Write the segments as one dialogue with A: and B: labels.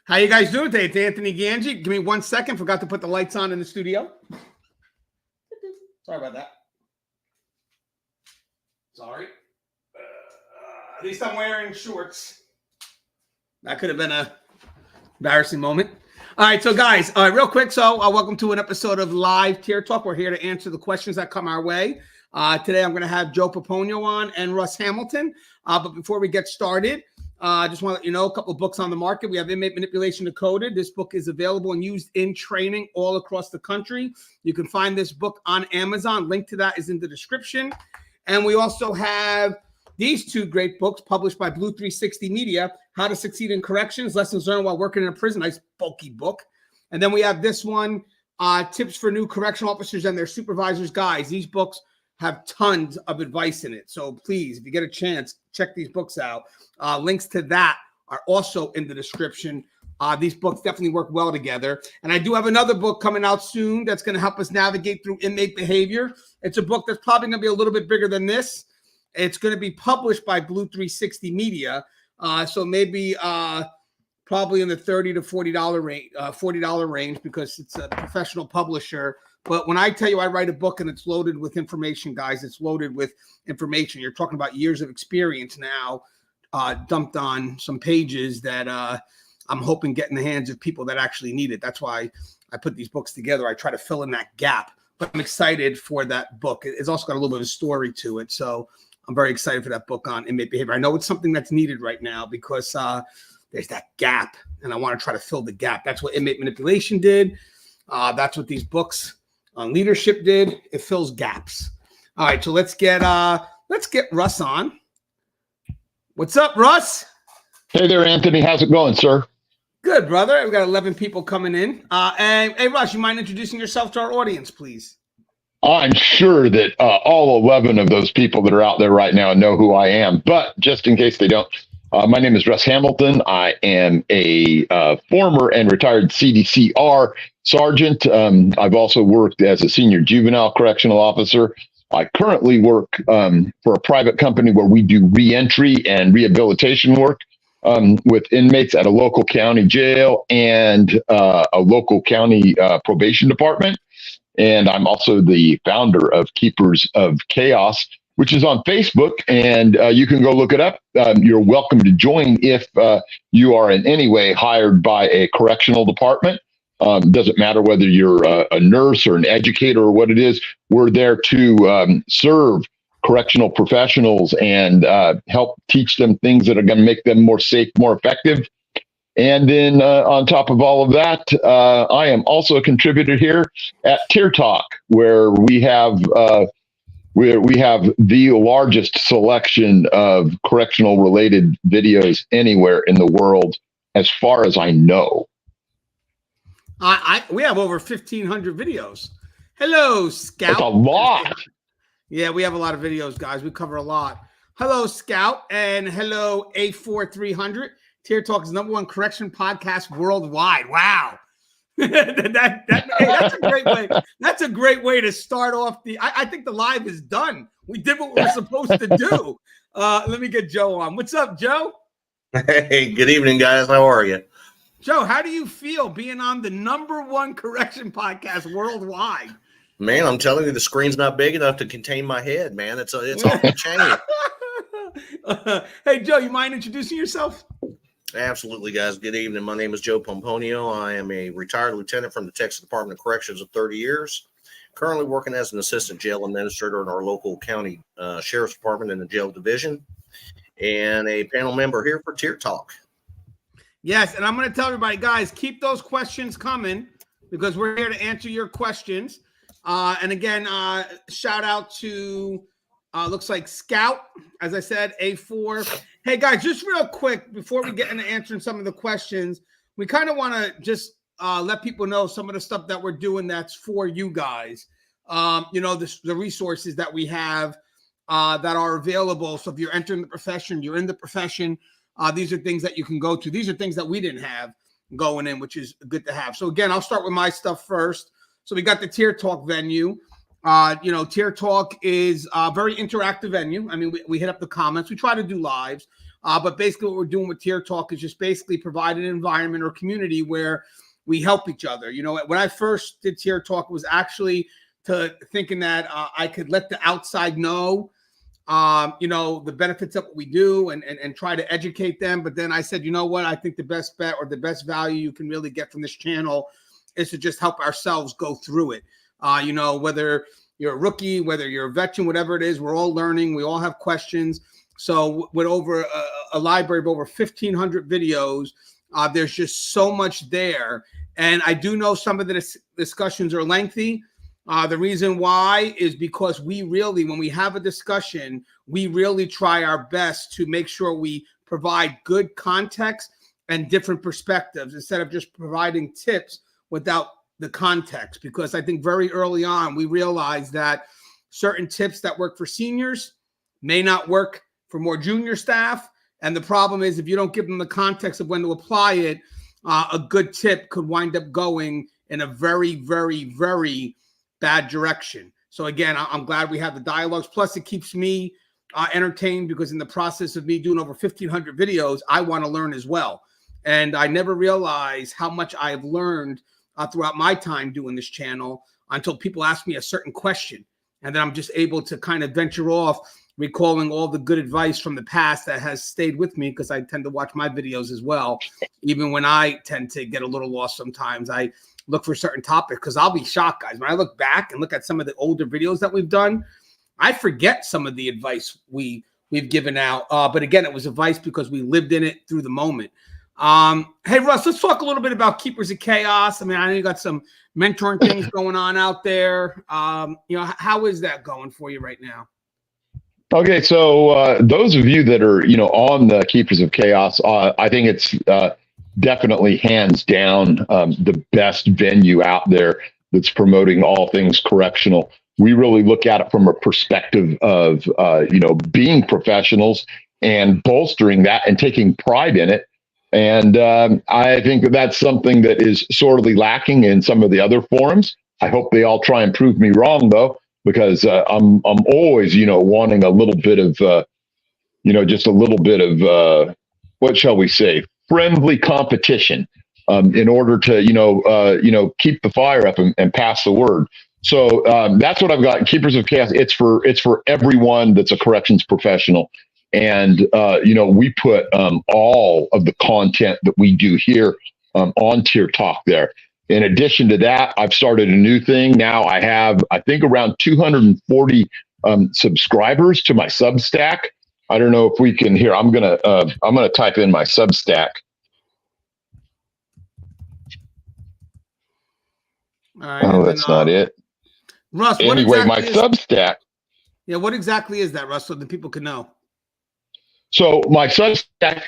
A: How you guys doing today? It's Anthony Gangi. Give me 1 second. Forgot to put the lights on in the studio. Sorry about that. Sorry. At least I'm wearing shorts. That could have been a embarrassing moment. All right, so guys, real quick. So welcome to an episode of Live Tier Talk. We're here to answer the questions that come our way. Today I'm going to have Joe Pomponio on and Russ Hamilton. But before we get started, I just want to let you know a couple of books on the market. We have Inmate Manipulation Decoded. This book is available and used in training all across the country. You can find this book on Amazon. Link to that is in the description. And we also have these two great books published by Blue 360 Media, How to Succeed in Corrections, Lessons Learned While Working in a Prison. Nice bulky book. And then we have this one, Tips for New Correctional Officers and Their Supervisors Guides. These books have tons of advice in it. So please, if you get a chance, check these books out. Links to that are also in the description. These books definitely work well together. And I do have another book coming out soon that's going to help us navigate through inmate behavior. It's a book that's probably going to be a little bit bigger than this. It's going to be published by Blue 360 Media. So maybe probably in the $30 to $40 range because it's a professional publisher. But when I tell you I write a book and it's loaded with information, guys, it's loaded with information. You're talking about years of experience now dumped on some pages that I'm hoping get in the hands of people that actually need it. That's why I put these books together. I try to fill in that gap. But I'm excited for that book. It's also got a little bit of a story to it. So I'm very excited for that book on inmate behavior. I know it's something that's needed right now because there's that gap, and I want to try to fill the gap. That's what inmate manipulation did. That's what these books on leadership did. It fills gaps. All right, so let's get Russ on. What's up, Russ?
B: Hey there, Anthony. How's it going, sir?
A: Good, brother. We've got 11 people coming in. And hey, Russ, you mind introducing yourself to our audience, please?
B: I'm sure that all 11 of those people that are out there right now know who I am, but just in case they don't, my name is Russ Hamilton. I am a former and retired CDCR sergeant. I've also worked as a senior juvenile correctional officer. I currently work for a private company where we do reentry and rehabilitation work with inmates at a local county jail and a local county probation department. And I'm also the founder of Keepers of Chaos, which is on Facebook, and you can go look it up. You're welcome to join if you are in any way hired by a correctional department. Doesn't matter whether you're a nurse or an educator or what it is. We're there to serve correctional professionals and help teach them things that are going to make them more safe, more effective. And then on top of all of that, I am also a contributor here at Tier Talk, where we have the largest selection of correctional related videos anywhere in the world, as far as I know.
A: We have over 1,500 videos. Hello, Scout.
B: That's a lot.
A: Yeah, we have a lot of videos, guys. We cover a lot. Hello, Scout, and hello, A4300. Tier Talk is #1 correction podcast worldwide. Wow. That's a great way. That's a great way to start off I think the live is done. We did what we were supposed to do. Let me get Joe on. What's up, Joe?
C: Hey, good evening, guys. How are you?
A: Joe, how do you feel being on the #1 correction podcast worldwide?
C: Man, I'm telling you, the screen's not big enough to contain my head, man. It's off the chain.
A: Hey, Joe, you mind introducing yourself?
C: Absolutely, guys. Good evening. My name is Joe Pomponio. I am a retired lieutenant from the Texas Department of Corrections of 30 years. Currently working as an assistant jail administrator in our local county sheriff's department in the jail division, and a panel member here for Tier Talk.
A: Yes, and I'm going to tell everybody, guys, keep those questions coming because we're here to answer your questions. And again, shout out to looks like Scout, as I said, A4. Hey, guys, just real quick, before we get into answering some of the questions, we kind of want to just let people know some of the stuff that we're doing that's for you guys. The resources that we have that are available. So if you're entering the profession, you're in the profession, these are things that you can go to. These are things that we didn't have going in, which is good to have. So again, I'll start with my stuff first. So we got the Tier Talk venue. Tier Talk is a very interactive venue. I mean, we hit up the comments. We try to do lives. But basically what we're doing with Tier Talk is just basically provide an environment or community where we help each other. You know, when I first did Tier Talk, it was actually to thinking that I could let the outside know, you know, the benefits of what we do and try to educate them. But then I said, you know what, I think the best bet or the best value you can really get from this channel is to just help ourselves go through it. You know, whether you're a rookie, whether you're a veteran, whatever it is, we're all learning. We all have questions. So with over a library of over 1,500 videos, there's just so much there. And I do know some of the discussions are lengthy. The reason why is because we really, when we have a discussion, we really try our best to make sure we provide good context and different perspectives instead of just providing tips without the context. Because I think very early on, we realized that certain tips that work for seniors may not work for more junior staff. And the problem is if you don't give them the context of when to apply it, a good tip could wind up going in a very, very, very bad direction. So again, I'm glad we have the dialogues. Plus, it keeps me entertained because in the process of me doing over 1,500 videos, I want to learn as well. And I never realized how much I've learned throughout my time doing this channel until people ask me a certain question. And then I'm just able to kind of venture off, recalling all the good advice from the past that has stayed with me because I tend to watch my videos as well. Even when I tend to get a little lost sometimes, I look for certain topics because I'll be shocked, guys. When I look back and look at some of the older videos that we've done, I forget some of the advice we've given out. But again, it was advice because we lived in it through the moment. Hey, Russ, let's talk a little bit about Keepers of Chaos. I mean, I know you got some mentoring things going on out there. You know, how is that going for you right now?
B: Okay, so those of you that are, you know, on the Keepers of Chaos, I think it's definitely hands down the best venue out there that's promoting all things correctional. We really look at it from a perspective of, you know, being professionals and bolstering that and taking pride in it. And I think that that's something that is sorely lacking in some of the other forums. I hope they all try and prove me wrong, though, because I'm always, you know, wanting a little bit of, you know, just a little bit of, what shall we say, friendly competition in order to, you know, keep the fire up and pass the word. So that's what I've got. Keepers of Chaos. It's for everyone that's a corrections professional. And, you know, we put all of the content that we do here on Tier Talk there. In addition to that, I've started a new thing. Now I have, I think, around 240 subscribers to my Substack. I don't know if we can hear. I'm gonna type in my Substack.
A: All right,
B: oh, that's not it.
A: Russ,
B: anyway, my Substack.
A: Yeah, what exactly is that, Russ, so that people can know?
B: So my Substack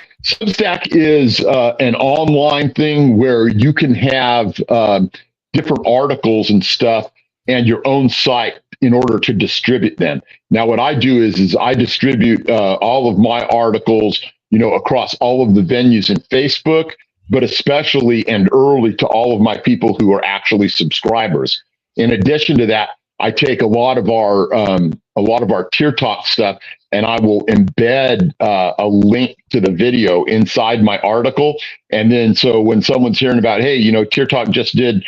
B: is an online thing where you can have different articles and stuff and your own site in order to distribute them. Now, what I do is I distribute all of my articles, you know, across all of the venues in Facebook, but especially and early to all of my people who are actually subscribers. In addition to that, I take a lot of our Tier Talk stuff and I will embed a link to the video inside my article. And then so when someone's hearing about, hey, you know, Tier Talk just did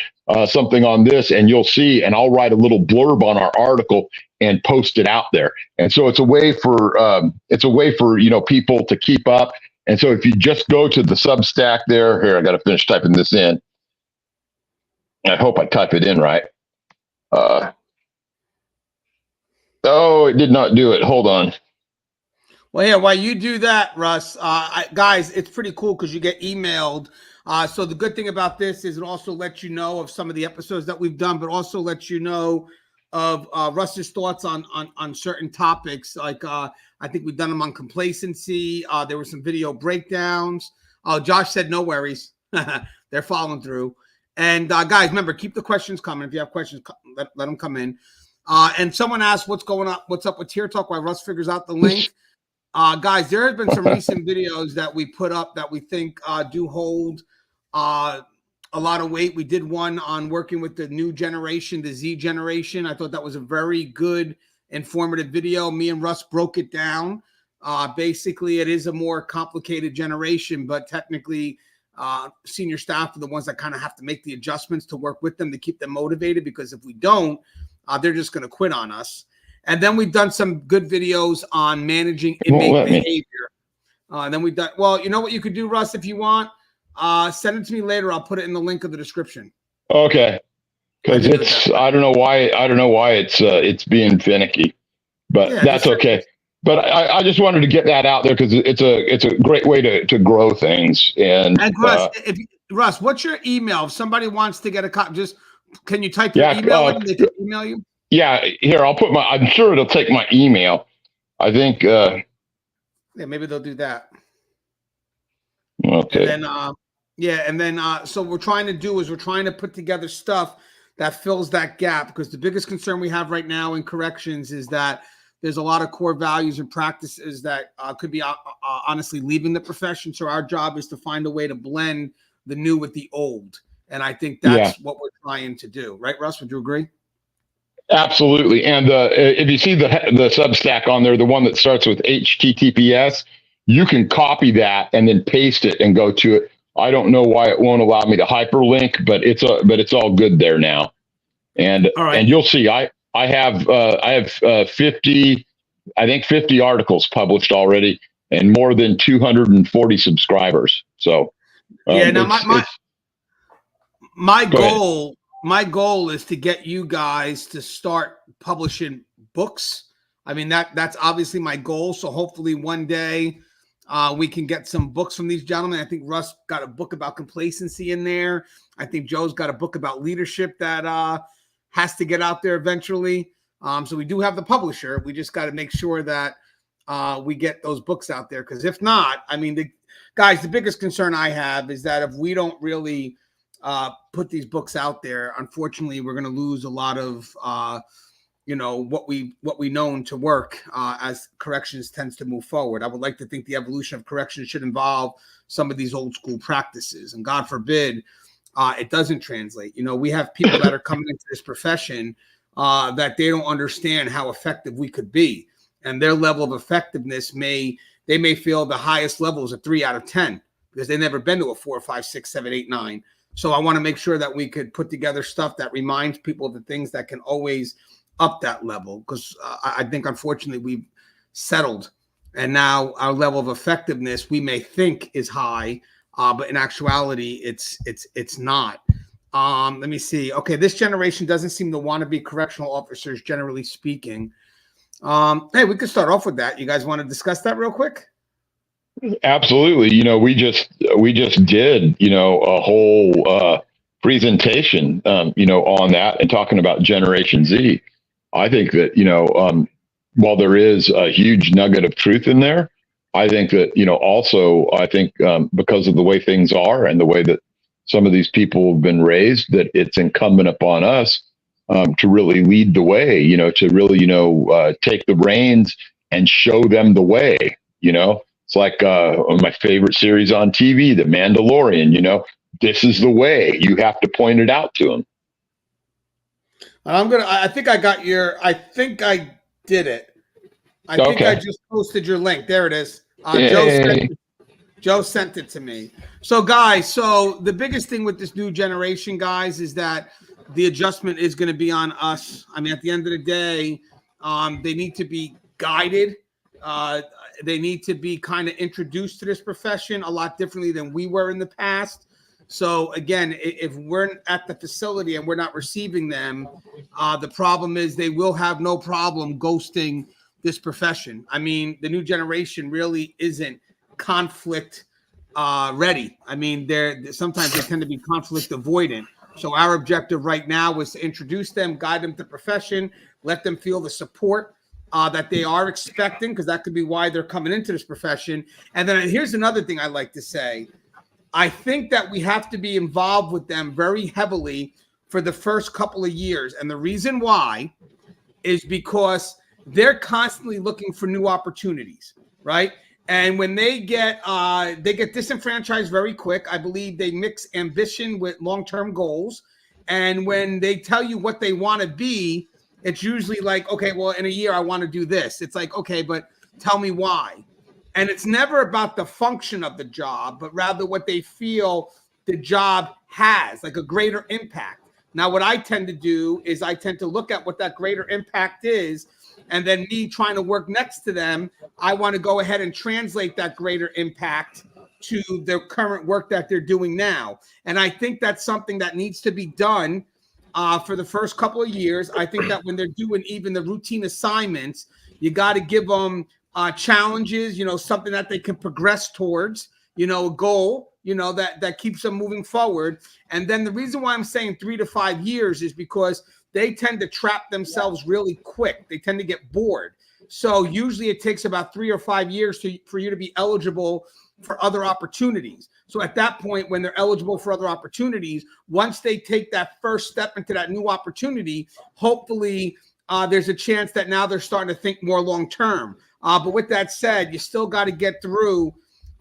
B: something on this, and you'll see, and I'll write a little blurb on our article and post it out there. And so it's a way for you know, people to keep up. And so if you just go to the Substack there, here, I got to finish typing this in. I hope I type it in right. Oh, it did not do it. Hold on.
A: Well, yeah, while you do that, Russ, guys, it's pretty cool because you get emailed. So the good thing about this is it also lets you know of some of the episodes that we've done, but also lets you know of Russ's thoughts on certain topics. Like I think we've done them on complacency. There were some video breakdowns. Josh said no worries. They're following through. And guys, remember, keep the questions coming. If you have questions, let them come in. And someone asked what's up with Tier Talk while Russ figures out the link. Guys, there has been some recent videos that we put up that we think do hold a lot of weight. We did one on working with the new generation, the Z generation. I thought that was a very good, informative video. Me and Russ broke it down. Basically, it is a more complicated generation, but technically, senior staff are the ones that kind of have to make the adjustments to work with them to keep them motivated, because if we don't, they're just going to quit on us. And then we've done some good videos on managing inmate behavior. And then we've done, well, you know what you could do, Russ, if you want, send it to me later. I'll put it in the link of the description.
B: Okay. Because I don't know why it's being finicky, but yeah, that's okay. But I just wanted to get that out there because it's a great way to grow things. And
A: Russ, what's your email? If somebody wants to get a copy, just can you type your email in? They can email you.
B: Yeah, here I'll put I'm sure it'll take my email. I think. Yeah,
A: maybe they'll do that.
B: Okay.
A: And then so we're trying to put together stuff that fills that gap, because the biggest concern we have right now in corrections is that there's a lot of core values and practices that could be honestly leaving the profession. So our job is to find a way to blend the new with the old. And I think that's what we're trying to do. Right, Russ? Would you agree?
B: Absolutely. And if you see the Substack on there, the one that starts with HTTPS, you can copy that and then paste it and go to it. I don't know why it won't allow me to hyperlink, but it's all good there now. And and you'll see I have 50 articles published already and more than 240 subscribers. So
A: now my goal is to get you guys to start publishing books. I mean, that's obviously my goal. So hopefully one day we can get some books from these gentlemen. I think Russ got a book about complacency in there. I think Joe's got a book about leadership that has to get out there eventually. So we do have the publisher. We just got to make sure that we get those books out there. Because if not, I mean, the biggest concern I have is that if we don't really put these books out there, unfortunately, we're going to lose a lot of what we known to work as corrections tends to move forward. I would like to think the evolution of corrections should involve some of these old school practices, and God forbid it doesn't translate. We have people that are coming into this profession that they don't understand how effective we could be, and their level of effectiveness may feel the highest level is a 3 out of 10 because they've never been to a 4, 5, 6, 7, 8, 9. So I want to make sure that we could put together stuff that reminds people of the things that can always up that level, because I think unfortunately we've settled, and now our level of effectiveness we may think is high, but in actuality it's not. Let me see. Okay, this generation doesn't seem to want to be correctional officers, generally speaking. Hey, we could start off with that. You guys want to discuss that real quick?
B: Absolutely. We just did a whole presentation on that and talking about Generation Z. I think that while there is a huge nugget of truth in there, I think that also I think because of the way things are and the way that some of these people have been raised, that it's incumbent upon us to really lead the way, to really take the reins and show them the way. It's like my favorite series on TV, The Mandalorian. This is the way. You have to point it out to them.
A: I think I did it. I think I just posted your link. There it is. Joe sent it to me. So guys, the biggest thing with this new generation, guys, is that the adjustment is going to be on us. I mean, at the end of the day, they need to be guided. They need to be kind of introduced to this profession a lot differently than we were in the past. So again, if we're at the facility and we're not receiving them, the problem is they will have no problem ghosting this profession. I mean, the new generation really isn't conflict ready. I mean, sometimes they tend to be conflict avoidant. So our objective right now is to introduce them, guide them to the profession, let them feel the support that they are expecting, because that could be why they're coming into this profession. And then here's another thing I like to say. I think that we have to be involved with them very heavily for the first couple of years. And the reason why is because they're constantly looking for new opportunities, right? And when they get disenfranchised very quick, I believe they mix ambition with long-term goals. And when they tell you what they want to be, it's usually like, okay, well, in a year, I want to do this. It's like, okay, but tell me why. And it's never about the function of the job, but rather what they feel the job has, like a greater impact. Now, what I tend to do is I tend to look at what that greater impact is, and then me trying to work next to them, I want to go ahead and translate that greater impact to the current work that they're doing now. And I think that's something that needs to be done for the first couple of years. I think that when they're doing even the routine assignments, you got to give them challenges, something that they can progress towards, a goal, that keeps them moving forward. And then the reason why I'm saying 3 to 5 years is because they tend to trap themselves really quick. They tend to get bored. So usually it takes about 3 or 5 years for you to be eligible for other opportunities. So at that point, when they're eligible for other opportunities, once they take that first step into that new opportunity, hopefully there's a chance that now they're starting to think more long-term. But with that said, you still got to get through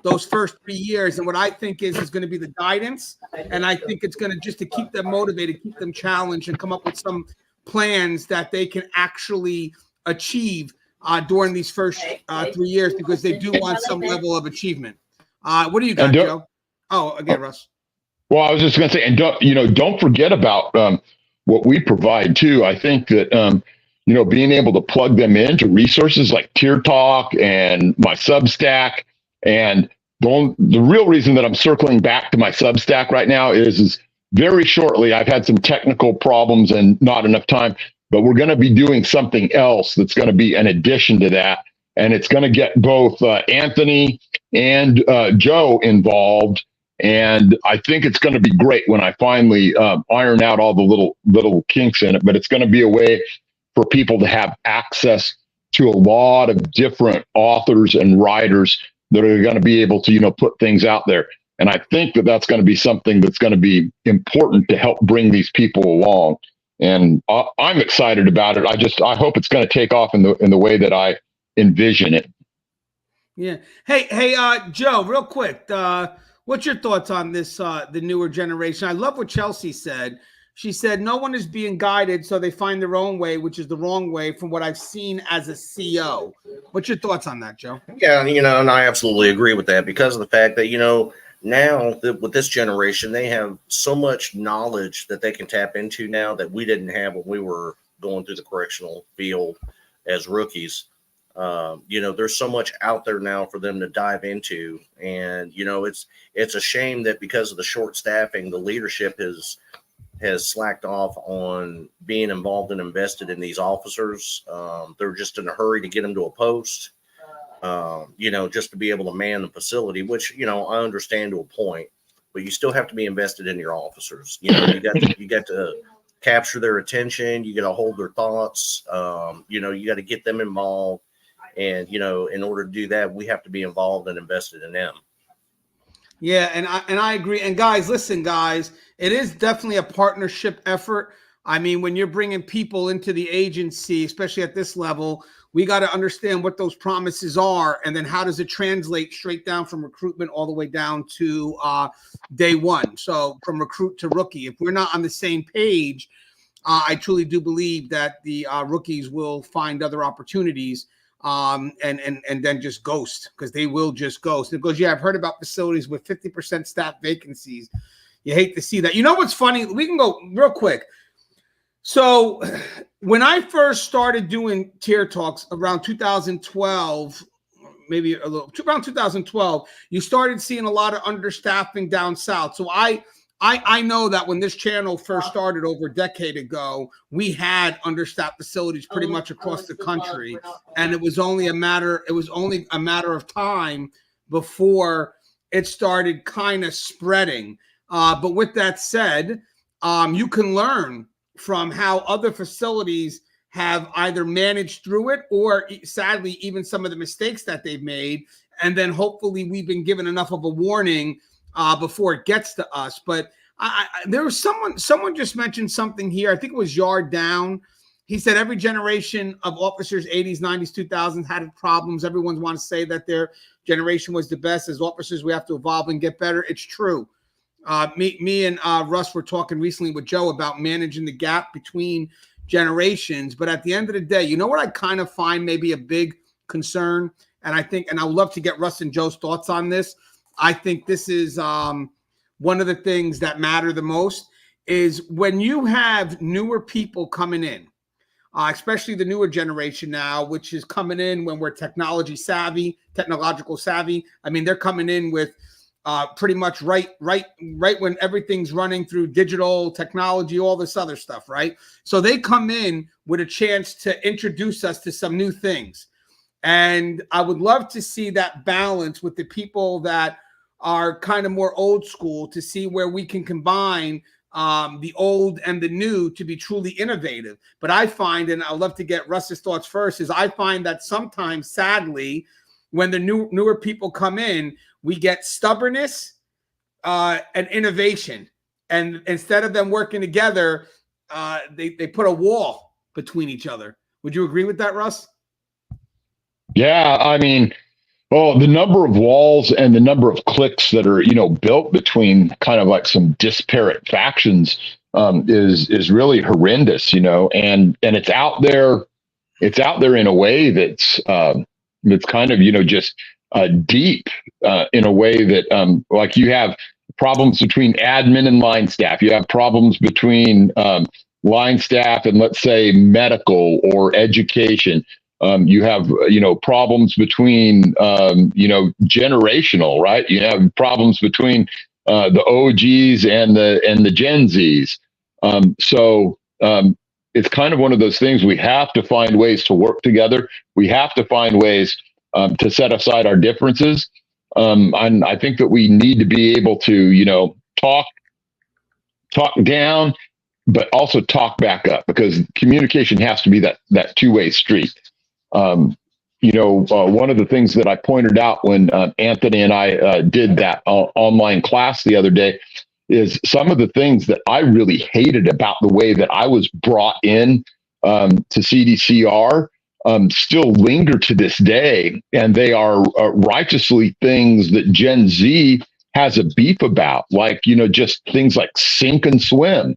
A: those first 3 years. And what I think is going to be the guidance. And I think it's going to just to keep them motivated, keep them challenged, and come up with some plans that they can actually achieve during these first 3 years, because they do want some level of achievement. What do you got, Joe? Oh, again, Russ.
B: Well, I was just going to say, and don't forget about what we provide too. I think that being able to plug them into resources like Tier Talk and my Substack, and the real reason that I'm circling back to my Substack right now is very shortly I've had some technical problems and not enough time, but we're going to be doing something else that's going to be an addition to that. And it's going to get both Anthony and Joe involved. And I think it's going to be great when I finally iron out all the little kinks in it. But it's going to be a way for people to have access to a lot of different authors and writers that are going to be able to, put things out there. And I think that that's going to be something that's going to be important to help bring these people along. And I'm excited about it. I hope it's going to take off in the way that I envision it.
A: Yeah. Hey, Joe, real quick. What's your thoughts on this, the newer generation? I love what Chelsea said. She said, no one is being guided, so they find their own way, which is the wrong way from what I've seen as a CO. What's your thoughts on that, Joe?
C: Yeah, and I absolutely agree with that, because of the fact that, now with this generation, they have so much knowledge that they can tap into now that we didn't have when we were going through the correctional field as rookies. There's so much out there now for them to dive into. And, it's a shame that because of the short staffing, the leadership has slacked off on being involved and invested in these officers. They're just in a hurry to get them to a post, just to be able to man the facility, which, I understand to a point, but you still have to be invested in your officers. You got to capture their attention. You got to hold their thoughts. You got to get them involved. And, in order to do that, we have to be involved and invested in them.
A: Yeah, and I agree. And guys, listen, guys, it is definitely a partnership effort. I mean, when you're bringing people into the agency, especially at this level, we got to understand what those promises are, and then how does it translate straight down from recruitment all the way down to day one. So from recruit to rookie, if we're not on the same page, I truly do believe that the rookies will find other opportunities. And then just ghost, because they will just ghost. Because I've heard about facilities with 50% staff vacancies. You hate to see that. You know what's funny? We can go real quick. So when I first started doing Tier Talks around 2012, maybe a little around 2012, you started seeing a lot of understaffing down south. So I know that when this channel first started over a decade ago, we had understaffed facilities pretty much across the country, and it was only a matter of time before it started kind of spreading. But with that said, you can learn from how other facilities have either managed through it, or sadly, even some of the mistakes that they've made. And then hopefully we've been given enough of a warning before it gets to us. But there was someone just mentioned something here. I think it was Yard Down. He said every generation of officers, 80s, 90s, 2000s, had problems. Everyone wants to say that their generation was the best. As officers, we have to evolve and get better. It's true. Me and Russ were talking recently with Joe about managing the gap between generations. But at the end of the day, you know what I kind of find maybe a big concern and I think, and I would love to get Russ and Joe's thoughts on this. I think this is one of the things that matter the most is when you have newer people coming in, especially the newer generation now, which is coming in when we're technological savvy. I mean, they're coming in with pretty much right when everything's running through digital technology, all this other stuff, right? So they come in with a chance to introduce us to some new things. And I would love to see that balance with the people that are kind of more old school, to see where we can combine the old and the new to be truly innovative. But I find, and I'd love to get Russ's thoughts first, is I find that sometimes, sadly, when the newer people come in, we get stubbornness and innovation. And instead of them working together, they put a wall between each other. Would you agree with that, Russ?
B: Yeah, I mean, well, the number of walls and the number of cliques that are, built between kind of like some disparate factions is really horrendous, and it's out there. It's out there in a way that's kind of, just deep in a way that like you have problems between admin and line staff. You have problems between line staff and, let's say, medical or education. You have, problems between, generational, right? You have problems between the OGs and the Gen Zs. So it's kind of one of those things. We have to find ways to work together. We have to find ways to set aside our differences. And I think that we need to be able to, talk down, but also talk back up, because communication has to be that two-way street. One of the things that I pointed out when Anthony and I did that online class the other day is some of the things that I really hated about the way that I was brought in to CDCR still linger to this day. And they are righteously things that Gen Z has a beef about, like, just things like sink and swim.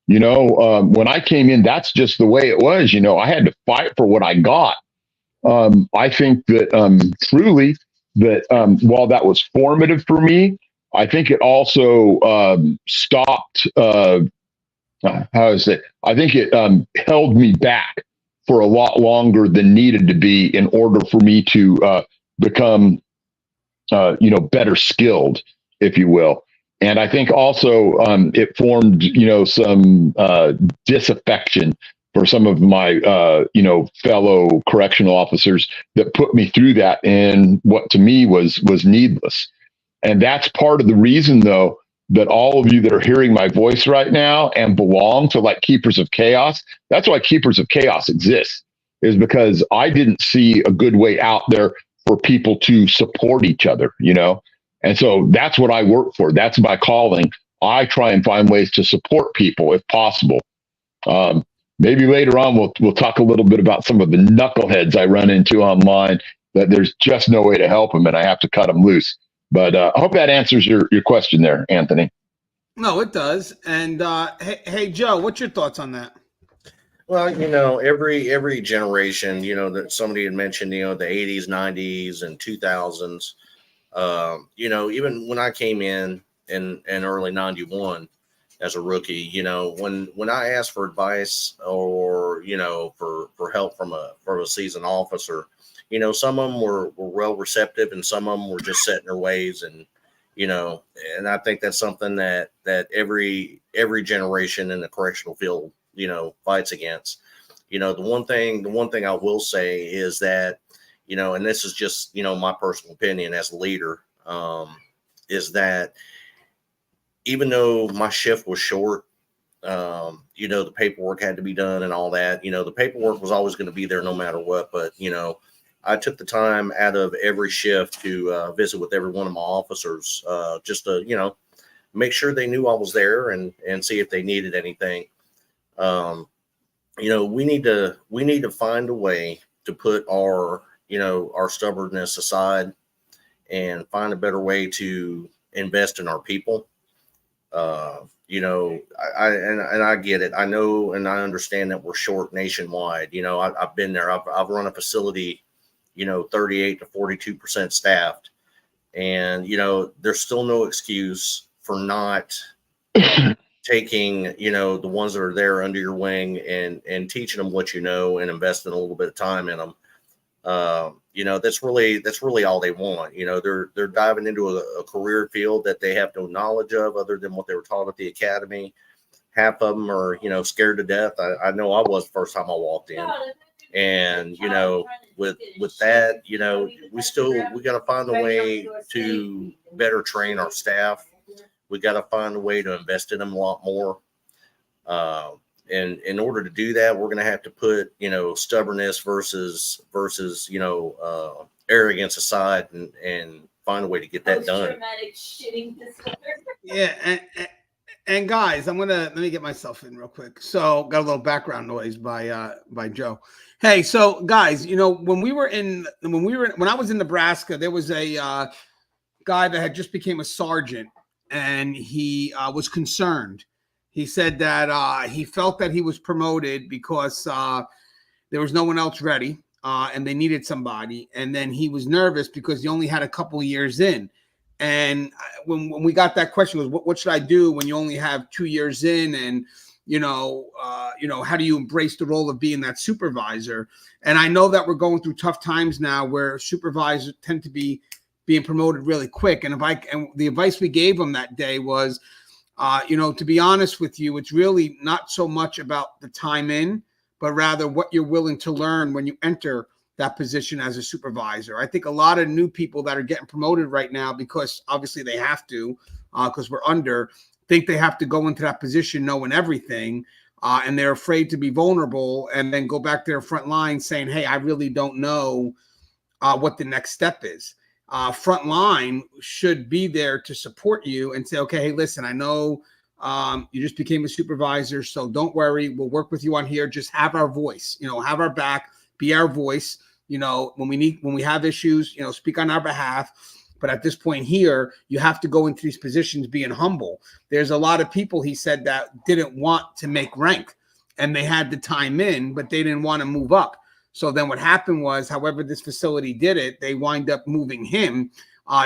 B: When I came in, that's just the way it was. I had to fight for what I got. I think that truly that while that was formative for me, I think it also stopped. How is it? I think it held me back for a lot longer than needed to be in order for me to become, better skilled, if you will. And I think also it formed, some disaffection for some of my, fellow correctional officers that put me through that in what to me was needless. And that's part of the reason, though, that all of you that are hearing my voice right now and belong to like Keepers of Chaos, that's why Keepers of Chaos exists, is because I didn't see a good way out there for people to support each other, And so that's what I work for. That's my calling. I try and find ways to support people if possible. Maybe later on we'll talk a little bit about some of the knuckleheads I run into online that there's just no way to help them and I have to cut them loose. But I hope that answers your question there, Anthony.
A: No, it does. And hey, Joe, what's your thoughts on that?
C: Well, every generation, that somebody had mentioned, the 80s, 90s, and 2000s. Even when I came in early 91 as a rookie, when I asked for advice or, for help from a seasoned officer, some of them were well receptive and some of them were just set in their ways. And, and I think that's something that every generation in the correctional field, fights against. The one thing I will say is that, and this is just, my personal opinion as a leader, is that even though my shift was short, the paperwork had to be done and all that, the paperwork was always going to be there no matter what. But, I took the time out of every shift to visit with every one of my officers, just to, make sure they knew I was there and see if they needed anything. We need to find a way to put our stubbornness aside and find a better way to invest in our people. I get it. I know and I understand that we're short nationwide. I've been there. I've run a facility 38 to 42% staffed. And, there's still no excuse for not taking, the ones that are there under your wing and teaching them what and investing a little bit of time in them. That's really all they want. They're diving into a career field that they have no knowledge of other than what they were taught at the academy. Half of them are, scared to death. I know I was the first time I walked in. And, with that, we got to find a way to better train our staff. We got to find a way to invest in them a lot more. And in order to do that, we're going to have to put, stubbornness versus, arrogance aside and find a way to get that done.
A: Yeah. And guys, let me get myself in real quick. So got a little background noise by Joe. Hey, so guys, when I was in Nebraska, there was a guy that had just became a sergeant, and he was concerned. He said that he felt that he was promoted because there was no one else ready, and they needed somebody. And then he was nervous because he only had a couple of years in. And when we got that question, was what should I do when you only have 2 years in? And how do you embrace the role of being that supervisor? And I know that we're going through tough times now, where supervisors tend to be being promoted really quick. And the advice we gave him that day was, to be honest with you, it's really not so much about the time in, but rather what you're willing to learn when you enter that position as a supervisor. I think a lot of new people that are getting promoted right now, because obviously they have to, because we're under, think they have to go into that position knowing everything, and they're afraid to be vulnerable and then go back to their front line saying, hey, I really don't know what the next step is. Front line should be there to support you and say, okay, hey, listen, I know you just became a supervisor, so don't worry. We'll work with you on here. Just have our voice, have our back, be our voice. When we have issues, speak on our behalf. But at this point here, you have to go into these positions being humble. There's a lot of people, he said, that didn't want to make rank, and they had the time in, but they didn't want to move up. So then what happened was, however this facility did it, they wind up moving him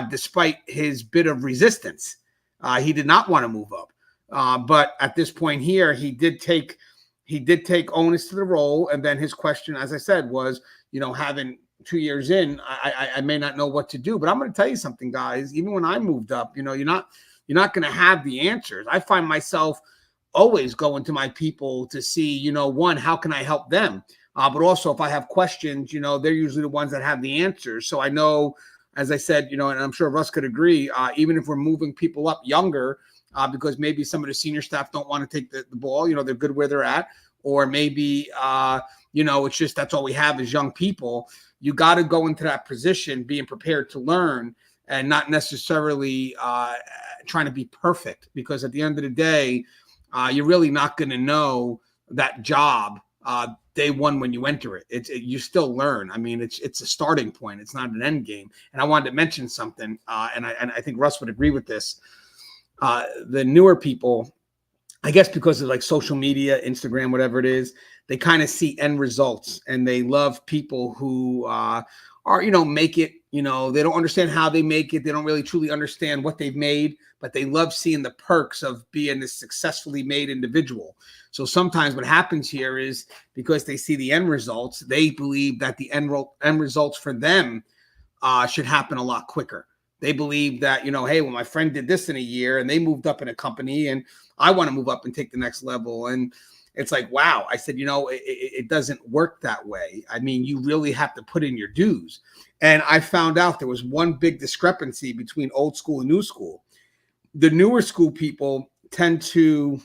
A: despite his bit of resistance. He did not want to move up. But at this point here, he did take onus to the role. And then his question, as I said, was, having 2 years in, I may not know what to do. But I'm going to tell you something, guys. Even when I moved up, you're not going to have the answers. I find myself always going to my people to see, one, how can I help them? But also, if I have questions, they're usually the ones that have the answers. So I know, as I said, and I'm sure Russ could agree, even if we're moving people up younger, because maybe some of the senior staff don't want to take the ball, they're good where they're at, or maybe, it's just that's all we have is young people. You got to go into that position being prepared to learn and not necessarily trying to be perfect, because at the end of the day, you're really not going to know that job day one when you enter it. You still learn. I mean, it's a starting point. It's not an end game. And I wanted to mention something, and I think Russ would agree with this. The newer people, I guess because of like social media, Instagram, whatever it is, they kind of see end results, and they love people who are, make it. They don't understand how they make it. They don't really truly understand what they've made, but they love seeing the perks of being this successfully made individual. So sometimes what happens here is, because they see the end results, they believe that the end results for them should happen a lot quicker. They believe that, hey, well, my friend did this in a year and they moved up in a company, and I want to move up and take the next level. And it's like, wow. I said, it doesn't work that way. I mean, you really have to put in your dues. And I found out there was one big discrepancy between old school and new school. The newer school people tend to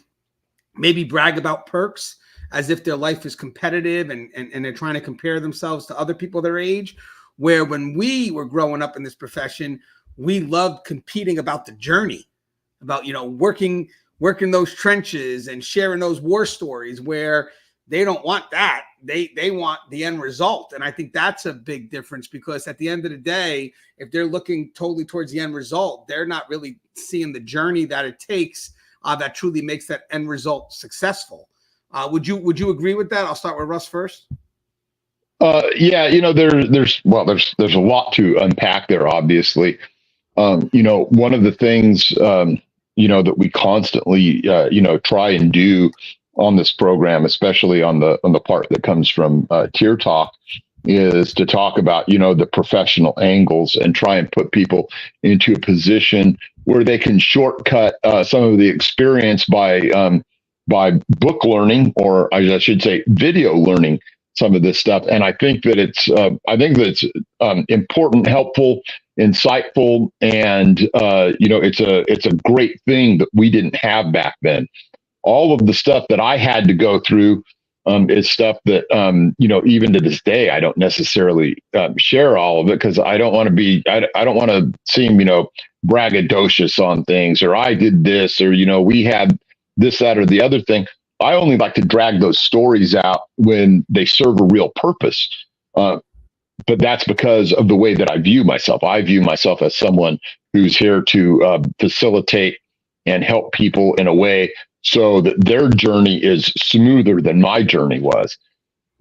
A: maybe brag about perks as if their life is competitive, and they're trying to compare themselves to other people their age. Where when we were growing up in this profession, we loved competing about the journey, about, working those trenches and sharing those war stories, where they don't want that. They want the end result. And I think that's a big difference, because at the end of the day, if they're looking totally towards the end result, they're not really seeing the journey that it takes that truly makes that end result successful. Would you agree with that? I'll start with Russ first.
B: Yeah, there's a lot to unpack there, obviously. One of the things, that we constantly, try and do on this program, especially on the part that comes from Tier Talk, is to talk about, the professional angles and try and put people into a position where they can shortcut some of the experience by book learning, or I should say video learning some of this stuff. And I think that it's important, helpful, insightful, and it's a great thing that we didn't have back then. All of the stuff that I had to go through is stuff that even to this day I don't necessarily share all of it, because I don't want to be I don't want to seem braggadocious on things, or I did this, or we had this, that, or the other thing. I only like to drag those stories out when they serve a real purpose. But that's because of the way that I view myself. I view myself as someone who's here to facilitate and help people in a way so that their journey is smoother than my journey was.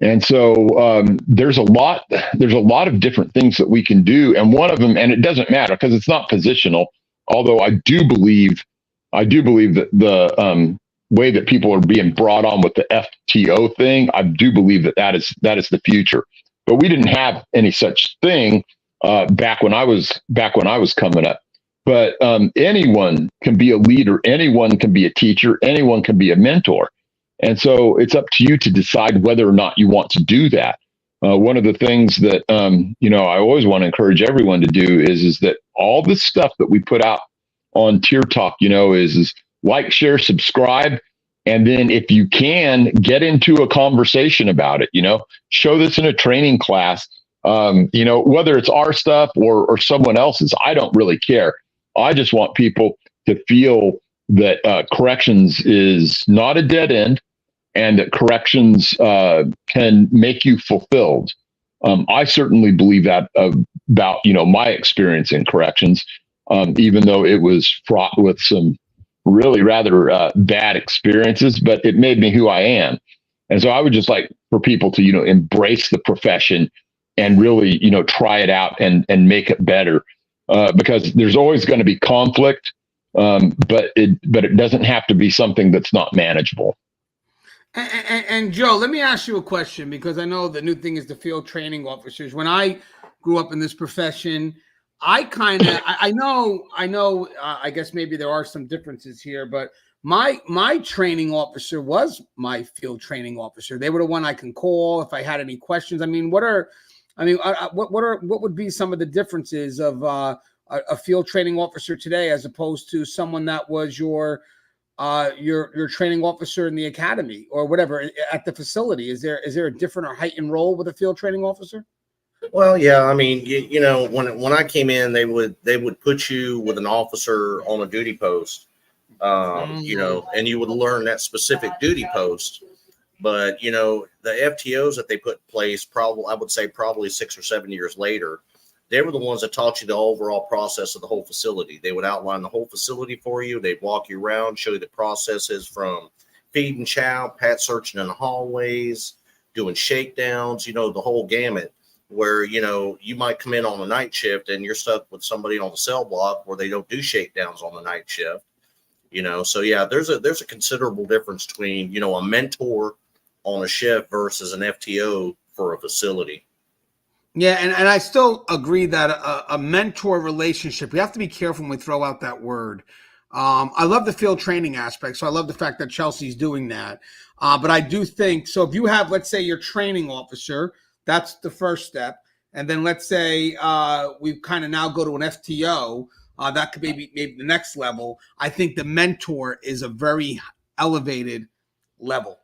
B: And so there's a lot of different things that we can do. And one of them, and it doesn't matter because it's not positional, although I do believe that the way that people are being brought on with the FTO thing, I do believe that is the future. But we didn't have any such thing back when I was coming up. But anyone can be a leader, anyone can be a teacher, anyone can be a mentor. And so it's up to you to decide whether or not you want to do that. One of the things that I always want to encourage everyone to do is that all the stuff that we put out on Tier Talk, is like, share, subscribe. And then if you can, get into a conversation about it, show this in a training class, whether it's our stuff or someone else's, I don't really care. I just want people to feel that corrections is not a dead end, and that corrections can make you fulfilled. I certainly believe that about, my experience in corrections, even though it was fraught with some really rather bad experiences, but it made me who I am. And so I would just like for people to, embrace the profession and really, try it out and make it better, because there's always going to be conflict, but it doesn't have to be something that's not manageable.
A: And Joe, let me ask you a question, because I know the new thing is the field training officers. When I grew up in this profession, I know, I guess maybe there are some differences here, but my training officer was my field training officer. They were the one I can call if I had any questions. What would be some of the differences of a field training officer today as opposed to someone that was your training officer in the academy or whatever at the facility? Is there a different or heightened role with a field training officer?
C: Well, yeah, when I came in, they would put you with an officer on a duty post, and you would learn that specific duty post. But the FTOs that they put in place, probably 6 or 7 years later, they were the ones that taught you the overall process of the whole facility. They would outline the whole facility for you. They'd walk you around, show you the processes from feed and chow, pat searching in the hallways, doing shakedowns, the whole gamut. Where, you might come in on a night shift and you're stuck with somebody on the cell block where they don't do shakedowns on the night shift, So yeah, there's a considerable difference between, a mentor on a shift versus an FTO for a facility.
A: Yeah, and I still agree that a mentor relationship, we have to be careful when we throw out that word. I love the field training aspect, so I love the fact that Chelsea's doing that. But I do think, so if you have, let's say, your training officer, that's the first step. And then let's say we kind of now go to an FTO. That could maybe the next level. I think the mentor is a very elevated level.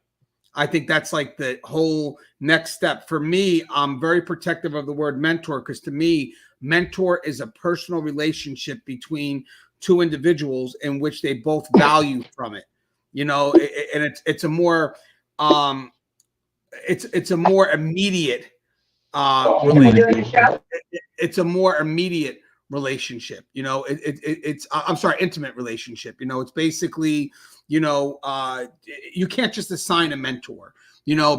A: I think that's like the whole next step. For me, I'm very protective of the word mentor, because to me, mentor is a personal relationship between two individuals in which they both value from it. And it's a more it's a more immediate relationship. It's a more immediate relationship. It's intimate relationship. It's basically, you can't just assign a mentor.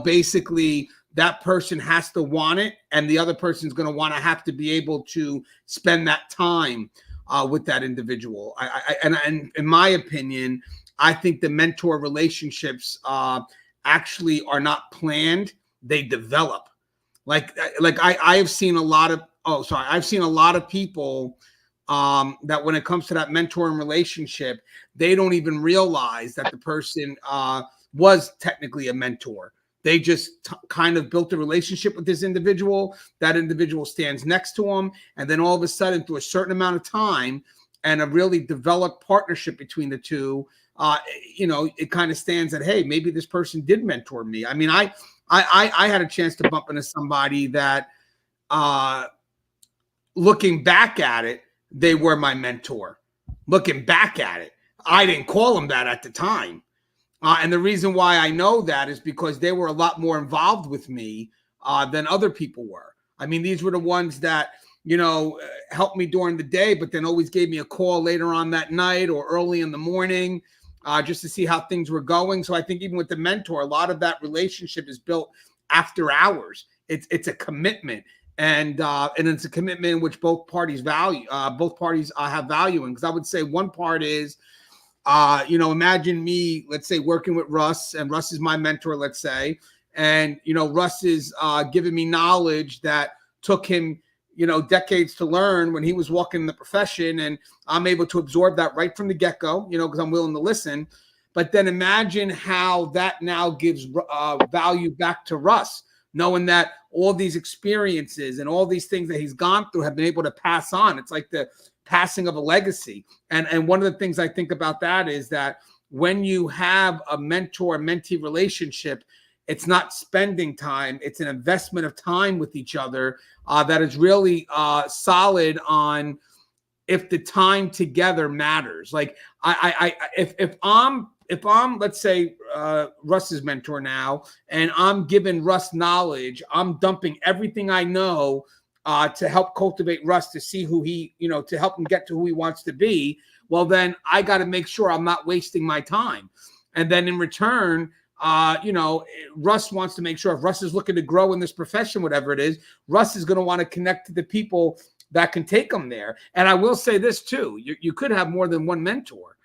A: Basically that person has to want it, and the other person's going to have to be able to spend that time with that individual. And in my opinion, I think the mentor relationships actually are not planned; they develop. Like I have seen a lot of I've seen a lot of people that when it comes to that mentoring relationship, they don't even realize that the person was technically a mentor. They just kind of built a relationship with this individual. That individual stands next to them. And then all of a sudden, through a certain amount of time and a really developed partnership between the two, it kind of stands that, hey, maybe this person did mentor me. I mean, I had a chance to bump into somebody that looking back at it, they were my mentor. Looking back at it, I didn't call them that at the time. And the reason why I know that is because they were a lot more involved with me than other people were. I mean, these were the ones that, helped me during the day, but then always gave me a call later on that night or early in the morning just to see how things were going. So I think even with the mentor, a lot of that relationship is built after hours. It's a commitment. And it's a commitment in which both parties value. Both parties have value in. Because I would say one part is, imagine me, let's say, working with Russ, and Russ is my mentor, let's say, and Russ is giving me knowledge that took him, decades to learn when he was walking in the profession, and I'm able to absorb that right from the get-go, because I'm willing to listen. But then imagine how that now gives value back to Russ, knowing that all these experiences and all these things that he's gone through have been able to pass on. It's like the passing of a legacy. And one of the things I think about that is that when you have a mentor-mentee relationship, it's not spending time, it's an investment of time with each other that is really solid on if the time together matters. Like if I'm, let's say, Russ's mentor now, and I'm giving Russ knowledge, I'm dumping everything I know to help cultivate Russ to see who he, to help him get to who he wants to be. Well, then I got to make sure I'm not wasting my time. And then in return, Russ wants to make sure if Russ is looking to grow in this profession, whatever it is, Russ is going to want to connect to the people that can take him there. And I will say this too, you could have more than one mentor.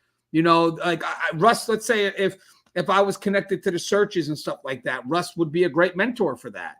A: Russ, let's say if I was connected to the searches and stuff like that, Russ would be a great mentor for that.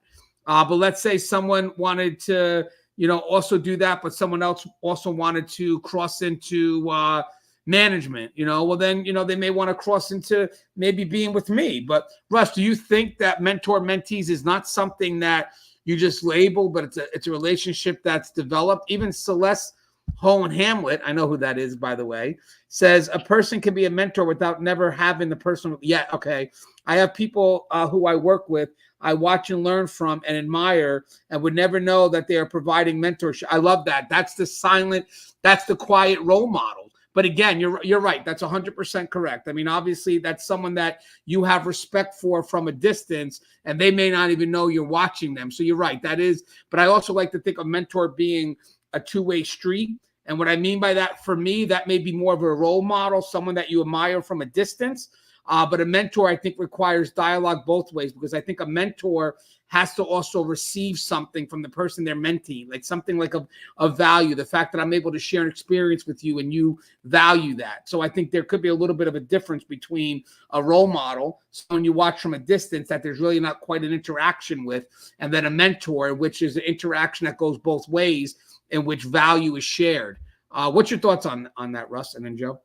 A: But let's say someone wanted to, also do that, but someone else also wanted to cross into management, well then, they may want to cross into maybe being with me. But Russ, do you think that mentor-mentees is not something that you just label, but it's a relationship that's developed? Even Celeste Hamlet, I know who that is, by the way, says a person can be a mentor without never having the person. Yeah, okay. I have people who I work with, I watch and learn from and admire, and would never know that they are providing mentorship. I love that. That's the quiet role model. But again, you're right. That's 100% correct. I mean, obviously, that's someone that you have respect for from a distance, and they may not even know you're watching them. So you're right. That is. But I also like to think of mentor being a two-way street. And what I mean by that, for me, that may be more of a role model, someone that you admire from a distance. But a mentor, I think, requires dialogue both ways, because I think a mentor has to also receive something from the person they're mentoring, like something like of value, the fact that I'm able to share an experience with you and you value that. So I think there could be a little bit of a difference between a role model, someone you watch from a distance that there's really not quite an interaction with, and then a mentor, which is an interaction that goes both ways, in which value is shared. What's your thoughts on that, Russ? And then Joe?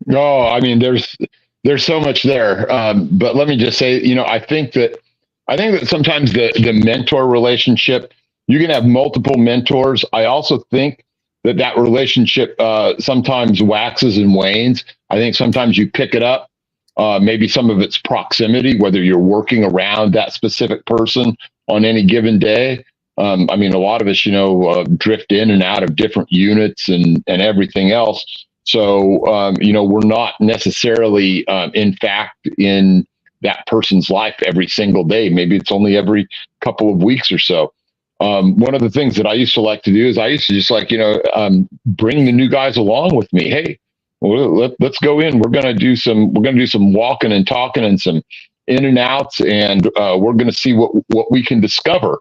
B: No, I mean, there's so much there. But let me just say, I think that sometimes the mentor relationship, you can have multiple mentors. I also think that relationship sometimes waxes and wanes. I think sometimes you pick it up, maybe some of its proximity, whether you're working around that specific person on any given day. I mean, a lot of us, drift in and out of different units and everything else. So, we're not necessarily, in fact, in that person's life every single day. Maybe it's only every couple of weeks or so. One of the things that I used to like to do is I used to just bring the new guys along with me. Hey, let's go in. We're going to do some walking and talking and some in and outs, and we're going to see what we can discover.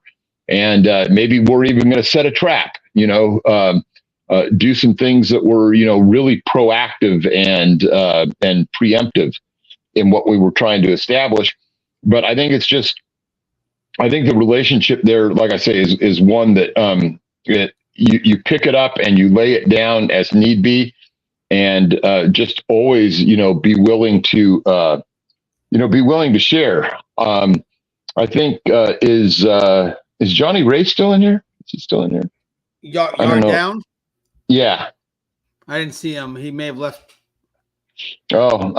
B: And maybe we're even going to set a trap, do some things that were, really proactive and preemptive in what we were trying to establish. But I think I think the relationship there, like I say, is one that you pick it up and you lay it down as need be, and just always, be willing to, be willing to share. I think is Johnny Ray still in here? Is he still in here? I don't know.
A: Down?
B: Yeah.
A: I didn't see him. He may have left.
B: Oh,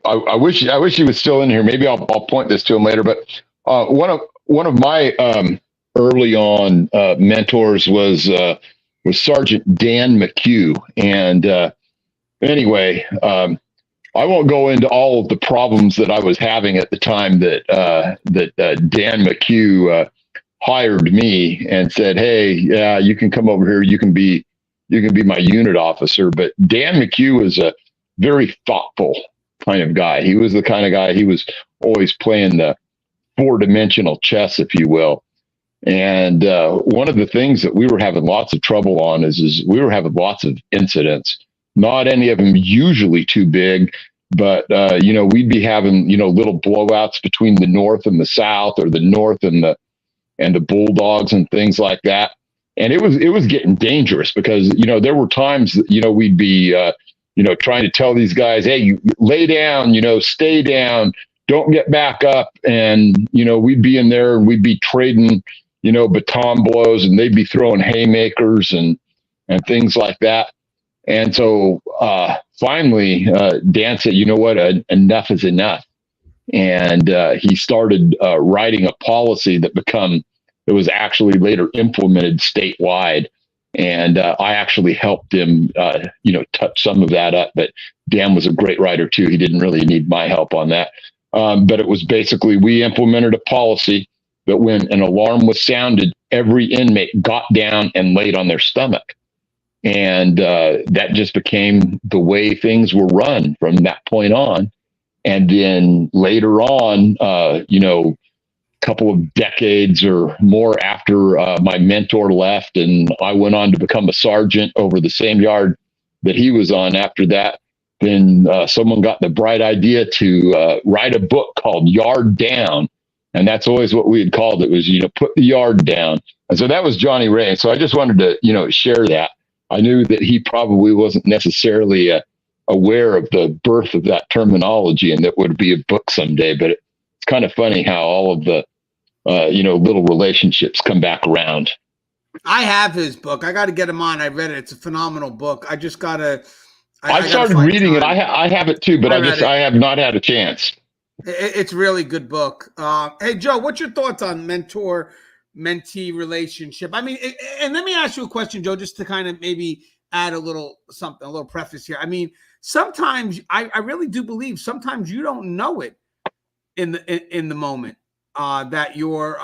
B: I wish he was still in here. Maybe I'll point this to him later. But one of my early on mentors was Sergeant Dan McHugh. And anyway, I won't go into all of the problems that I was having at the time that Dan McHugh hired me and said, "Hey, yeah, you can come over here. You can be my unit officer." But Dan McHugh was a very thoughtful kind of guy. He was the kind of guy, he was always playing the 4-dimensional chess, if you will. And one of the things that we were having lots of trouble on is we were having lots of incidents, not any of them usually too big, but, we'd be having, little blowouts between the North and the South, or the North and the Bulldogs and things like that. And it was getting dangerous because, there were times that, we'd be, trying to tell these guys, "Hey, you lay down, stay down, don't get back up." And, we'd be in there and we'd be trading, baton blows, and they'd be throwing haymakers and things like that. And so finally, Dan said, "You know what, enough is enough." And he started writing a policy that was actually later implemented statewide. And I actually helped him, touch some of that up. But Dan was a great writer too. He didn't really need my help on that. But it was basically, we implemented a policy that when an alarm was sounded, every inmate got down and laid on their stomach. And that just became the way things were run from that point on. And then later on, couple of decades or more after my mentor left, and I went on to become a sergeant over the same yard that he was on after that, then someone got the bright idea to write a book called Yard Down. And that's always what we had called it, was, put the yard down. And so that was Johnny Ray. So I just wanted to, share that. I knew that he probably wasn't necessarily aware of the birth of that terminology, and that would be a book someday. But it's kind of funny how all of the, little relationships come back around.
A: I have his book. I got to get him on. I read it. It's a phenomenal book. I just got to.
B: I started reading it. I have it too, but I have not had a chance.
A: It's a really good book. Hey, Joe, what's your thoughts on mentor-mentee relationship? I mean, and let me ask you a question, Joe, just to kind of maybe add a little preface here. I mean, sometimes I really do believe sometimes you don't know it in the moment that you're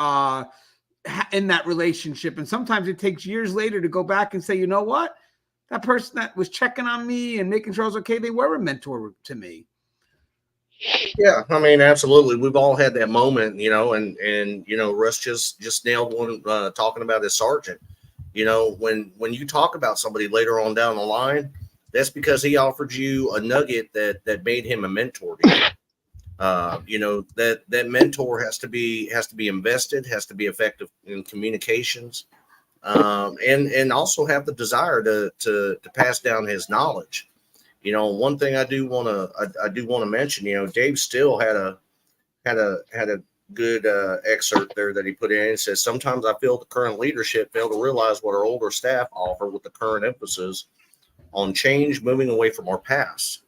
A: in that relationship, and sometimes it takes years later to go back and say, you know what, that person that was checking on me and making sure I was okay, they were a mentor to me.
C: Yeah, I mean, absolutely. We've all had that moment, and Russ just nailed one talking about his sergeant. When you talk about somebody later on down the line, that's because he offered you a nugget that made him a mentor to you. That mentor has to be invested, has to be effective in communications, and also have the desire to pass down his knowledge. One thing I do want to mention, Dave Still had a good excerpt there that he put in. It says, "Sometimes I feel the current leadership fail to realize what our older staff offer, with the current emphasis on change, moving away from our past."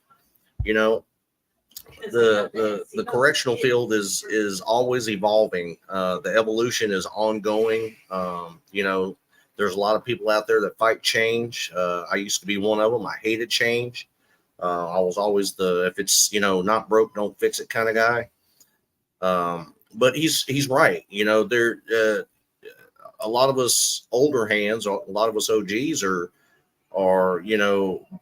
C: The correctional field is always evolving. The evolution is ongoing. There's a lot of people out there that fight change. I used to be one of them. I hated change. I was always if it's, not broke, don't fix it kind of guy. But he's right. There, a lot of us older hands, a lot of us OGs are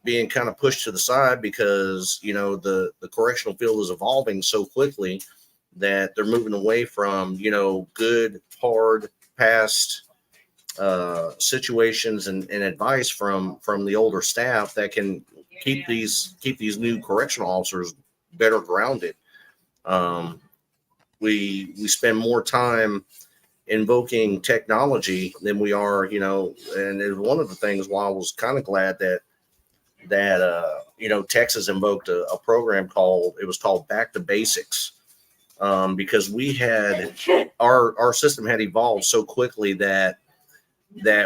C: being kind of pushed to the side because, the correctional field is evolving so quickly that they're moving away from, good, hard, past situations and advice from the older staff that can keep these new correctional officers better grounded. We spend more time invoking technology than we are, and it was one of the things why I was kind of glad that Texas invoked a program called Back to Basics, because we had our system had evolved so quickly that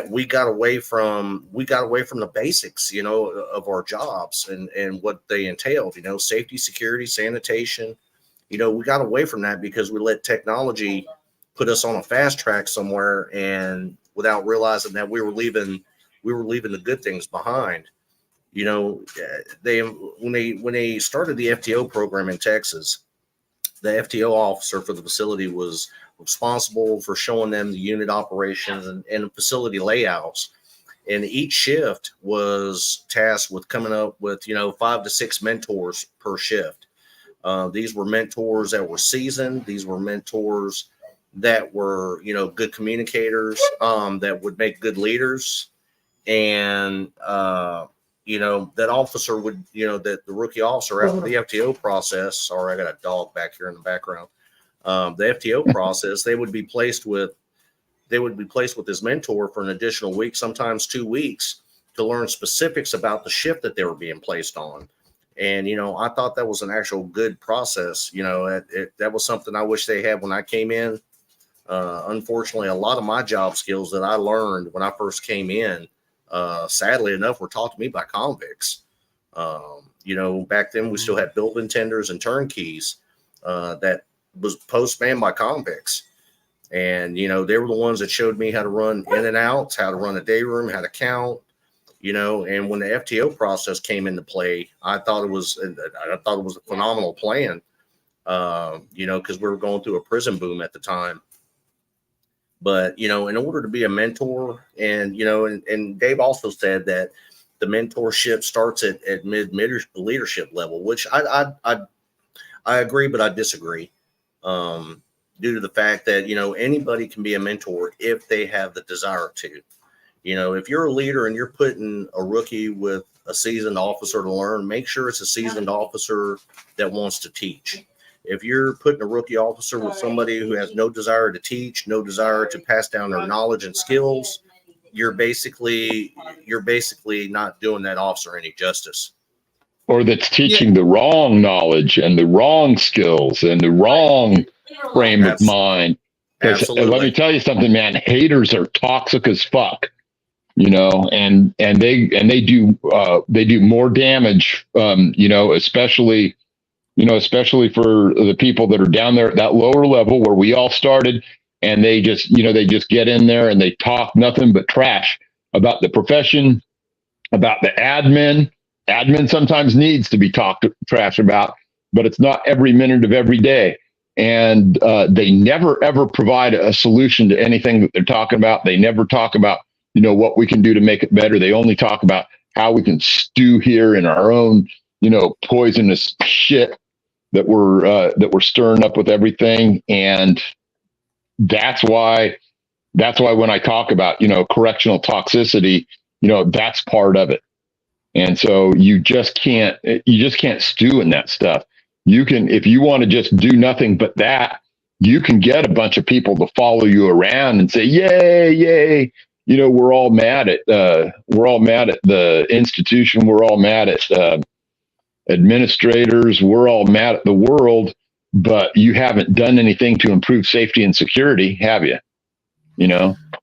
C: we got away from the basics, of our jobs and what they entailed, safety, security, sanitation. We got away from that because we let technology put us on a fast track somewhere, and without realizing that we were leaving the good things behind. When they started the FTO program in Texas, the FTO officer for the facility was responsible for showing them the unit operations and facility layouts. And each shift was tasked with coming up with, 5 to 6 mentors per shift. These were mentors that were seasoned. These were mentors that were, good communicators, that would make good leaders. And, that officer would, that the rookie officer after the FTO process, sorry, I got a dog back here in the background. The FTO process, they would be placed with his mentor for an additional week, sometimes 2 weeks, to learn specifics about the shift that they were being placed on. And, I thought that was an actual good process. That was something I wish they had when I came in. Unfortunately, a lot of my job skills that I learned when I first came in, sadly enough, were taught to me by convicts. Back then we still had building tenders and turnkeys that was post-manned by convicts. And, they were the ones that showed me how to run in and outs, how to run a day room, how to count, and when the FTO process came into play, I thought it was a phenomenal plan, because we were going through a prison boom at the time. But, in order to be a mentor, and, and Dave also said that the mentorship starts at mid leadership level, which I agree, but I disagree. Due to the fact that, anybody can be a mentor if they have the desire to. If you're a leader and you're putting a rookie with a seasoned officer to learn, make sure it's a seasoned officer that wants to teach. If you're putting a rookie officer with somebody who has no desire to teach, no desire to pass down their knowledge and skills, you're basically not doing that officer any justice.
B: Or that's teaching the wrong knowledge and the wrong skills and the wrong frame of mind.
C: Absolutely.
B: Let me tell you something, man. Haters are toxic as fuck, and they do more damage, especially for the people that are down there at that lower level where we all started, and they just get in there and they talk nothing but trash about the profession, about the admin. Admin sometimes needs to be talked trash about, but it's not every minute of every day. And they never, ever provide a solution to anything that they're talking about. They never talk about, what we can do to make it better. They only talk about how we can stew here in our own, poisonous shit that we're stirring up with everything. And that's why when I talk about, correctional toxicity, that's part of it. And so you just can't stew in that stuff. You can, if you want to just do nothing but that, you can get a bunch of people to follow you around and say, yay, yay. We're all mad at the institution. We're all mad at administrators. We're all mad at the world, but you haven't done anything to improve safety and security, have you?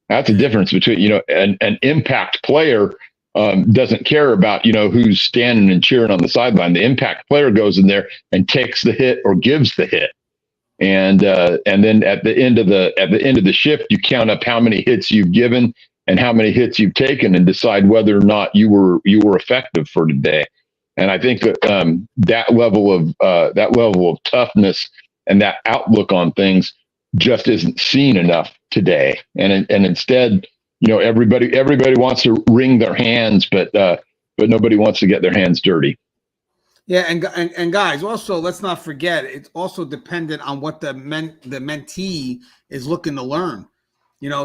B: That's the difference between, an impact player doesn't care about, who's standing and cheering on the sideline. The impact player goes in there and takes the hit or gives the hit. And then at the end of the shift, you count up how many hits you've given and how many hits you've taken and decide whether or not you were effective for today. And I think that that level of toughness and that outlook on things just isn't seen enough today. And instead, everybody wants to wring their hands, but nobody wants to get their hands dirty.
A: Yeah, and guys, also let's not forget it's also dependent on what the mentee is looking to learn.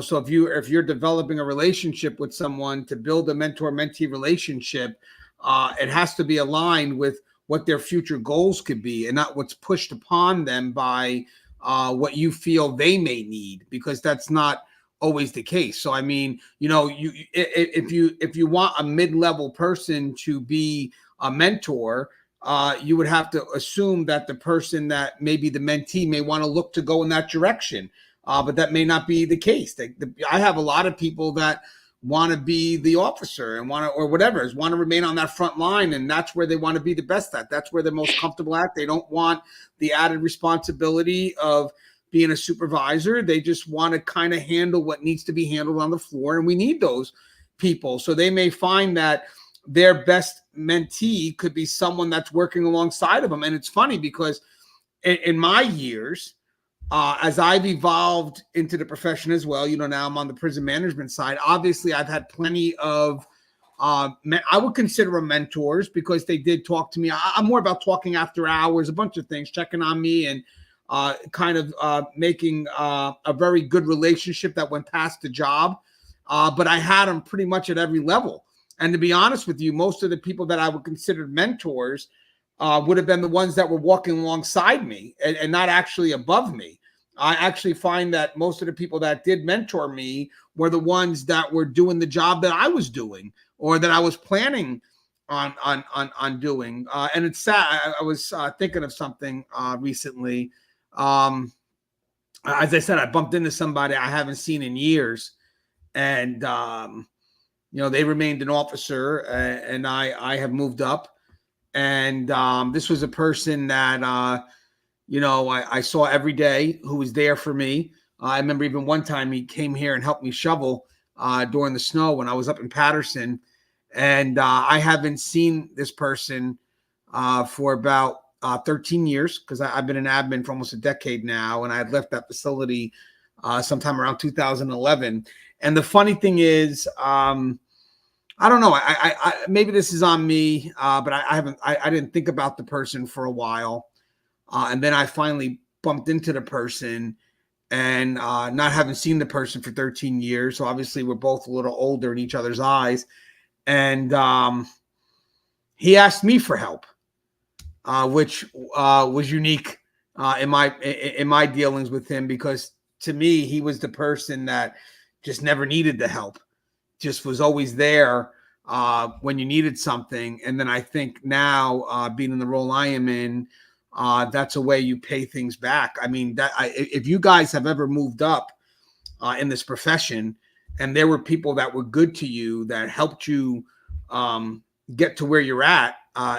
A: So if you're developing a relationship with someone to build a mentor-mentee relationship, it has to be aligned with what their future goals could be, and not what's pushed upon them by what you feel they may need, because that's not always the case. So I mean, if you want a mid-level person to be a mentor, you would have to assume that the person that maybe the mentee may want to look to go in that direction. But that may not be the case. I have a lot of people that want to be the officer and want to, or whatever, want to remain on that front line. And that's where they want to be the best at. That's where they're most comfortable at. They don't want the added responsibility of being a supervisor. They just want to kind of handle what needs to be handled on the floor. And we need those people. So they may find that their best mentee could be someone that's working alongside of them. And it's funny because in my years, as I've evolved into the profession as well, now I'm on the prison management side. Obviously, I've had plenty of, I would consider them mentors, because they did talk to me. I'm more about talking after hours, a bunch of things, checking on me, and kind of making a very good relationship that went past the job. But I had them pretty much at every level. And to be honest with you, most of the people that I would consider mentors would have been the ones that were walking alongside me and not actually above me. I actually find that most of the people that did mentor me were the ones that were doing the job that I was doing, or that I was planning on doing. And it's sad. I was thinking of something recently. As I said, I bumped into somebody I haven't seen in years, and they remained an officer, and I have moved up. And this was a person that, I saw every day, who was there for me. I remember even one time he came here and helped me shovel during the snow when I was up in Patterson. And I haven't seen this person for about 13 years, because I've been an admin for almost a decade now. And I had left that facility sometime around 2011. And the funny thing is, I don't know. I maybe this is on me, but I didn't think about the person for a while. And then I finally bumped into the person, and not having seen the person for 13 years. So obviously we're both a little older in each other's eyes. And he asked me for help, which was unique in my dealings with him, because to me, he was the person that just never needed the help, just was always there when you needed something. And then I think now, being in the role I am in, that's a way you pay things back. I mean, if you guys have ever moved up in this profession, and there were people that were good to you, that helped you get to where you're at,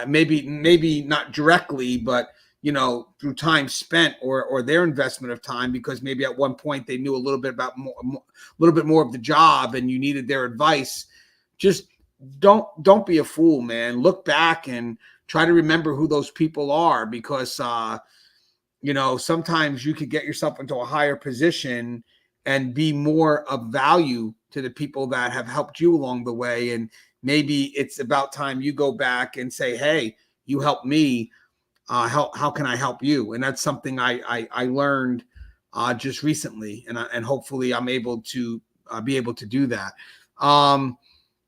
A: maybe not directly, but through time spent, or their investment of time, because maybe at one point they knew a little bit more of the job, and you needed their advice. Just don't be a fool, man. Look back and try to remember who those people are, because sometimes you could get yourself into a higher position and be more of value to the people that have helped you along the way. And maybe it's about time you go back and say, hey, you helped me. How can I help you? And that's something I learned just recently, and hopefully I'm able to be able to do that.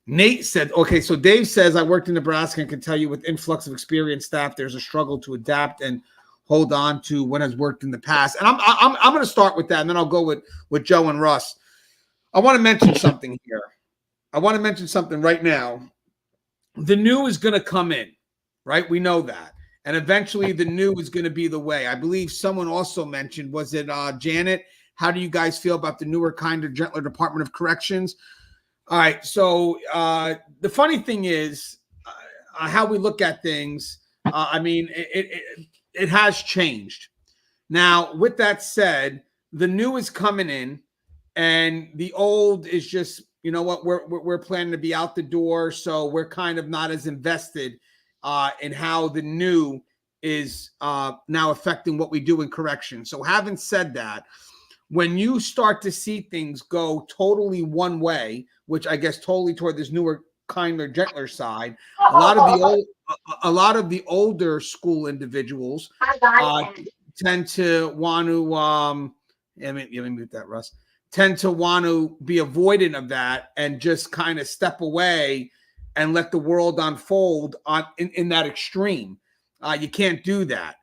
A: Nate said, okay, so Dave says, I worked in Nebraska and can tell you, with influx of experienced staff, there's a struggle to adapt and hold on to what has worked in the past. And I'm going to start with that, and then I'll go with Joe and Russ. I want to mention something here. I want to mention something right now. The new is going to come in, right? We know that. And eventually the new is going to be the way. I believe someone also mentioned, was it Janet? How do you guys feel about the newer, kinder, gentler Department of Corrections? All right. So the funny thing is how we look at things. I mean, it has changed. Now, with that said, the new is coming in, and the old is just, you know what, we're planning to be out the door. So we're kind of not as invested in how the new is now affecting what we do in correction. So having said that, when you start to see things go totally one way, which I guess totally toward this newer, kinder, gentler side, a lot of a lot of the older school individuals tend to want to let me mute that, Russ. Tend to want to be avoidant of that and just kind of step away and let the world unfold in that extreme. You can't do that.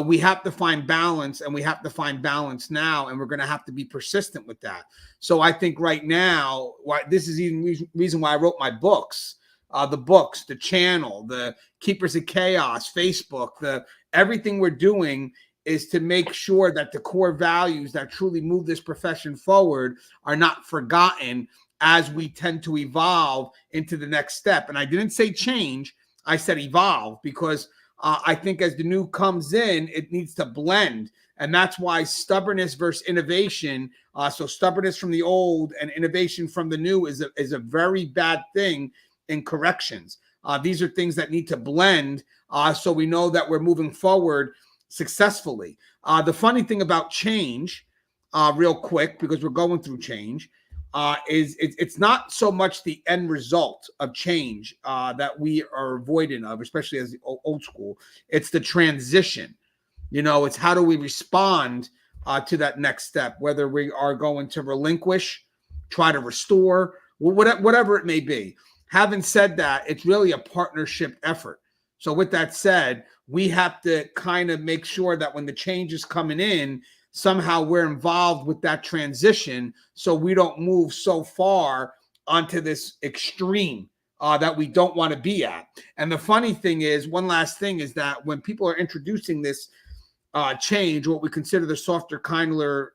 A: We have to find balance, and we have to find balance now, and we're going to have to be persistent with that. So I think right now, this is even reason why I wrote my books. The books, the channel, the Keepers of Chaos, Facebook, everything we're doing is to make sure that the core values that truly move this profession forward are not forgotten as we tend to evolve into the next step. And I didn't say change, I said evolve, because I think as the new comes in, it needs to blend. And that's why stubbornness versus innovation, so stubbornness from the old and innovation from the new is a very bad thing in corrections. These are things that need to blend so we know that we're moving forward successfully. The funny thing about change, real quick, because we're going through change, is it's not so much the end result of change that we are avoidant of, especially as the old school. It's the transition. It's how do we respond to that next step, whether we are going to relinquish, try to restore, whatever it may be. Having said that, it's really a partnership effort. So with that said, we have to kind of make sure that when the change is coming in, somehow we're involved with that transition so we don't move so far onto this extreme that we don't want to be at. And the funny thing is, one last thing is that when people are introducing this change, what we consider the softer, kinder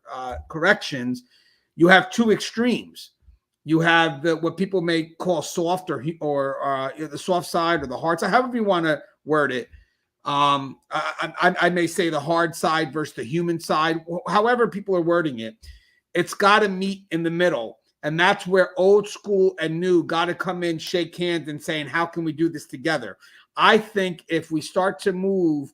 A: corrections, you have two extremes. You have what people may call soft or the soft side or the hard side, however you want to word it. I may say the hard side versus the human side, however people are wording it. It's got to meet in the middle. And that's where old school and new got to come in, shake hands and saying, how can we do this together? I think if we start to move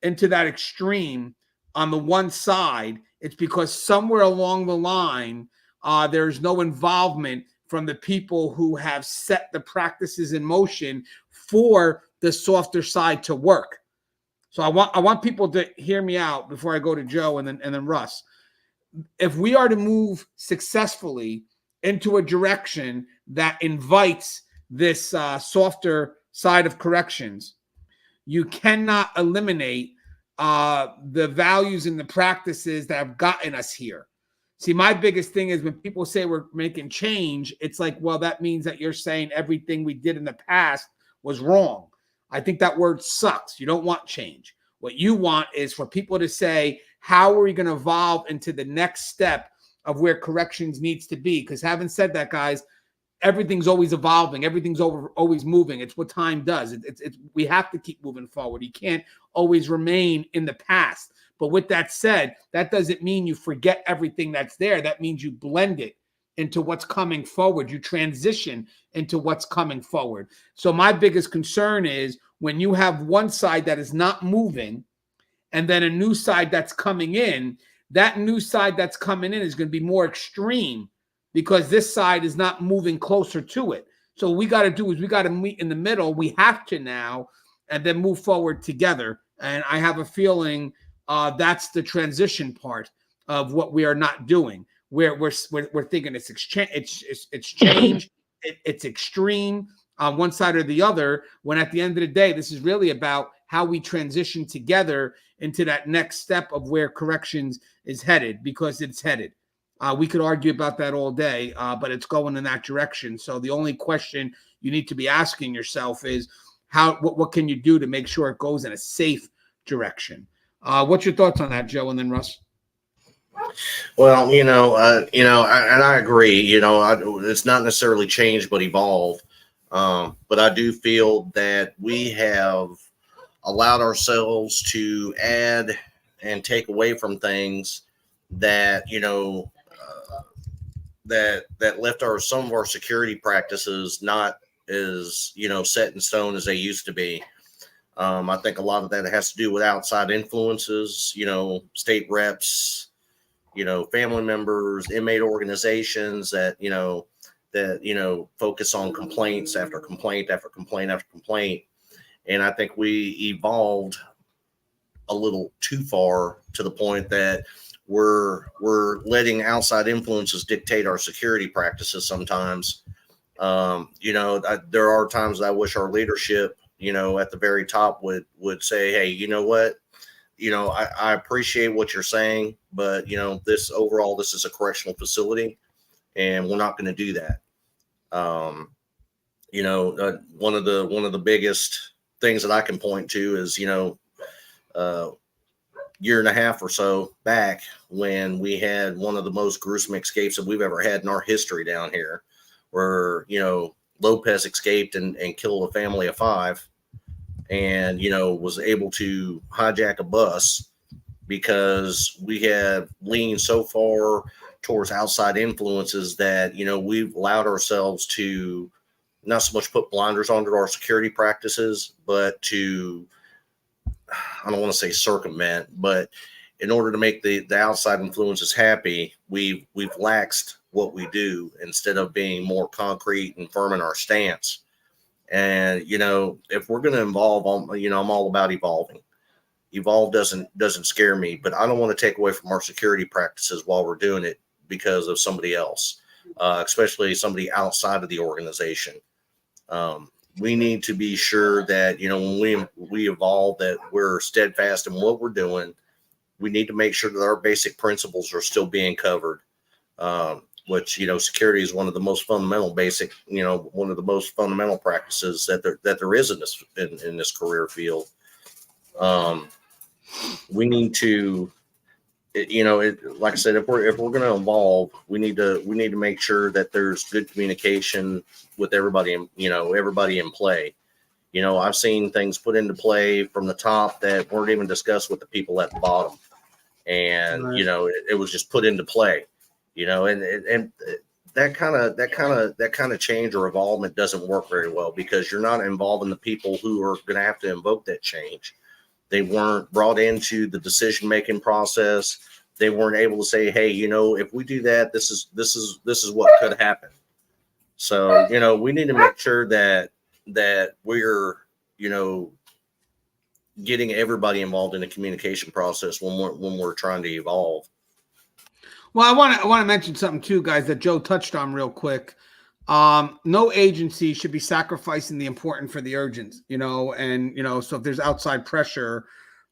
A: into that extreme on the one side, it's because somewhere along the line, there's no involvement from the people who have set the practices in motion for the softer side to work. So I want people to hear me out before I go to Joe and then Russ. If we are to move successfully into a direction that invites this softer side of corrections, you cannot eliminate the values and the practices that have gotten us here. See, my biggest thing is when people say we're making change, it's like, well, that means that you're saying everything we did in the past was wrong. I think that word sucks. You don't want change. What you want is for people to say, how are we going to evolve into the next step of where corrections needs to be? Because having said that, guys, everything's always evolving. Everything's always moving. It's what time does. We have to keep moving forward. You can't always remain in the past. But with that said, that doesn't mean you forget everything that's there. That means you blend it into what's coming forward. You transition into what's coming forward. So my biggest concern is when you have one side that is not moving and then a new side that's coming in, that new side that's coming in is going to be more extreme because this side is not moving closer to it. So what we got to do is we got to meet in the middle. We have to now and then move forward together. And I have a feeling that's the transition part of what we are not doing. We're thinking it's change, it's extreme on one side or the other, when at the end of the day, this is really about how we transition together into that next step of where corrections is headed, because it's headed. We could argue about that all day, but it's going in that direction. So the only question you need to be asking yourself is what can you do to make sure it goes in a safe direction? What's your thoughts on that, Joe, and then Russ?
C: Well, and I agree. It's not necessarily change, but evolve. But I do feel that we have allowed ourselves to add and take away from things that that left some of our security practices not as set in stone as they used to be. I think a lot of that has to do with outside influences, state reps, family members, inmate organizations that focus on complaints after complaint after complaint after complaint. And I think we evolved a little too far to the point that we're letting outside influences dictate our security practices sometimes. There are times I wish our leadership, at the very top would say, hey, you know what? I appreciate what you're saying, but this is a correctional facility and we're not going to do that. One of the biggest things that I can point to is, year and a half or so back when we had one of the most gruesome escapes that we've ever had in our history down here, where, Lopez escaped and killed a family of 5 and, was able to hijack a bus because we have leaned so far towards outside influences that, we've allowed ourselves to not so much put blinders onto our security practices, but to, I don't want to say circumvent, but in order to make the outside influences happy, we've laxed what we do instead of being more concrete and firm in our stance. And, if we're going to evolve, I'm all about evolving. Evolve doesn't scare me, but I don't want to take away from our security practices while we're doing it because of somebody else, especially somebody outside of the organization. We need to be sure that, when we evolve, that we're steadfast in what we're doing. We need to make sure that our basic principles are still being covered, which, security is one of the most fundamental one of the most fundamental practices that there is in this career field. We need to, like I said, if we're going to evolve, we need to make sure that there's good communication with everybody, everybody in play. I've seen things put into play from the top that weren't even discussed with the people at the bottom. And,
A: Right.
C: It was just put into play, and that kind of change or evolvement doesn't work very well because you're not involving the people who are going to have to invoke that change. They weren't brought into the decision-making process. They weren't able to say, hey, if we do that, this is what could happen. So, we need to make sure that we're, getting everybody involved in the communication process when we're trying to evolve.
A: Well, I want to mention something too, guys, that Joe touched on real quick. No agency should be sacrificing the important for the urgent, so if there's outside pressure,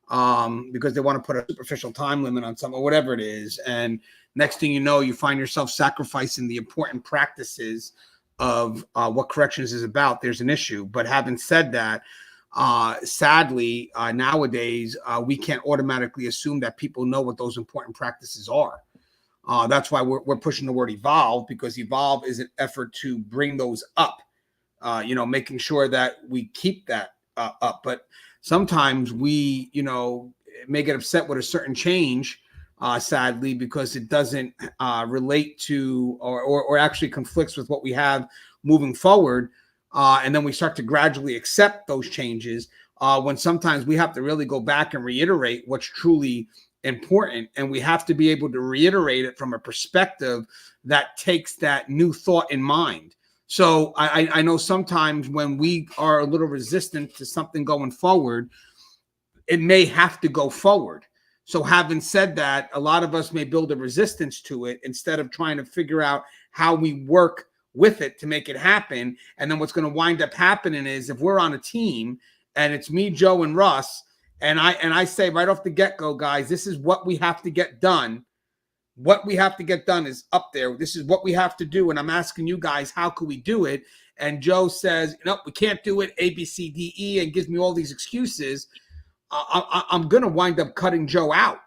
A: because they want to put a superficial time limit on something or whatever it is, and next thing you know, you find yourself sacrificing the important practices of what corrections is about, there's an issue. But having said that, sadly, nowadays, we can't automatically assume that people know what those important practices are. That's why we're pushing the word evolve, because evolve is an effort to bring those up, making sure that we keep that up. But sometimes we, may get upset with a certain change, sadly, because it doesn't relate to or actually conflicts with what we have moving forward. And then we start to gradually accept those changes when sometimes we have to really go back and reiterate what's truly important, and we have to be able to reiterate it from a perspective that takes that new thought in mind. So I know sometimes when we are a little resistant to something going forward, it may have to go forward. So having said that, a lot of us may build a resistance to it instead of trying to figure out how we work with it to make it happen. And then what's going to wind up happening is, if we're on a team and it's me, Joe, and Russ, and I say right off the get-go, guys, this is what we have to get done. What we have to get done is up there. This is what we have to do. And I'm asking you guys, how can we do it? And Joe says, nope, we can't do it, A, B, C, D, E, and gives me all these excuses. I'm going to wind up cutting Joe out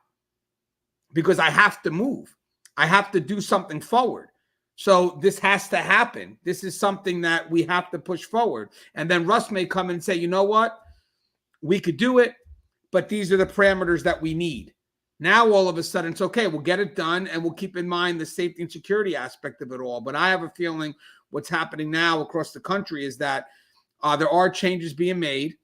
A: because I have to move. I have to do something forward. So this has to happen. This is something that we have to push forward. And then Russ may come and say, you know what? We could do it, but these are the parameters that we need. Now, all of a sudden, it's okay. We'll get it done, and we'll keep in mind the safety and security aspect of it all. But I have a feeling what's happening now across the country is that there are changes being made.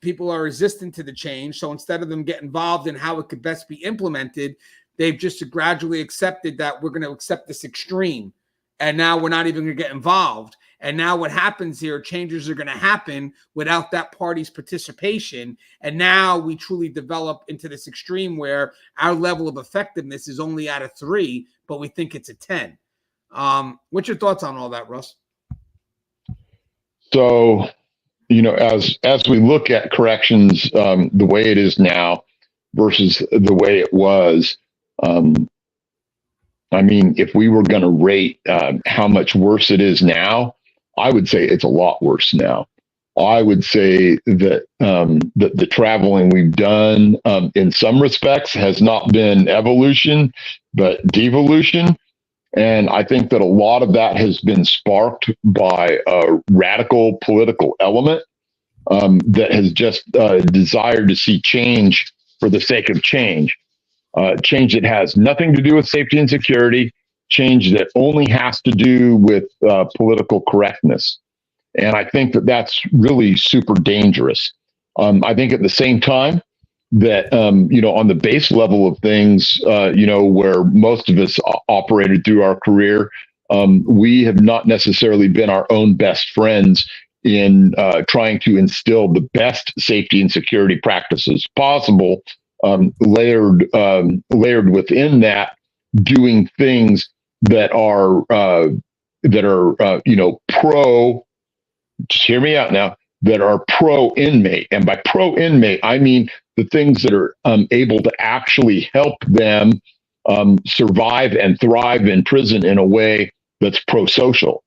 A: People are resistant to the change. So instead of them getting involved in how it could best be implemented, they've just gradually accepted that we're going to accept this extreme. And now we're not even going to get involved. And now what happens here, changes are going to happen without that party's participation. And now we truly develop into this extreme where our level of effectiveness is only at a 3, but we think it's a 10. What's your thoughts on all that, Russ?
B: So, as we look at corrections, the way it is now versus the way it was, if we were going to rate how much worse it is now, I would say it's a lot worse now. I would say that the traveling we've done in some respects has not been evolution, but devolution. And I think that a lot of that has been sparked by a radical political element that has just desired to see change for the sake of change. Change that has nothing to do with safety and security, change that only has to do with political correctness. And I think that that's really super dangerous. I think at the same time that, on the base level of things, where most of us operated through our career, we have not necessarily been our own best friends in trying to instill the best safety and security practices possible, layered within that, doing things that are pro. Just hear me out now. That are pro inmate, and by pro inmate, I mean the things that are able to actually help them survive and thrive in prison in a way that's pro-social.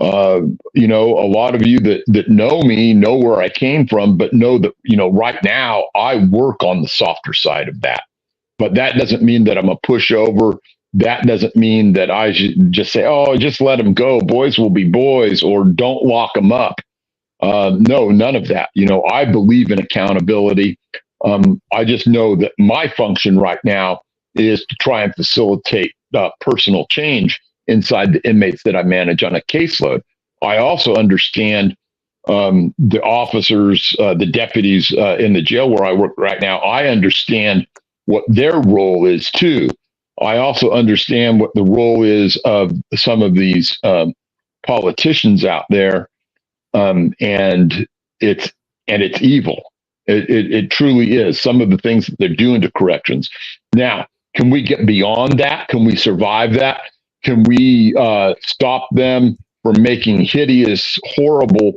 B: A lot of you that know me know where I came from, but know that, right now I work on the softer side of that. But that doesn't mean that I'm a pushover. That doesn't mean that I should just say, oh, just let them go. Boys will be boys, or don't lock them up. No, none of that. I believe in accountability. I just know that my function right now is to try and facilitate personal change inside the inmates that I manage on a caseload. I also understand the officers, the deputies in the jail where I work right now. I understand what their role is too. I also understand what the role is of some of these politicians out there, and it's evil. It truly is. Some of the things that they're doing to corrections. Now, can we get beyond that? Can we survive that? Can we stop them from making hideous, horrible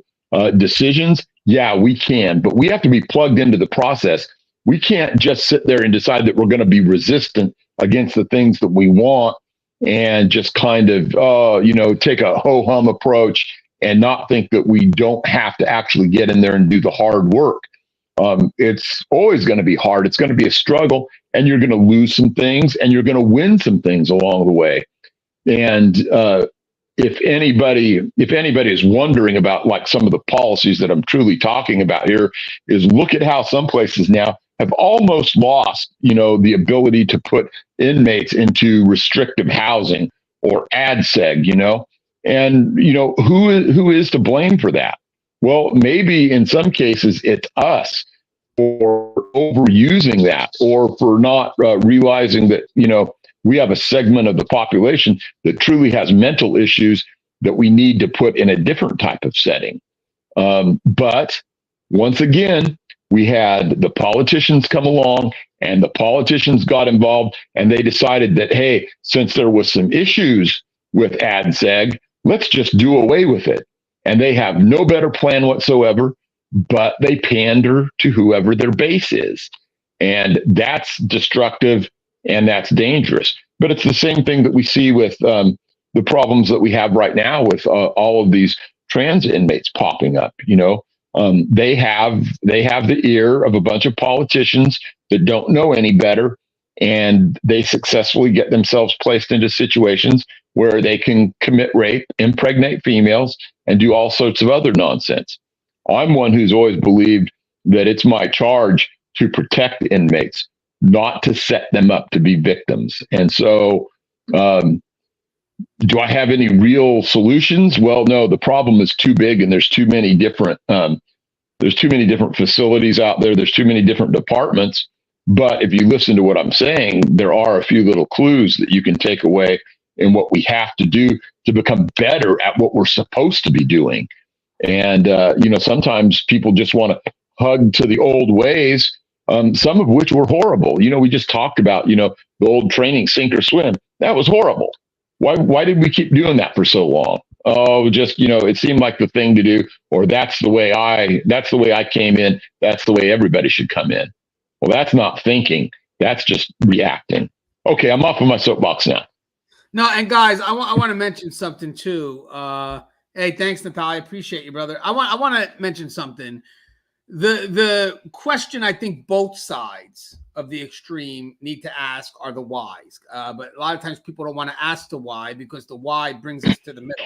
B: decisions? Yeah, we can, but we have to be plugged into the process. We can't just sit there and decide that we're going to be resistant against the things that we want and just kind of, take a ho-hum approach and not think that we don't have to actually get in there and do the hard work. It's always going to be hard. It's going to be a struggle, and you're going to lose some things and you're going to win some things along the way. And if anybody is wondering about like some of the policies that I'm truly talking about here, is look at how some places now have almost lost, the ability to put inmates into restrictive housing or ADSEG, and, who is to blame for that? Well, maybe in some cases it's us for overusing that, or for not realizing that, we have a segment of the population that truly has mental issues that we need to put in a different type of setting. But once again, we had the politicians come along, and the politicians got involved, and they decided that, hey, since there was some issues with ADSEG, let's just do away with it. And they have no better plan whatsoever, but they pander to whoever their base is. And that's destructive, and that's dangerous. But it's the same thing that we see with the problems that we have right now with all of these trans inmates popping up. They have the ear of a bunch of politicians that don't know any better, and they successfully get themselves placed into situations where they can commit rape, impregnate females, and do all sorts of other nonsense. I'm one who's always believed that it's my charge to protect the inmates, not to set them up to be victims. And so, do I have any real solutions? Well, no, the problem is too big, and there's too many different facilities out there. There's too many different departments. But if you listen to what I'm saying, there are a few little clues that you can take away and what we have to do to become better at what we're supposed to be doing. And, sometimes people just want to hug to the old ways, some of which were horrible. We just talked about, the old training, sink or swim. That was horrible. Why did we keep doing that for so long? Oh, just, it seemed like the thing to do, or that's the way I came in. That's the way everybody should come in. Well, that's not thinking. That's just reacting. Okay, I'm off of my soapbox now.
A: No, and guys, I want to mention something too. Hey, thanks, Natalia. Appreciate you, brother. I want to mention something. The question I think both sides of the extreme need to ask are the whys. But a lot of times people don't want to ask the why because the why brings us to the middle.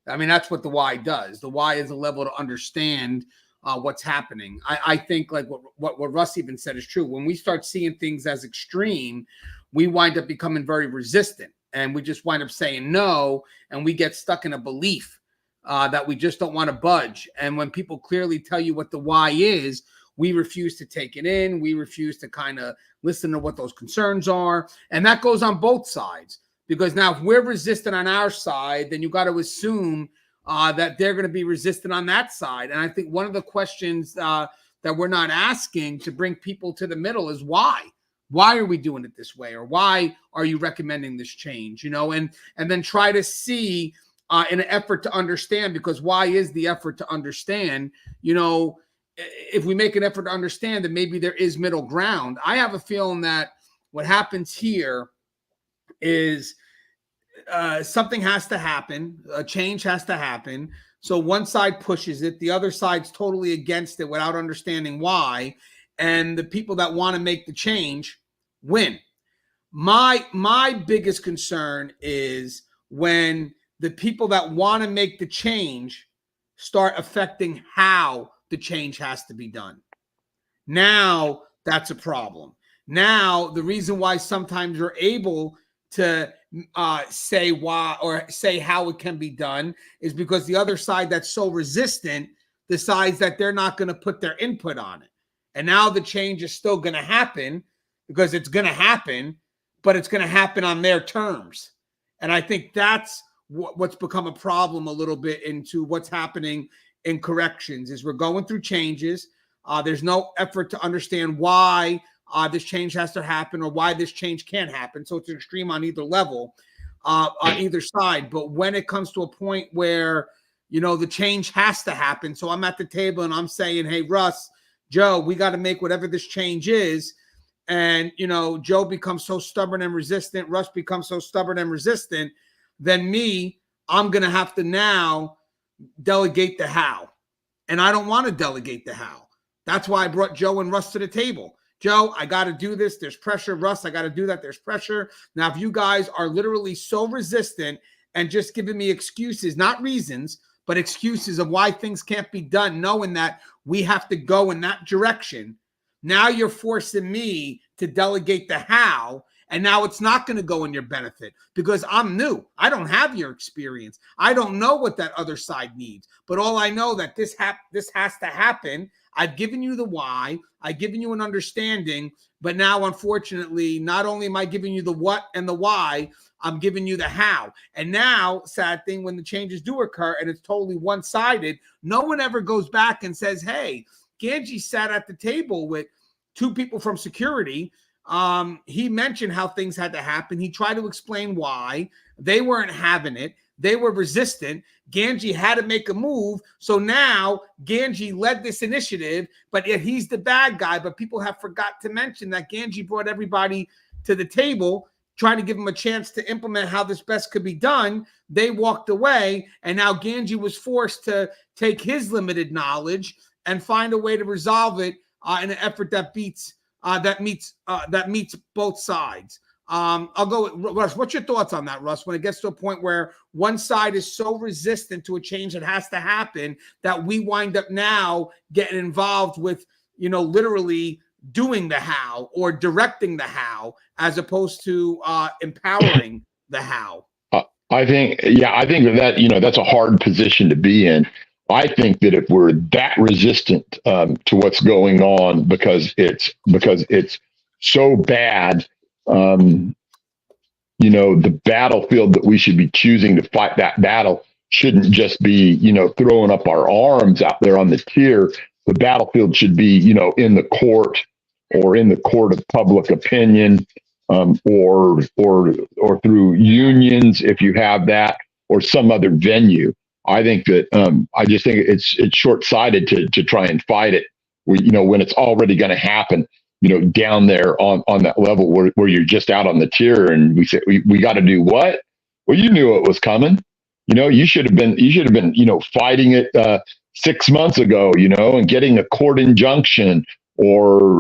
A: I mean, that's what the why does. The why is a level to understand what's happening. I think like what Russ even said is true. When we start seeing things as extreme, we wind up becoming very resistant, and we just wind up saying no, and we get stuck in a belief that we just don't want to budge. And when people clearly tell you what the why is, we refuse to take it in. We refuse to kind of listen to what those concerns are. And that goes on both sides, because now if we're resistant on our side, then you got to assume that they're going to be resistant on that side. And I think one of the questions that we're not asking to bring people to the middle is why? Why are we doing it this way? Or why are you recommending this change? And then try to see in an effort to understand, because why is the effort to understand? If we make an effort to understand, then maybe there is middle ground. I have a feeling that what happens here is something has to happen. A change has to happen. So one side pushes it. The other side's totally against it without understanding why. And the people that want to make the change win. My biggest concern is when the people that want to make the change start affecting how the change has to be done. Now that's a problem. Now the reason why sometimes you're able to say why or say how it can be done is because the other side that's so resistant decides that they're not going to put their input on it. And now the change is still going to happen because it's going to happen, but it's going to happen on their terms. And I think that's what's become a problem a little bit into what's happening in corrections is we're going through changes. There's no effort to understand why this change has to happen or why this change can't happen. So it's extreme on either level, on either side. But when it comes to a point where, the change has to happen. So I'm at the table and I'm saying, hey, Russ, Joe, we got to make whatever this change is. And, Joe becomes so stubborn and resistant. Russ becomes so stubborn and resistant. Then I'm going to have to now delegate the how. And I don't want to delegate the how. That's why I brought Joe and Russ to the table. Joe, I got to do this. There's pressure. Russ, I got to do that. There's pressure. Now, if you guys are literally so resistant and just giving me excuses, not reasons, but excuses of why things can't be done, knowing that we have to go in that direction, now you're forcing me to delegate the how. And now it's not going to go in your benefit because I'm new. I don't have your experience. I don't know what that other side needs. But all I know that this has to happen. I've given you the why. I've given you an understanding. But now, unfortunately, not only am I giving you the what and the why, I'm giving you the how. And now, sad thing, when the changes do occur and it's totally one-sided, no one ever goes back and says, hey, Gangi sat at the table with two people from security. He mentioned how things had to happen. He tried to explain why. They weren't having it. They were resistant. Gangi had to make a move. So now Gangi led this initiative, but yet he's the bad guy. But people have forgot to mention that Gangi brought everybody to the table, trying to give them a chance to implement how this best could be done. They walked away, and now Gangi was forced to take his limited knowledge and find a way to resolve it in an effort that meets both sides. I'll go with Russ. What's your thoughts on that, Russ? When it gets to a point where one side is so resistant to a change that has to happen that we wind up now getting involved with, literally doing the how or directing the how as opposed to empowering the how.
B: I think that that's a hard position to be in. I think that if we're that resistant to what's going on because it's so bad, the battlefield that we should be choosing to fight that battle shouldn't just be, throwing up our arms out there on the tier. The battlefield should be, in the court or in the court of public opinion, or through unions if you have that, or some other venue. I think that I just think it's short-sighted to try and fight it, when it's already going to happen, down there on that level where you're just out on the tier, and we say we got to do what? Well, you knew it was coming. You should have been fighting it 6 months ago, and getting a court injunction, or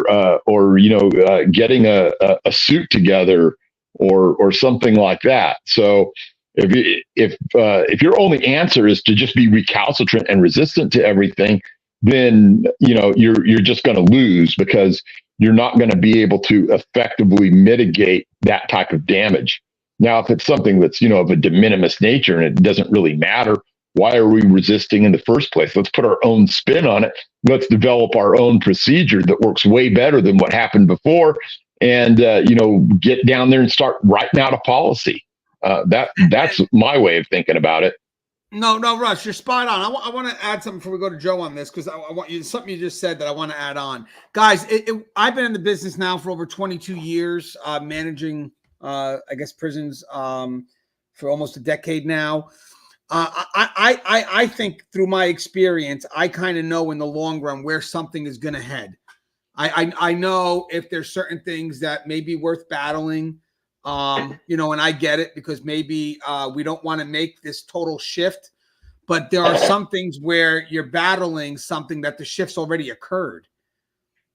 B: getting a suit together, or something like that. So if your only answer is to just be recalcitrant and resistant to everything, then you're just going to lose, because you're not going to be able to effectively mitigate that type of damage. Now, if it's something that's of a de minimis nature and it doesn't really matter, why are we resisting in the first place? Let's put our own spin on it. Let's develop our own procedure that works way better than what happened before, and get down there and start writing out a policy. That's my way of thinking about it.
A: No, Russ, you're spot on. I want to add something before we go to Joe on this, because I want you, something you just said that I want to add on. Guys, I've been in the business now for over 22 years, managing, prisons for almost a decade now. I think through my experience, I kind of know in the long run where something is going to head. I know if there's certain things that may be worth battling. And I get it, because maybe we don't want to make this total shift, but there are some things where you're battling something that the shift's already occurred.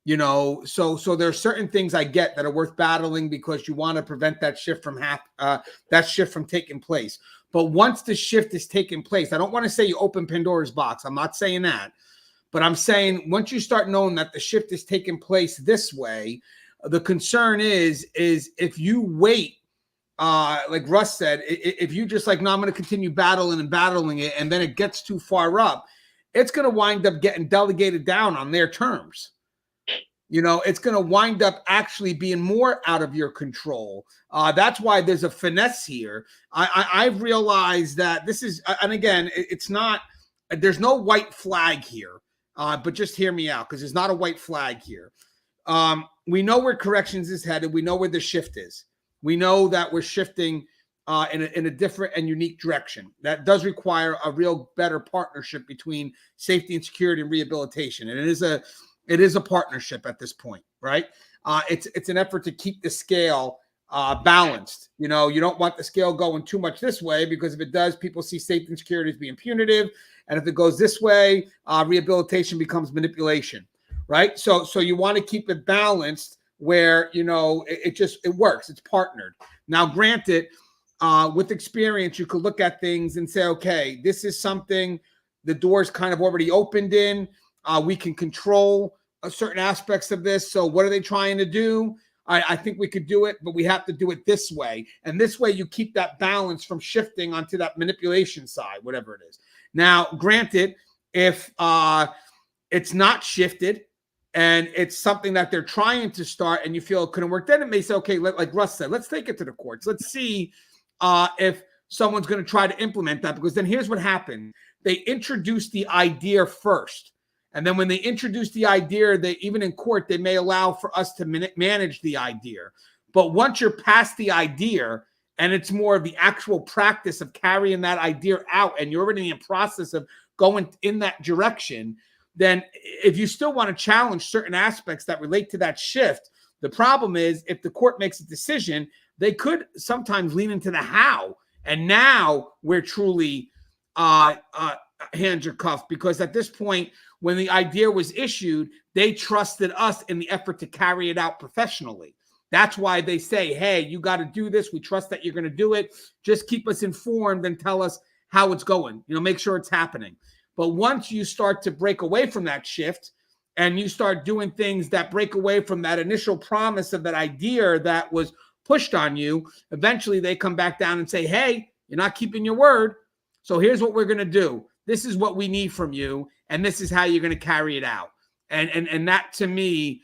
A: So there are certain things I get that are worth battling, because you want to prevent that shift from taking place. But once the shift is taking place, I don't want to say you open Pandora's box. I'm not saying that, but I'm saying once you start knowing that the shift is taking place this way, the concern is if you wait, like Russ said, if you just like, no, I'm going to continue battling it, and then it gets too far up, it's going to wind up getting delegated down on their terms. It's going to wind up actually being more out of your control. That's why there's a finesse here. I've realized that this is, and again, it's not, there's no white flag here, but just hear me out, because there's not a white flag here. We know where corrections is headed. We know where the shift is. We know that we're shifting in a different and unique direction. That does require a real better partnership between safety and security and rehabilitation. And it is a partnership at this point, right? It's an effort to keep the scale balanced. You don't want the scale going too much this way, because if it does, people see safety and security as being punitive. And if it goes this way, rehabilitation becomes manipulation. Right. So you want to keep it balanced where, it works. It's partnered. Now, granted, with experience, you could look at things and say, okay, this is something the door's kind of already opened in. We can control certain aspects of this. So what are they trying to do? I think we could do it, but we have to do it this way. And this way you keep that balance from shifting onto that manipulation side, whatever it is. Now, granted, if it's not shifted, and it's something that they're trying to start and you feel it couldn't work, then it may say, okay, like Russ said, let's take it to the courts. Let's see if someone's going to try to implement that, because then here's what happened. They introduce the idea first. And then when they introduce the idea, even in court, they may allow for us to manage the idea. But once you're past the idea and it's more of the actual practice of carrying that idea out, and you're already in the process of going in that direction, then if you still want to challenge certain aspects that relate to that shift, the problem is if the court makes a decision, they could sometimes lean into the how. And now we're truly hands are cuffed, because at this point, when the idea was issued, they trusted us in the effort to carry it out professionally. That's why they say, hey, you got to do this. We trust that you're going to do it. Just keep us informed and tell us how it's going. Make sure it's happening. But once you start to break away from that shift and you start doing things that break away from that initial promise of that idea that was pushed on you, eventually they come back down and say, hey, you're not keeping your word. So here's what we're going to do. This is what we need from you. And this is how you're going to carry it out. And that to me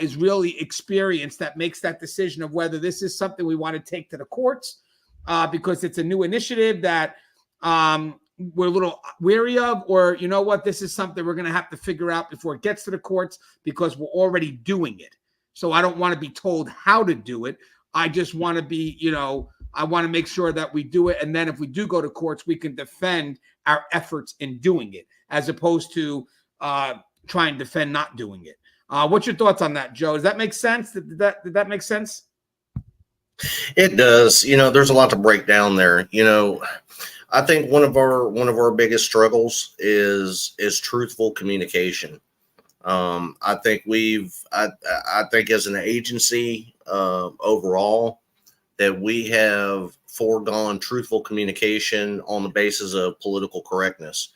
A: is really experienced that makes that decision of whether this is something we want to take to the courts because it's a new initiative that we're a little weary of, or you know what, this is something we're going to have to figure out before it gets to the courts because we're already doing it. So I don't want to be told how to do it. I just want to be, I want to make sure that we do it. And then if we do go to courts, we can defend our efforts in doing it as opposed to try and defend not doing it. What's your thoughts on that, Joe? Does that make sense? Did that make sense?
C: It does. There's a lot to break down there. I think one of our biggest struggles is truthful communication. I think I think as an agency overall that we have foregone truthful communication on the basis of political correctness.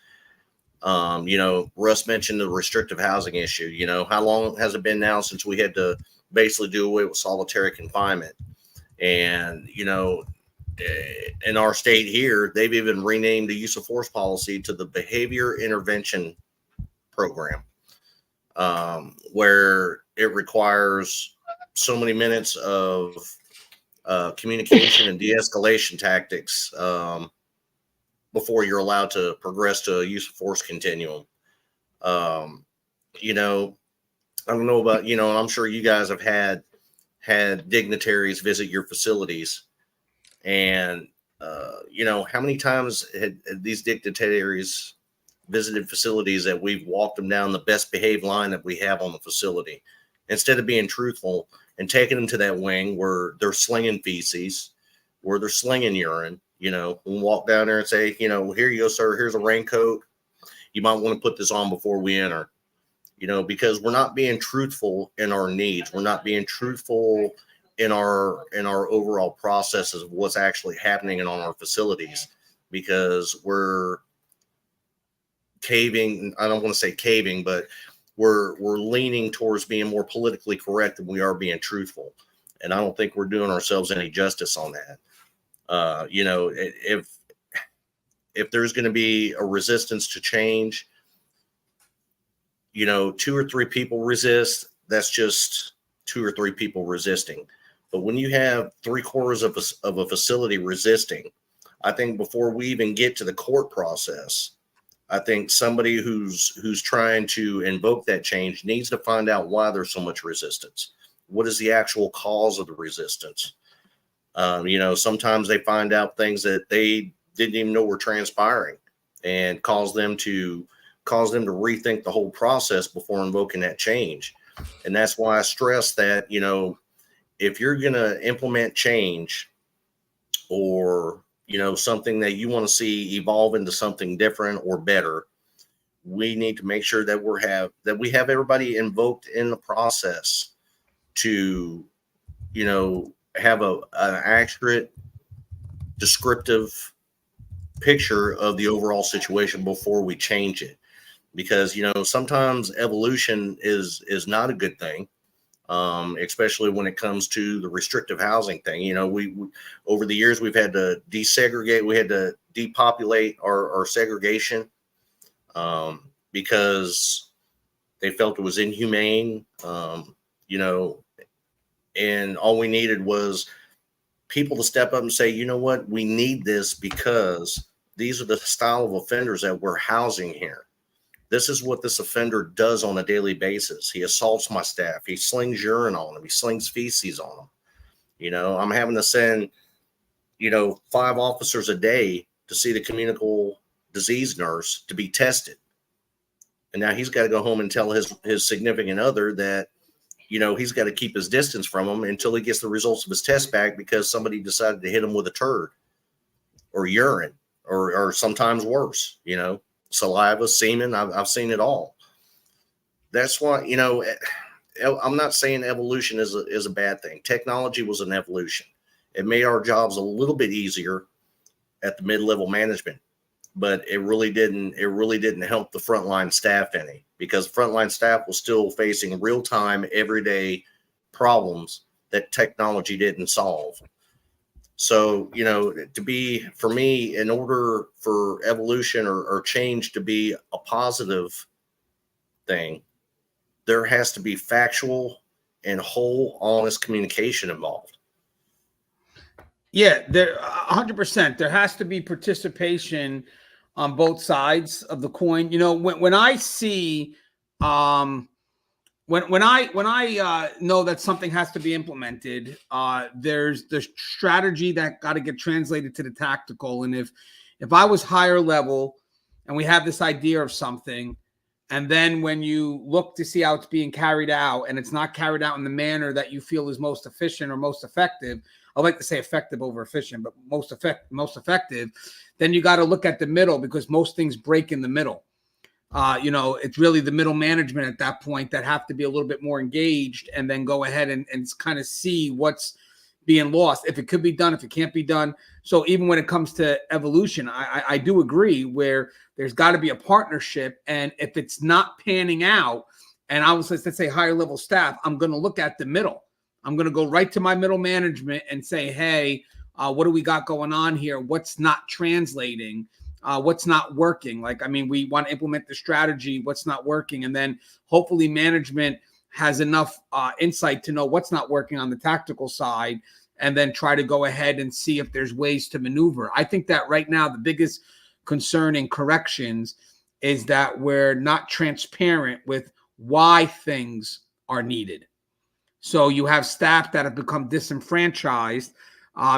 C: Russ mentioned the restrictive housing issue. How long has it been now since we had to basically do away with solitary confinement? And, in our state here, they've even renamed the use of force policy to the behavior intervention program, where it requires so many minutes of communication and de-escalation tactics before you're allowed to progress to a use of force continuum. I don't know about, and I'm sure you guys have had dignitaries visit your facilities. And, how many times had these dignitaries visited facilities that we've walked them down the best behaved line that we have on the facility, instead of being truthful and taking them to that wing where they're slinging feces, where they're slinging urine, we'll walk down there and say, here you go, sir, here's a raincoat. You might want to put this on before we enter, because we're not being truthful in our needs. We're not being truthful in our overall processes of what's actually happening on our facilities, because we're caving. I don't want to say caving, but we're leaning towards being more politically correct than we are being truthful. And I don't think we're doing ourselves any justice on that. If there's going to be a resistance to change, 2 or 3 people resist, that's just 2 or 3 people resisting. But when you have 3/4 of a facility resisting, I think before we even get to the court process, I think somebody who's trying to invoke that change needs to find out why there's so much resistance. What is the actual cause of the resistance? Sometimes they find out things that they didn't even know were transpiring, and cause them to rethink the whole process before invoking that change. And that's why I stress that, if you're going to implement change, or, something that you want to see evolve into something different or better, we need to make sure that we have everybody invoked in the process to, have an accurate, descriptive picture of the overall situation before we change it. Because, sometimes evolution is not a good thing. Especially when it comes to the restrictive housing thing. We over the years, we've had to desegregate. We had to depopulate our segregation because they felt it was inhumane, and all we needed was people to step up and say, you know what, we need this because these are the style of offenders that we're housing here. This is what this offender does on a daily basis. He assaults my staff. He slings urine on them. He slings feces on them. I'm having to send, 5 officers a day to see the communicable disease nurse to be tested. And now he's got to go home and tell his significant other that, he's got to keep his distance from him until he gets the results of his test back because somebody decided to hit him with a turd or urine or sometimes worse, saliva, semen. I've seen it all. That's why, I'm not saying evolution is a bad thing. Technology was an evolution. It made our jobs a little bit easier at the mid-level management, but it really didn't help the frontline staff any, because the frontline staff was still facing real-time, everyday problems that technology didn't solve. So, for me, in order for evolution or change to be a positive thing, there has to be factual and whole, honest communication involved.
A: Yeah, there 100%. There has to be participation on both sides of the coin. You know, when I see when I know that something has to be implemented, there's the strategy that got to get translated to the tactical. And if I was higher level and we have this idea of something, and then when you look to see how it's being carried out and it's not carried out in the manner that you feel is most efficient or most effective, I like to say effective over efficient, but most effective, then you got to look at the middle, because most things break in the middle. You know, it's really the middle management at that point that have to be a little bit more engaged, and then go ahead and kind of see what's being lost, if it could be done, if it can't be done. So even when it comes to evolution, I do agree where there's got to be a partnership. And if it's not panning out, and I was, let's say, higher level staff, I'm going to look at the middle. I'm going to go right to my middle management and say, hey, what do we got going on here? What's not translating? What's not working? Like, I mean, we want to implement the strategy, what's not working. And then hopefully management has enough insight to know what's not working on the tactical side, and then try to go ahead and see if there's ways to maneuver. I think that right now, the biggest concern in corrections is that we're not transparent with why things are needed. So you have staff that have become disenfranchised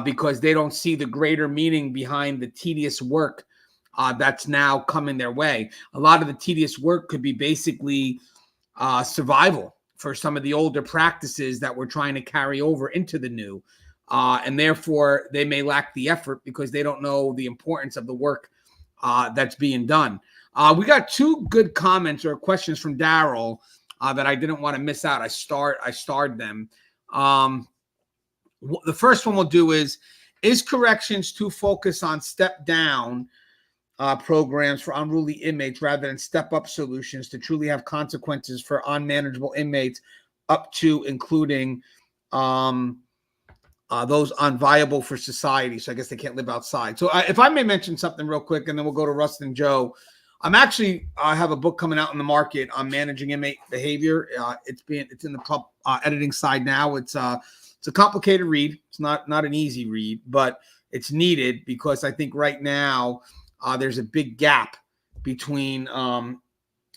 A: because they don't see the greater meaning behind the tedious work that's now coming their way. A lot of the tedious work could be basically survival for some of the older practices that we're trying to carry over into the new. And therefore, they may lack the effort because they don't know the importance of the work that's being done. We got two good comments or questions from Daryl that I didn't want to miss out. I starred them. The first one we'll do is corrections to focus on step down programs for unruly inmates rather than step up solutions to truly have consequences for unmanageable inmates, up to including those unviable for society. So I guess they can't live outside. So if I may mention something real quick, and then we'll go to Russ and Joe. I have a book coming out in the market on managing inmate behavior. It's in the editing side now. It's a complicated read. It's not an easy read, but it's needed, because I think right now there's a big gap between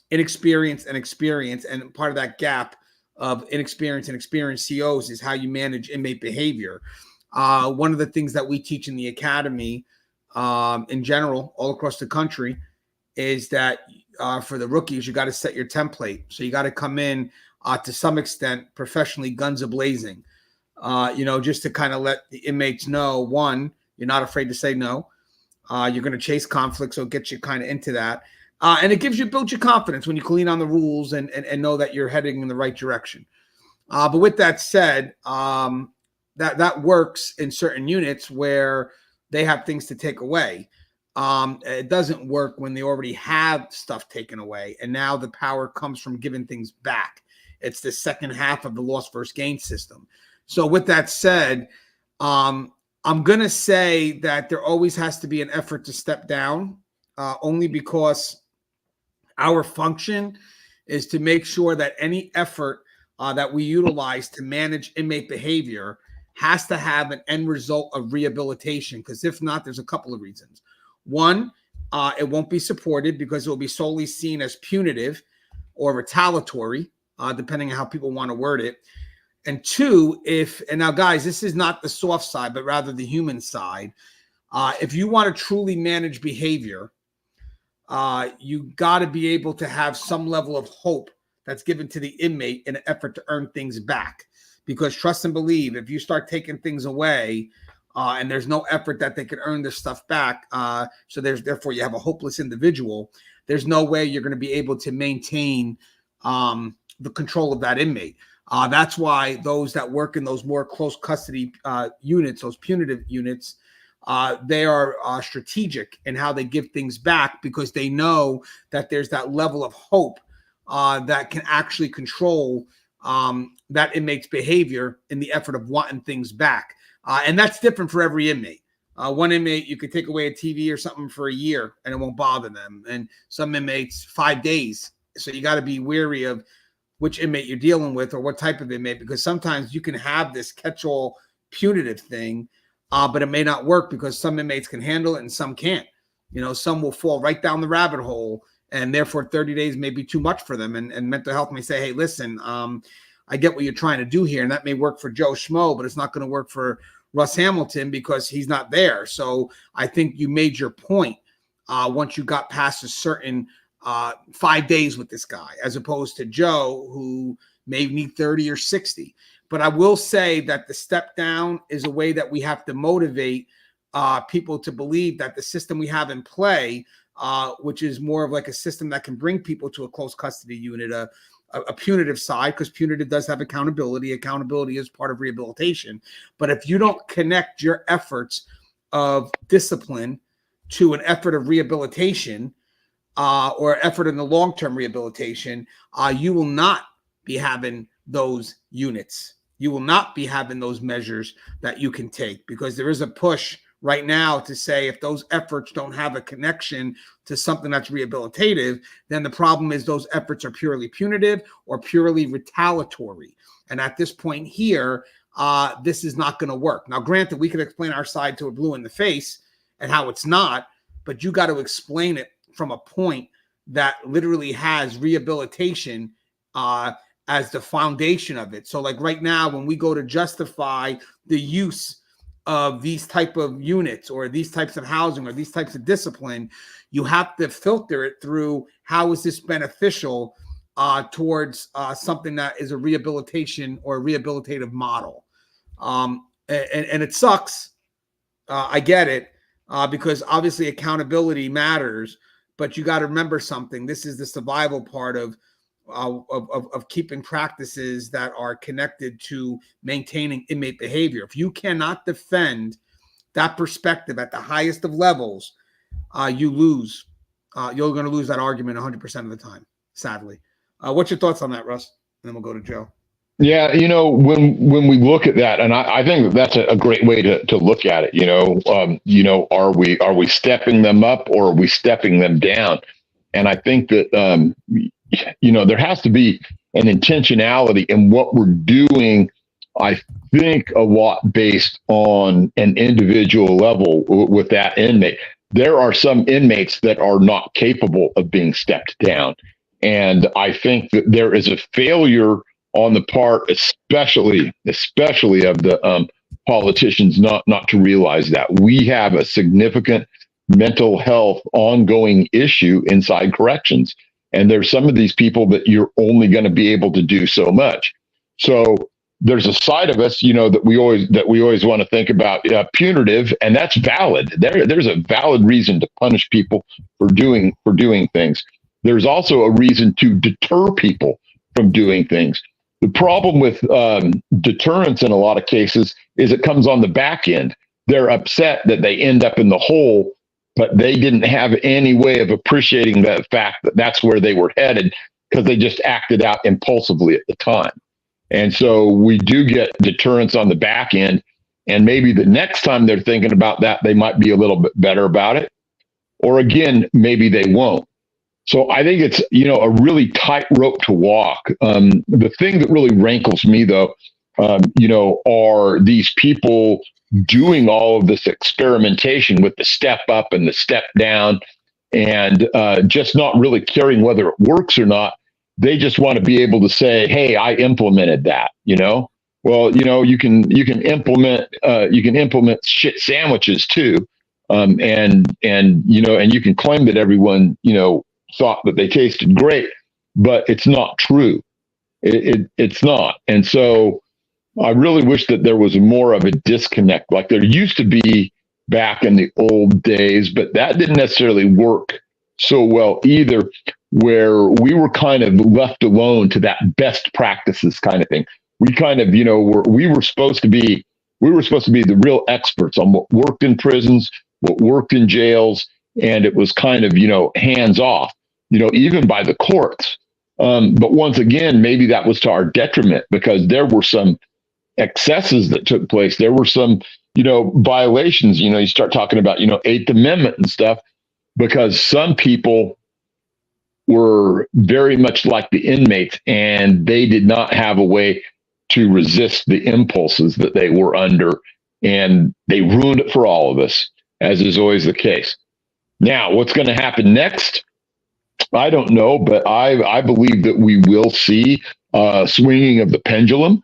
A: inexperience and experience, and part of that gap of inexperience and experienced COs is how you manage inmate behavior. One of the things that we teach in the academy in general all across the country is that for the rookies, you got to set your template. So you got to come in to some extent professionally, guns a-blazing, just to kind of let the inmates know, one, you're not afraid to say no. You're going to chase conflict, so it gets you kind of into that. And it builds your confidence when you clean on the rules and know that you're heading in the right direction. But with that said, that works in certain units where they have things to take away. It doesn't work when they already have stuff taken away, and now the power comes from giving things back. It's the second half of the loss versus gain system. So with that said, I'm going to say that there always has to be an effort to step down, only because our function is to make sure that any effort that we utilize to manage inmate behavior has to have an end result of rehabilitation, because if not, there's a couple of reasons. One, it won't be supported because it will be solely seen as punitive or retaliatory, depending on how people want to word it. And two, and now guys, this is not the soft side, but rather the human side. If you want to truly manage behavior, you got to be able to have some level of hope that's given to the inmate in an effort to earn things back. Because trust and believe, if you start taking things away, and there's no effort that they can earn this stuff back, so therefore you have a hopeless individual, there's no way you're going to be able to maintain the control of that inmate. That's why those that work in those more close custody units, those punitive units, they are strategic in how they give things back, because they know that there's that level of hope that can actually control that inmate's behavior in the effort of wanting things back. And that's different for every inmate. One inmate, you could take away a TV or something for a year and it won't bother them. And some inmates, 5 days. So you got to be wary of which inmate you're dealing with or what type of inmate, because sometimes you can have this catch-all punitive thing, but it may not work because some inmates can handle it and some can't. Some will fall right down the rabbit hole, and therefore 30 days may be too much for them. And mental health may say, hey, listen, I get what you're trying to do here, and that may work for Joe Schmo, but it's not going to work for Russ Hamilton because he's not there. So I think you made your point once you got past a certain 5 days with this guy, as opposed to Joe, who may need 30 or 60. But I will say that the step down is a way that we have to motivate people to believe that the system we have in play, which is more of like a system that can bring people to a close custody unit, a punitive side, because punitive does have accountability. Accountability is part of rehabilitation. But if you don't connect your efforts of discipline to an effort of rehabilitation, or effort in the long-term rehabilitation, you will not be having those units. You will not be having those measures that you can take, because there is a push right now to say if those efforts don't have a connection to something that's rehabilitative, then the problem is those efforts are purely punitive or purely retaliatory. And at this point here, this is not going to work. Now, granted, we could explain our side to a blue in the face and how it's not, but you got to explain it from a point that literally has rehabilitation as the foundation of it. So like right now, when we go to justify the use of these type of units or these types of housing or these types of discipline, you have to filter it through how is this beneficial towards something that is a rehabilitation or a rehabilitative model. And it sucks. I get it because obviously accountability matters, but you got to remember something. This is the survival part of keeping practices that are connected to maintaining inmate behavior. If you cannot defend that perspective at the highest of levels, you lose. You're going to lose that argument 100% of the time, sadly. What's your thoughts on that, Russ? And then we'll go to Joe.
B: Yeah, when we look at that, and I think that's a great way to look at it. Are we stepping them up or are we stepping them down? And I think that there has to be an intentionality in what we're doing. I think a lot based on an individual level with that inmate. There are some inmates that are not capable of being stepped down, and I think that there is a failure on the part, especially of the politicians, not to realize that we have a significant mental health ongoing issue inside corrections. And there's some of these people that you're only going to be able to do so much. So there's a side of us, that we always want to think about punitive, and that's valid. There's a valid reason to punish people for doing things. There's also a reason to deter people from doing things. The problem with deterrence in a lot of cases is it comes on the back end. They're upset that they end up in the hole, but they didn't have any way of appreciating the fact that that's where they were headed because they just acted out impulsively at the time. And so we do get deterrence on the back end, and maybe the next time they're thinking about that, they might be a little bit better about it. Or again, maybe they won't. So I think it's, a really tight rope to walk. The thing that really rankles me, though, are these people doing all of this experimentation with the step up and the step down and just not really caring whether it works or not. They just want to be able to say, hey, I implemented that, Well, you can implement shit sandwiches too. And you can claim that everyone, thought that they tasted great, but it's not true. It's not. And so I really wish that there was more of a disconnect like there used to be back in the old days, but that didn't necessarily work so well either, where we were kind of left alone to that best practices kind of thing. We kind of, we were supposed to be the real experts on what worked in prisons, what worked in jails, and it was kind of, hands off, even by the courts. But once again, maybe that was to our detriment because there were some excesses that took place. There were some, violations, you start talking about, Eighth Amendment and stuff, because some people were very much like the inmates, and they did not have a way to resist the impulses that they were under, and they ruined it for all of us, as is always the case. Now, what's going to happen next? I don't know, but I believe that we will see swinging of the pendulum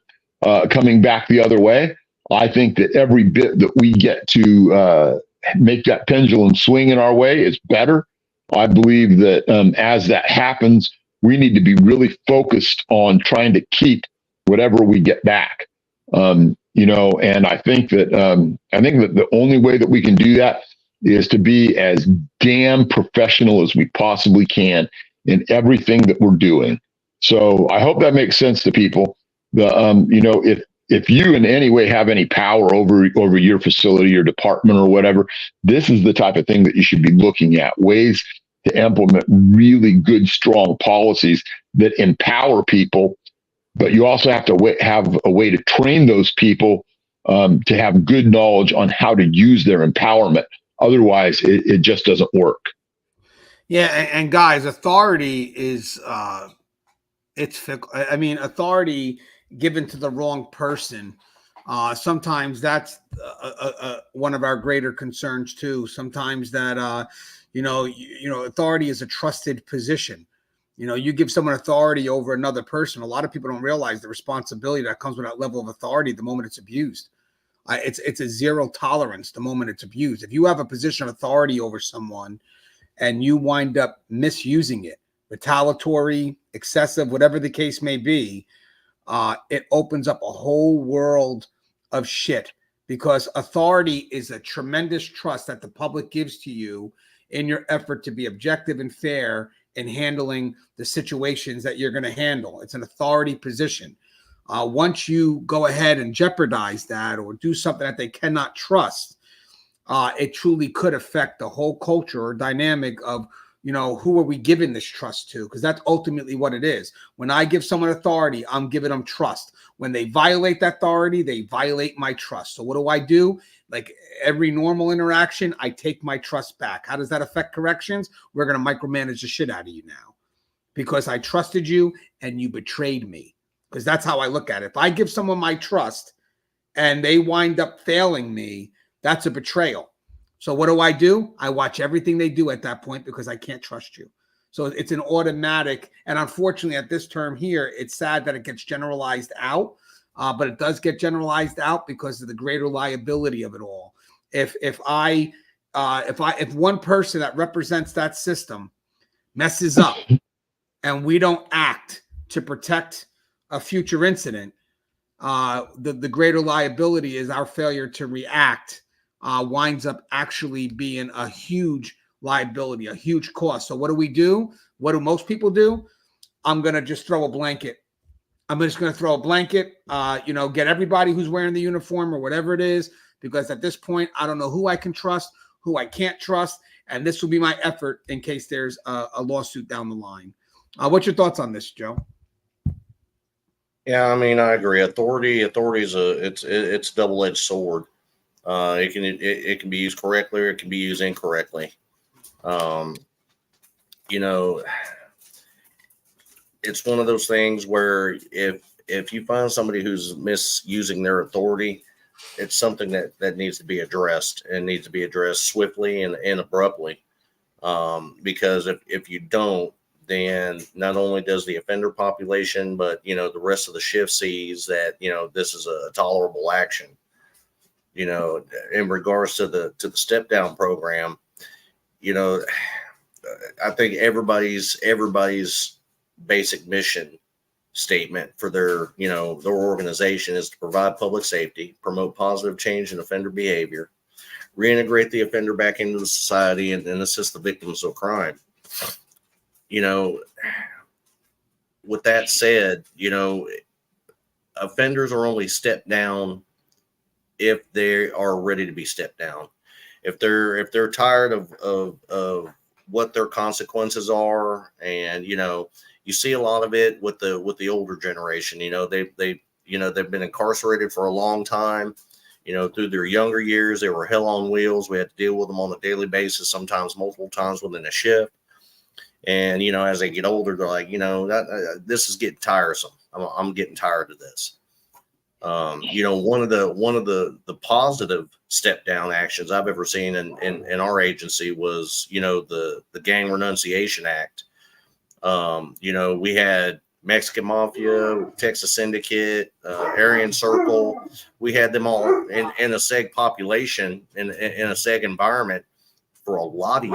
B: coming back the other way. I think that every bit that we get to make that pendulum swing in our way is better. I believe that as that happens, we need to be really focused on trying to keep whatever we get back. And I think that the only way that we can do that is to be as damn professional as we possibly can in everything that we're doing. So I hope that makes sense to people. If you in any way have any power over your facility or department or whatever, this is the type of thing that you should be looking at, ways to implement really good, strong policies that empower people. But you also have to have a way to train those people to have good knowledge on how to use their empowerment. Otherwise, it just doesn't work.
A: Yeah, and guys, authority is it's fickle. I mean, authority given to the wrong person. Sometimes that's one of our greater concerns too. Sometimes that authority is a trusted position. You give someone authority over another person. A lot of people don't realize the responsibility that comes with that level of authority the moment it's abused. It's a zero tolerance the moment it's abused. If you have a position of authority over someone and you wind up misusing it, retaliatory, excessive, whatever the case may be, it opens up a whole world of shit, because authority is a tremendous trust that the public gives to you in your effort to be objective and fair in handling the situations that you're going to handle. It's an authority position. Once you go ahead and jeopardize that or do something that they cannot trust, it truly could affect the whole culture or dynamic of, who are we giving this trust to? Because that's ultimately what it is. When I give someone authority, I'm giving them trust. When they violate that authority, they violate my trust. So what do? Like every normal interaction, I take my trust back. How does that affect corrections? We're going to micromanage the shit out of you now because I trusted you and you betrayed me. Because that's how I look at it. If I give someone my trust and they wind up failing me, that's a betrayal. So what do? I watch everything they do at that point because I can't trust you. So it's an automatic. And unfortunately, at this term here, it's sad that it gets generalized out, but it does get generalized out because of the greater liability of it all. If one person that represents that system messes up and we don't act to protect a future incident, the greater liability is our failure to react winds up actually being a huge liability, a huge cost. So what do? What do most people do? I'm going to just throw a blanket. I'm just going to throw a blanket, get everybody who's wearing the uniform or whatever it is, because at this point, I don't know who I can trust, who I can't trust. And this will be my effort in case there's a lawsuit down the line. What's your thoughts on this, Joe?
C: Yeah, I mean, I agree. Authority is it's a double-edged sword. It can be used correctly or it can be used incorrectly. It's one of those things where if you find somebody who's misusing their authority, it's something that needs to be addressed and needs to be addressed swiftly and abruptly. Because if you don't, then not only does the offender population, but, the rest of the shift sees that, this is a tolerable action. In regards to the step down program, I think everybody's basic mission statement for their organization is to provide public safety, promote positive change in offender behavior, reintegrate the offender back into the society, and assist the victims of crime. With that said, offenders are only stepped down if they are ready to be stepped down. If they're tired of what their consequences are, and you see a lot of it with the older generation. They've been incarcerated for a long time. Through their younger years, they were hell on wheels. We had to deal with them on a daily basis, sometimes multiple times within a shift. And, as they get older, they're like, this is getting tiresome. I'm getting tired of this. One of the positive step down actions I've ever seen in our agency was, the Gang Renunciation Act. We had Mexican Mafia, Texas Syndicate, Aryan Circle. We had them all in a seg population, in a seg environment for a lot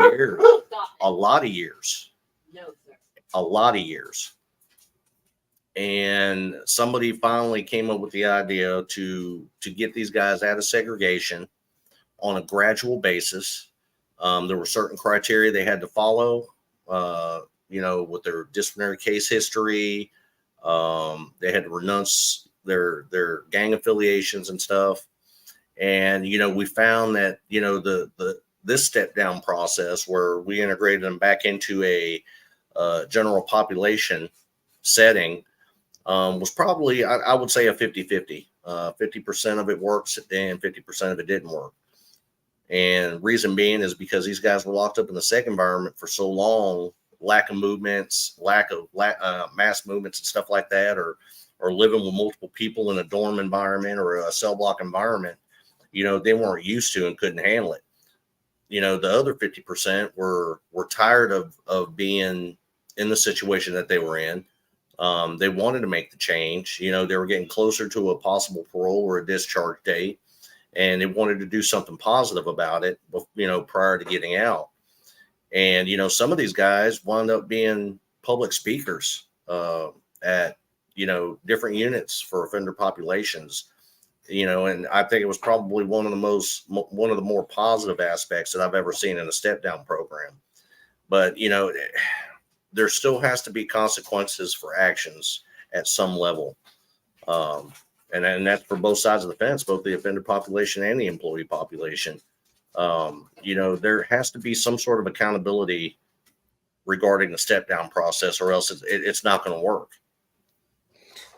C: of years. And somebody finally came up with the idea to get these guys out of segregation on a gradual basis. There were certain criteria they had to follow, with their disciplinary case history. They had to renounce their gang affiliations and stuff. And, we found that, this step down process where we integrated them back into a general population setting was probably, I would say, a 50-50. 50% of it works and 50% of it didn't work. And reason being is because these guys were locked up in the seg environment for so long, lack of movements, lack of mass movements and stuff like that, or living with multiple people in a dorm environment or a cell block environment, they weren't used to and couldn't handle it. The other 50% were tired of being in the situation that they were in. They wanted to make the change. They were getting closer to a possible parole or a discharge date, and they wanted to do something positive about it, prior to getting out. And, some of these guys wound up being public speakers at, different units for offender populations, and I think it was probably one of the more positive aspects that I've ever seen in a step down program. But, there still has to be consequences for actions at some level. And that's for both sides of the fence, both the offender population and the employee population. There has to be some sort of accountability regarding the step down process, or else it's not going to work.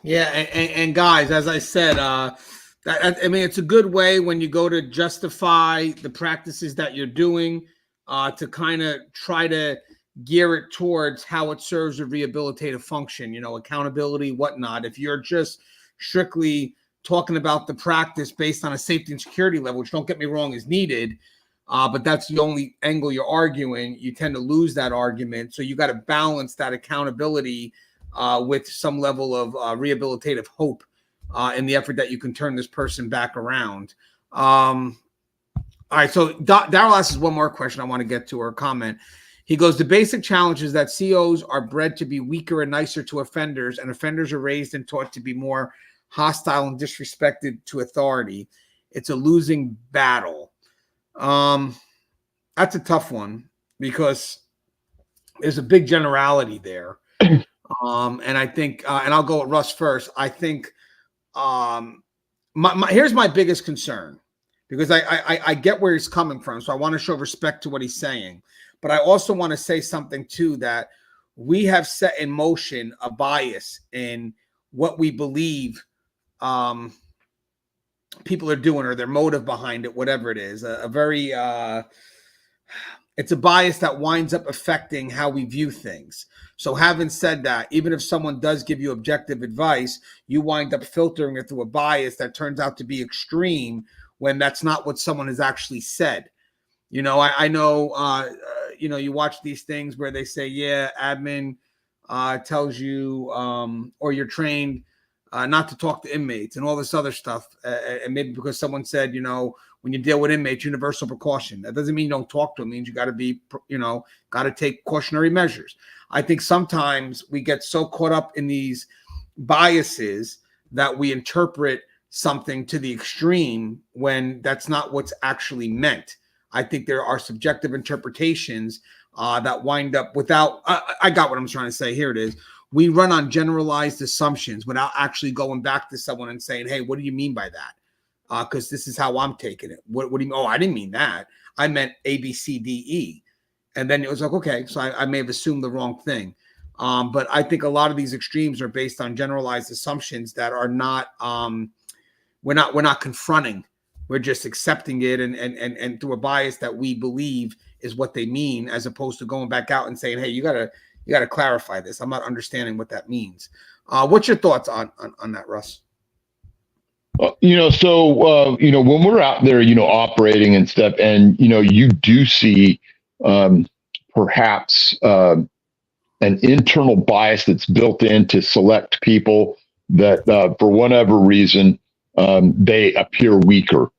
A: Yeah. And guys, as I said, it's a good way when you go to justify the practices that you're doing, to kind of try to gear it towards how it serves a rehabilitative function, accountability, whatnot. If you're just strictly talking about the practice based on a safety and security level, which, don't get me wrong, is needed, but that's the only angle you're arguing, you tend to lose that argument. So you got to balance that accountability with some level of rehabilitative hope in the effort that you can turn this person back around. All right, so Daryl asks one more question I want to get to, or a comment. He goes, the basic challenge is that COs are bred to be weaker and nicer to offenders, and offenders are raised and taught to be more hostile and disrespected to authority. It's a losing battle. That's a tough one because there's a big generality there. And I think, and I'll go with Russ first. I think here's my biggest concern, because I get where he's coming from. So I want to show respect to what he's saying. But I also want to say something, too, that we have set in motion a bias in what we believe people are doing, or their motive behind it, whatever it is. It's a bias that winds up affecting how we view things. So having said that, even if someone does give you objective advice, you wind up filtering it through a bias that turns out to be extreme when that's not what someone has actually said. I know, you watch these things where they say, yeah, admin tells you, or you're trained not to talk to inmates and all this other stuff. And maybe because someone said, when you deal with inmates, universal precaution. That doesn't mean you don't talk to them. It means you got to be, got to take cautionary measures. I think sometimes we get so caught up in these biases that we interpret something to the extreme when that's not what's actually meant. I think there are subjective interpretations that wind up without, I got what I'm trying to say. Here it is. We run on generalized assumptions without actually going back to someone and saying, hey, what do you mean by that? Because this is how I'm taking it. What do you mean? Oh, I didn't mean that. I meant A, B, C, D, E. And then it was like, okay, so I may have assumed the wrong thing. But I think a lot of these extremes are based on generalized assumptions that are not, we're not confronting We're just accepting it and through a bias that we believe is what they mean, as opposed to going back out and saying, hey, you gotta clarify this. I'm not understanding what that means. What's your thoughts on that, Russ?
B: When we're out there, operating and stuff, and, you do see perhaps an internal bias that's built in to select people that, for whatever reason, they appear weaker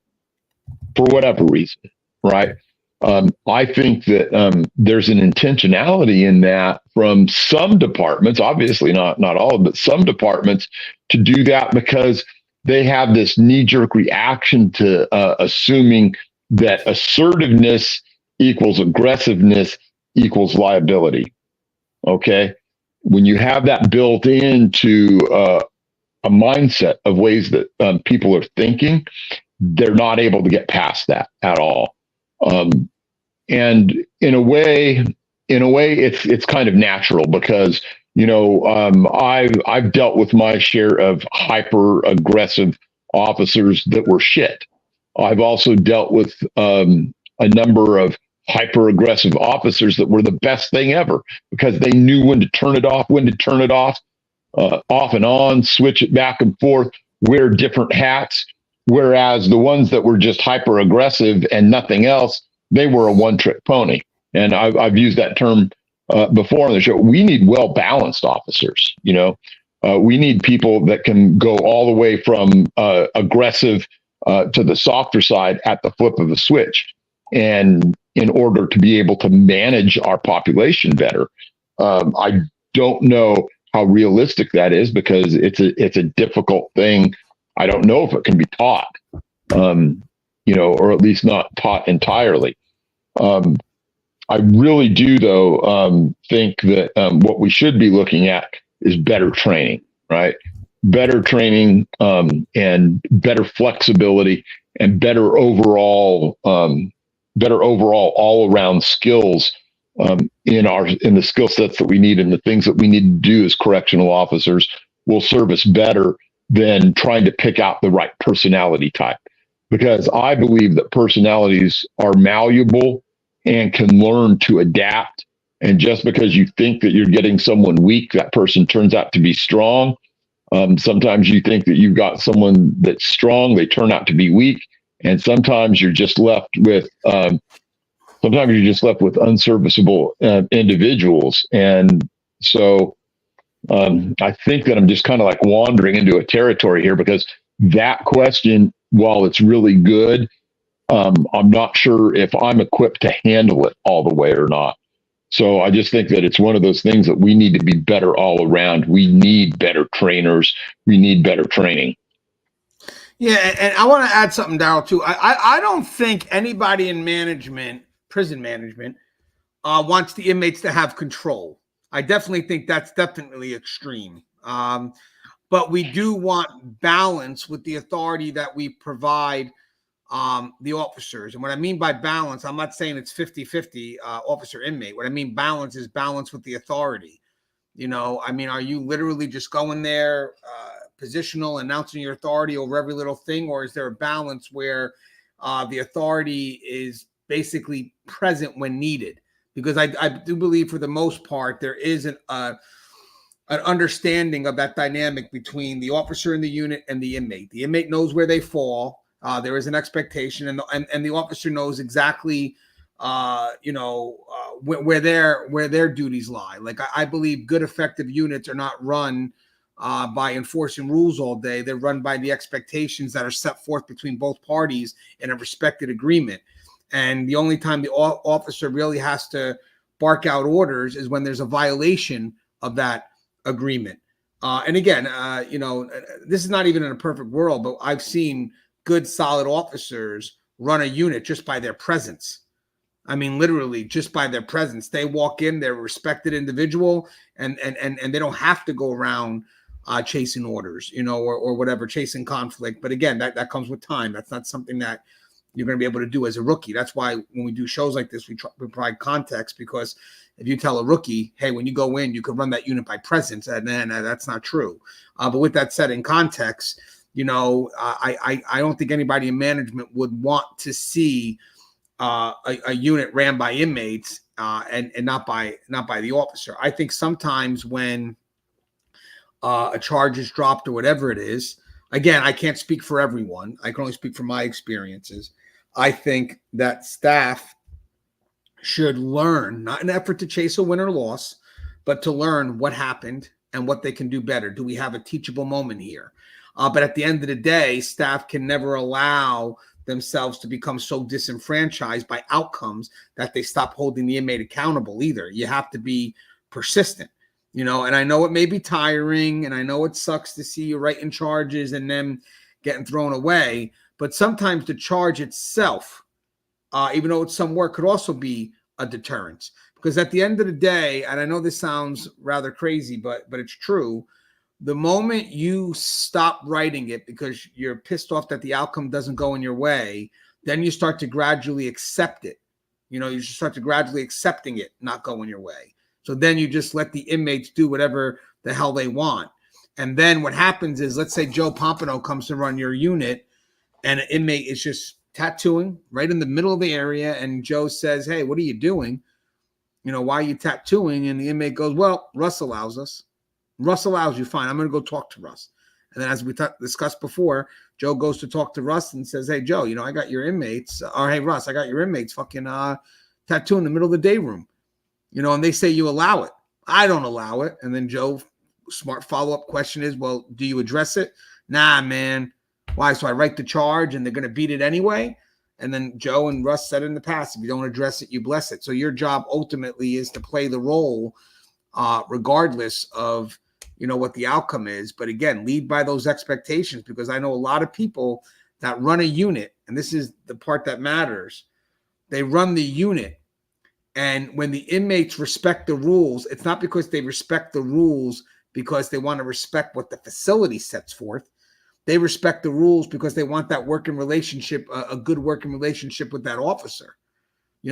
B: for whatever reason, right? I think that there's an intentionality in that from some departments, obviously not all, but some departments, to do that because they have this knee-jerk reaction to assuming that assertiveness equals aggressiveness equals liability. Okay. When you have that built into a mindset of ways that people are thinking, they're not able to get past that at all. And in a way, it's kind of natural because, I've dealt with my share of hyper aggressive officers that were shit. I've also dealt with a number of hyper aggressive officers that were the best thing ever because they knew when to turn it off, off and on, switch it back and forth, wear different hats. Whereas the ones that were just hyper aggressive and nothing else, they were a one-trick pony. And I've used that term before on the show. We need well-balanced officers. We need people that can go all the way from aggressive to the softer side at the flip of a switch. And in order to be able to manage our population better, I don't know how realistic that is because it's a difficult thing. I don't know if it can be taught, or at least not taught entirely. I really do, though, think that what we should be looking at is better training, right? Better training and better flexibility and better overall all around skills in the skill sets that we need and the things that we need to do as correctional officers will serve us better than trying to pick out the right personality type. Because I believe that personalities are malleable and can learn to adapt. And just because you think that you're getting someone weak, that person turns out to be strong. Sometimes you think that you've got someone that's strong, they turn out to be weak. And sometimes you're just left with unserviceable individuals. And so I think that I'm just kind of like wandering into a territory here because that question, while it's really good, I'm not sure if I'm equipped to handle it all the way or not. So I just think that it's one of those things that we need to be better all around. We need better trainers. We need better training.
A: Yeah, and I want to add something, Daryl, too. I don't think anybody in management, prison management, wants the inmates to have control. I definitely think that's definitely extreme. But we do want balance with the authority that we provide the officers. And what I mean by balance, I'm not saying it's 50-50 officer inmate. What I mean balance is balance with the authority. Are you literally just going there positional, announcing your authority over every little thing? Or is there a balance where the authority is basically present when needed? Because I do believe for the most part, there is an understanding of that dynamic between the officer in the unit and the inmate. The inmate knows where they fall. There is an expectation, and the officer knows exactly, where their duties lie. Like I believe good, effective units are not run by enforcing rules all day. They're run by the expectations that are set forth between both parties in a respected agreement. And the only time the officer really has to bark out orders is when there's a violation of that agreement. And again, this is not even in a perfect world, but I've seen good, solid officers run a unit just by their presence. I mean, literally just by their presence. They walk in, they're a respected individual, and they don't have to go around chasing orders, or whatever, chasing conflict. But again, that comes with time. That's not something that you're going to be able to do as a rookie. That's why when we do shows like this, we provide context, because if you tell a rookie, hey, when you go in, you could run that unit by presence, and then that's not true. But with that said, in context, I don't think anybody in management would want to see a unit ran by inmates and not by the officer. I think sometimes when a charge is dropped or whatever it is, again, I can't speak for everyone. I can only speak from my experiences. I think that staff should learn, not an effort to chase a win or loss, but to learn what happened and what they can do better. Do we have a teachable moment here? But at the end of the day, staff can never allow themselves to become so disenfranchised by outcomes that they stop holding the inmate accountable either. You have to be persistent, and I know it may be tiring, and I know it sucks to see you writing charges and them getting thrown away, but sometimes the charge itself, even though it's some work, could also be a deterrence. Because at the end of the day, and I know this sounds rather crazy, but it's true, the moment you stop writing it because you're pissed off that the outcome doesn't go in your way, then you start to gradually accept it. You start to gradually accepting it not going your way. So then you just let the inmates do whatever the hell they want. And then what happens is, let's say Joe Pomponio comes to run your unit and an inmate is just tattooing right in the middle of the area. And Joe says, "Hey, what are you doing? Why are you tattooing?" And the inmate goes, "Well, Russ allows us." Russ allows you, fine. I'm going to go talk to Russ. And then as we discussed before, Joe goes to talk to Russ and says, "Hey, Joe, I got your inmates. Or, hey, Russ, I got your inmates fucking tattoo in the middle of the day room." And they say you allow it. I don't allow it. And then Joe, smart follow-up question is, "Well, do you address it?" "Nah, man." "Why?" "So I write the charge and they're going to beat it anyway." And then Joe and Russ said in the past, if you don't address it, you bless it. So your job ultimately is to play the role regardless of what the outcome is. But again, lead by those expectations, because I know a lot of people that run a unit, and this is the part that matters. They run the unit, and when the inmates respect the rules, it's not because they respect the rules because they want to respect what the facility sets forth. They respect the rules because they want that working relationship, a good working relationship with that officer,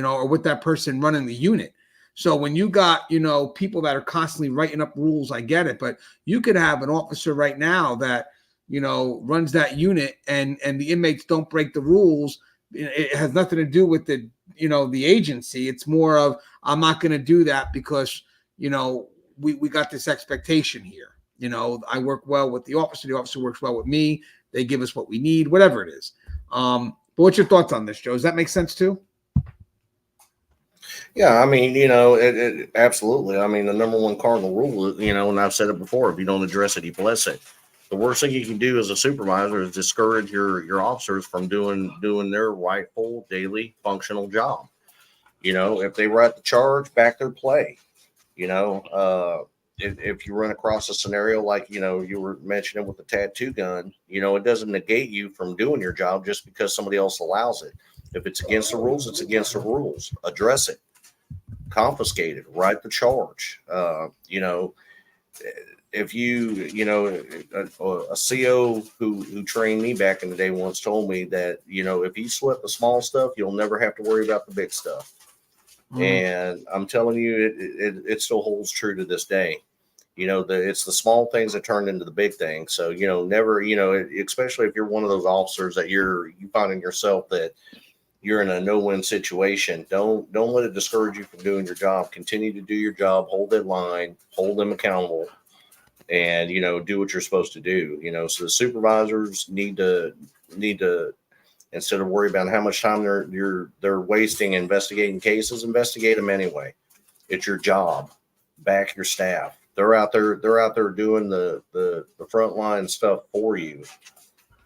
A: or with that person running the unit. So when you got, people that are constantly writing up rules, I get it, but you could have an officer right now that, runs that unit and the inmates don't break the rules. It has nothing to do with the agency. It's more of, I'm not going to do that because, we got this expectation here. I work well with the officer works well with me. They give us what we need, whatever it is. But what's your thoughts on this, Joe? Does that make sense too?
C: Yeah, I mean, it absolutely. I mean, the number one cardinal rule, and I've said it before: if you don't address it, you bless it. The worst thing you can do as a supervisor is discourage your officers from doing their rightful daily functional job. If they write the charge, back their play. If you run across a scenario like you were mentioning with the tattoo gun, it doesn't negate you from doing your job just because somebody else allows it. If it's against the rules, it's against the rules. Address it. Confiscated, write the charge. If a CO who trained me back in the day once told me that, if you slip the small stuff, you'll never have to worry about the big stuff. And I'm telling you, it still holds true to this day. It's the small things that turn into the big things. So, never, especially if you're one of those officers that you finding yourself that you're in a no-win situation, don't let it discourage you from doing your job. Continue to do your job, hold that line, hold them accountable, and do what you're supposed to do. So the supervisors need to instead of worry about how much time they're wasting investigating cases, investigate them anyway. It's your job. Back your staff. They're out there doing the frontline stuff for you.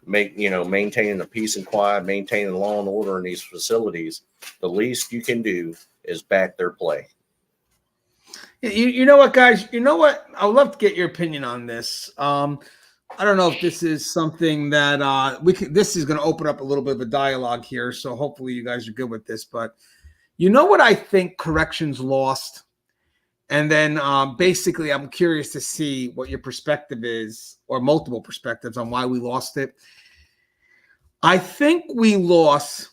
C: Maintaining the peace and quiet, maintaining law and order in these facilities. The least you can do is back their play.
A: You know what, guys? You know what? I would love to get your opinion on this. I don't know if this is something that this is going to open up a little bit of a dialogue here. So hopefully you guys are good with this. But you know what I think corrections lost? And then basically I'm curious to see what your perspective is, or multiple perspectives on why we lost it. I think we lost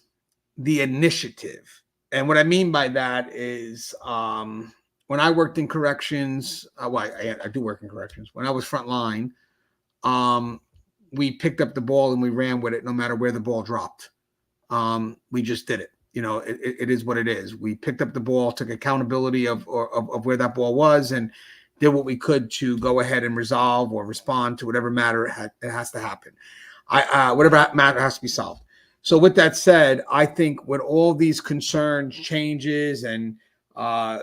A: the initiative. And what I mean by that is when I worked in corrections, I do work in corrections. When I was frontline, we picked up the ball and we ran with it no matter where the ball dropped. We just did it. It is what it is. We picked up the ball, took accountability of where that ball was, and did what we could to go ahead and resolve or respond to whatever matter it has to happen. Whatever matter has to be solved. So with that said, I think with all these concerns, changes, and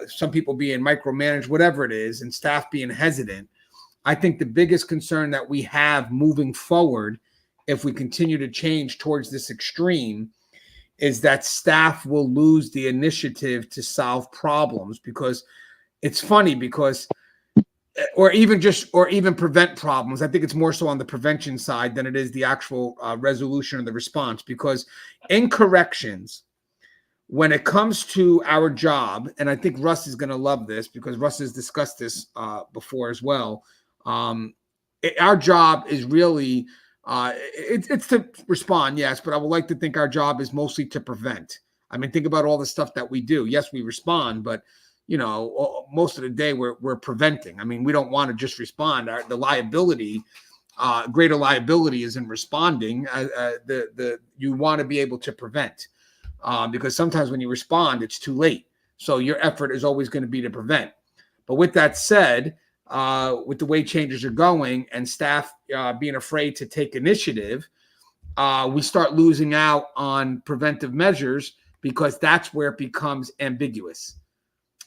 A: some people being micromanaged, whatever it is, and staff being hesitant, I think the biggest concern that we have moving forward, if we continue to change towards this extreme, is that staff will lose the initiative to solve problems. Because it's funny, because or even prevent problems. I think it's more so on the prevention side than it is the actual resolution or the response. Because in corrections, when it comes to our job, and I think Russ is going to love this because Russ has discussed this before as well. Our job is really it's to respond, yes, but I would like to think our job is mostly to prevent. I mean, think about all the stuff that we do. Yes, we respond, but most of the day we're preventing. I mean, we don't want to just respond. The liability, greater liability, is in responding. You want to be able to prevent, because sometimes when you respond, it's too late. So your effort is always going to be to prevent. But with that said, with the way changes are going and staff being afraid to take initiative, we start losing out on preventive measures, because that's where it becomes ambiguous.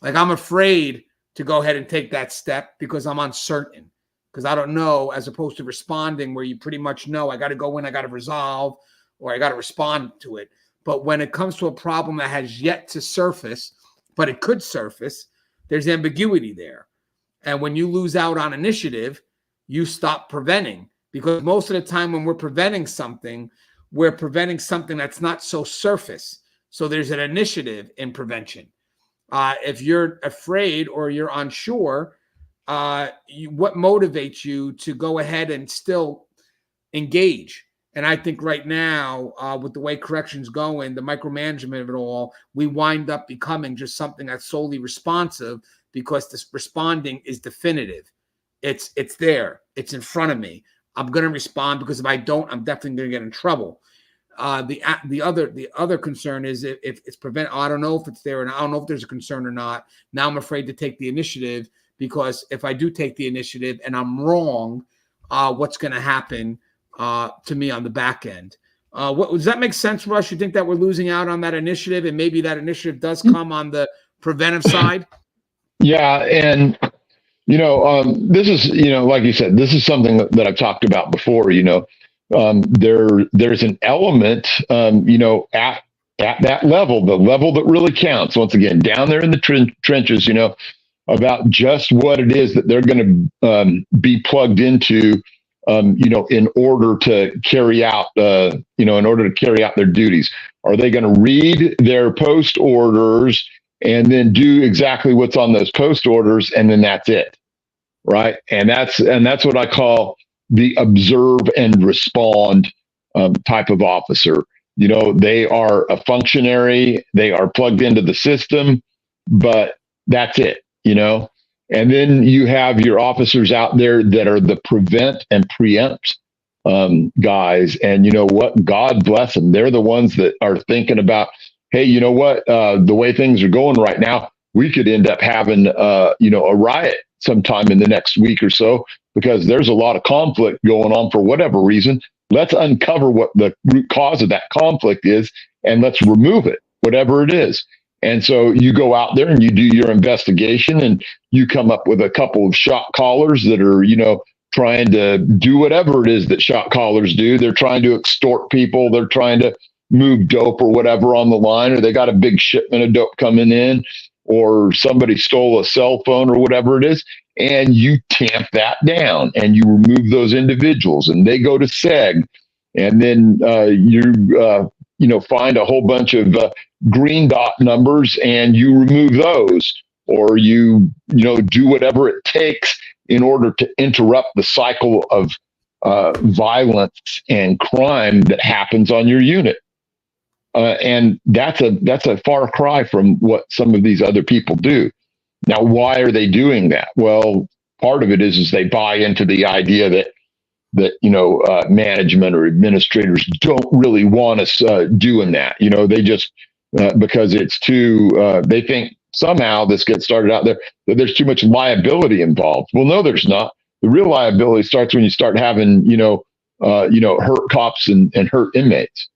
A: Like, I'm afraid to go ahead and take that step because I'm uncertain, because I don't know, as opposed to responding where you pretty much know I got to go in, I got to resolve, or I got to respond to it. But when it comes to a problem that has yet to surface, but it could surface, there's ambiguity there. And when you lose out on initiative, you stop preventing, because most of the time when we're preventing something that's not so surface. So there's an initiative in prevention. If you're afraid or you're unsure, what motivates you to go ahead and still engage? And I think right now, with the way corrections going, the micromanagement of it all, we wind up becoming just something that's solely responsive, because this responding is definitive. It's there. It's in front of me. I'm going to respond, because if I don't, I'm definitely going to get in trouble. The other concern is if it's prevent. I don't know if it's there, and I don't know if there's a concern or not. Now I'm afraid to take the initiative, because if I do take the initiative and I'm wrong, what's going to happen to me on the back end? Does that make sense, Russ? You think that we're losing out on that initiative, and maybe that initiative does come on the preventive side?
B: Yeah, and this is, like you said, this is something that I've talked about before. There's an element, at that level, the level that really counts. Once again, down there in the trenches, about just what it is that they're going to be plugged into, in order to carry out, their duties. Are they going to read their post orders and then do exactly what's on those post orders, and then that's it, right? And that's what I call the observe and respond type of officer. They are a functionary, they are plugged into the system, but that's it, And then you have your officers out there that are the prevent and preempt guys. And you know what? God bless them. They're the ones that are thinking about, hey, you know what? The way things are going right now, we could end up having, a riot sometime in the next week or so, because there's a lot of conflict going on for whatever reason. Let's uncover what the root cause of that conflict is, and let's remove it, whatever it is. And so you go out there and you do your investigation, and you come up with a couple of shot callers that are, trying to do whatever it is that shot callers do. They're trying to extort people. They're trying to move dope or whatever on the line, or they got a big shipment of dope coming in, or somebody stole a cell phone or whatever it is. And you tamp that down and you remove those individuals, and they go to SEG. And then you find a whole bunch of green dot numbers, and you remove those, or you do whatever it takes in order to interrupt the cycle of violence and crime that happens on your unit. And that's a far cry from what some of these other people do. Now, why are they doing that? Well, part of it is they buy into the idea that, that management or administrators don't really want us doing that. They just because it's too. They think somehow this gets started out there that there's too much liability involved. Well, no, there's not. The real liability starts when you start having hurt cops and hurt inmates.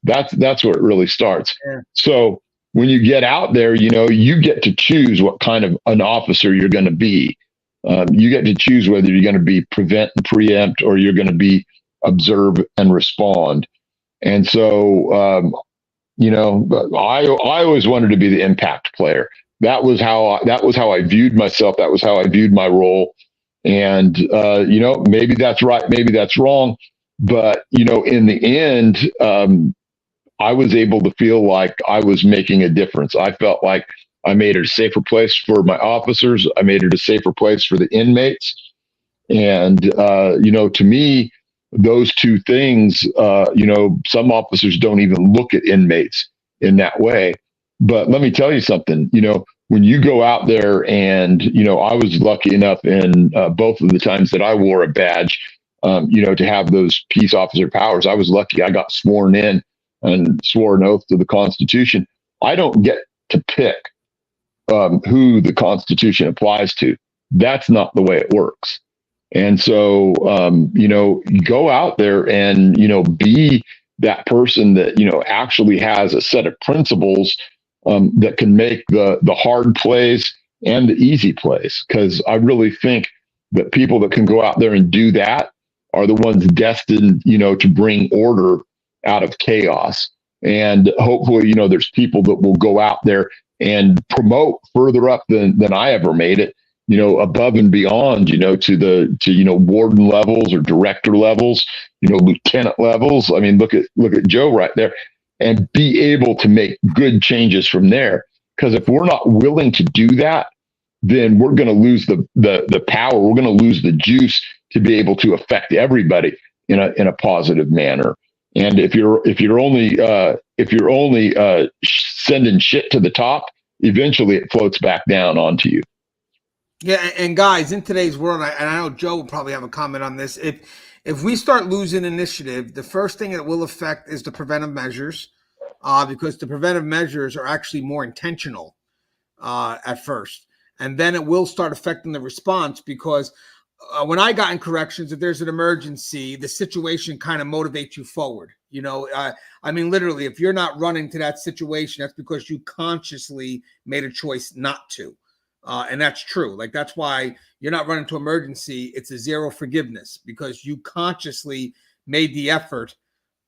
B: That's where it really starts.
A: Yeah.
B: So when you get out there, you get to choose what kind of an officer you're going to be. You get to choose whether you're going to be prevent and preempt, or you're going to be observe and respond. And so, I always wanted to be the impact player. That was how I viewed myself. That was how I viewed my role. And maybe that's right, maybe that's wrong, but in the end, I was able to feel like I was making a difference. I felt like I made it a safer place for my officers. I made it a safer place for the inmates. And, to me, those two things, some officers don't even look at inmates in that way. But let me tell you something, when you go out there and, I was lucky enough in both of the times that I wore a badge, to have those peace officer powers. I was lucky. I got sworn in and swore an oath to the Constitution. I don't get to pick who the Constitution applies to. That's not the way it works. And so, go out there and, be that person that, actually has a set of principles that can make the hard plays and the easy plays. Because I really think that people that can go out there and do that are the ones destined, to bring order out of chaos. And hopefully, there's people that will go out there and promote further up than I ever made it, above and beyond, to warden levels or director levels, lieutenant levels. I mean, look at Joe right there, and be able to make good changes from there. Because if we're not willing to do that, then we're going to lose the power. We're going to lose the juice to be able to affect everybody in a positive manner. And if you're only sending shit to the top, eventually it floats back down onto you.
A: Yeah, and guys, in today's world, and I know Joe will probably have a comment on this. If we start losing initiative, the first thing it will affect is the preventive measures, because the preventive measures are actually more intentional at first, and then it will start affecting the response. Because when I got in corrections, if there's an emergency, the situation kind of motivates you forward. I mean, literally, if you're not running to that situation, that's because you consciously made a choice not to. And that's true. Like, that's why you're not running to emergency. It's a zero forgiveness, because you consciously made the effort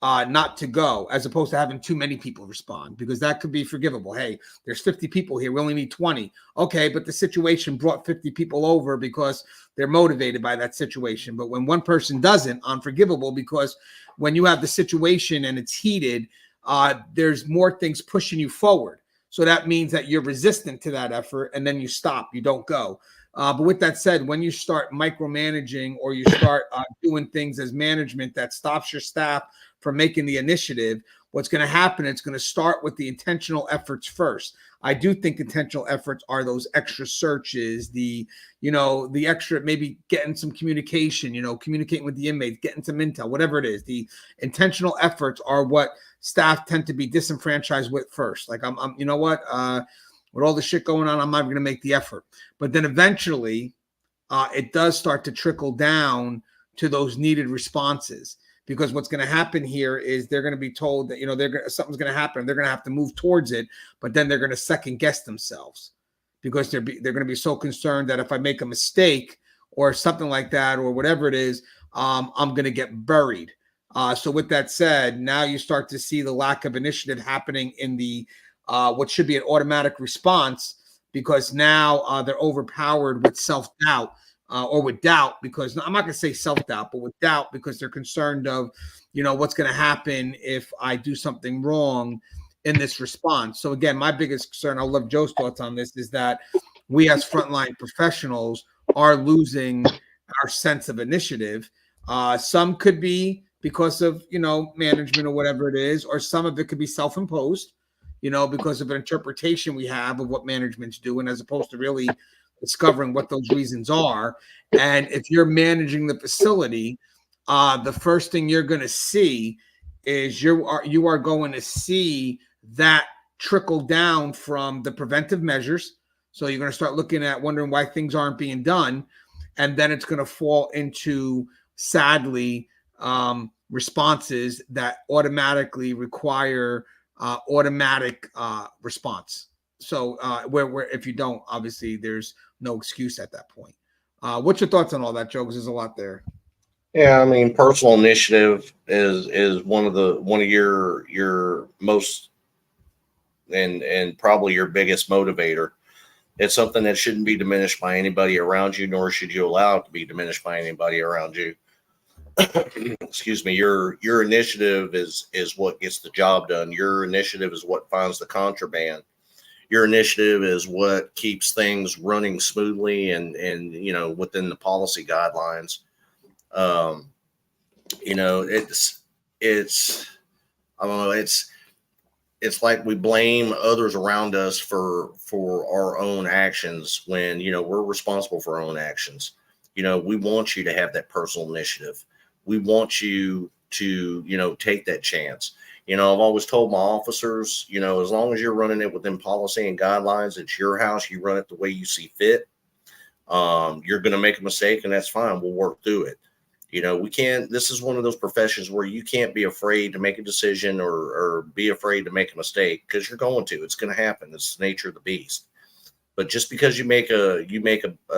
A: not to go, as opposed to having too many people respond, because that could be forgivable. Hey, there's 50 people here. We only need 20. Okay, but the situation brought 50 people over because they're motivated by that situation. But when one person doesn't, unforgivable, because when you have the situation and it's heated, there's more things pushing you forward. So that means that you're resistant to that effort, and then you stop, you don't go. But with that said, when you start micromanaging, or you start doing things as management that stops your staff from making the initiative, what's going to happen, it's going to start with the intentional efforts first. I do think intentional efforts are those extra searches, the extra, maybe getting some communication, communicating with the inmates, getting some intel, whatever it is. The intentional efforts are what staff tend to be disenfranchised with first. Like, I'm with all the shit going on, I'm not going to make the effort. But then eventually it does start to trickle down to those needed responses. Because what's going to happen here is they're going to be told that, something's going to happen. They're going to have to move towards it, but then they're going to second guess themselves, because they're going to be so concerned that if I make a mistake or something like that, or whatever it is, I'm going to get buried. So with that said, now you start to see the lack of initiative happening in the what should be an automatic response, because now they're overpowered with self-doubt. Or with doubt, because I'm not going to say self-doubt, but with doubt, because they're concerned of, what's going to happen if I do something wrong in this response. So again, my biggest concern, I'll love Joe's thoughts on this, is that we as frontline professionals are losing our sense of initiative. Some could be because of, management or whatever it is, or some of it could be self-imposed, because of an interpretation we have of what management's doing, as opposed to really discovering what those reasons are. And if you're managing the facility, the first thing you're going to see is you are going to see that trickle down from the preventive measures. So you're going to start looking at wondering why things aren't being done. And then it's going to fall into, sadly, responses that automatically require automatic response. So where if you don't, obviously there's no excuse at that point. What's your thoughts on all that, Joe? Because there's a lot there.
C: Yeah, I mean, personal initiative is one of your most and probably your biggest motivator. It's something that shouldn't be diminished by anybody around you, nor should you allow it to be diminished by anybody around you. Excuse me. Your initiative is what gets the job done. Your initiative is what finds the contraband. Your initiative is what keeps things running smoothly and within the policy guidelines. It's I don't know, it's like we blame others around us for our own actions when we're responsible for our own actions. We want you to have that personal initiative. We want you to take that chance. I've always told my officers, as long as you're running it within policy and guidelines, it's your house, you run it the way you see fit. You're going to make a mistake, and that's fine. We'll work through it. This is one of those professions where you can't be afraid to make a decision or be afraid to make a mistake, because you're going to. It's going to happen. It's the nature of the beast. But just because you make a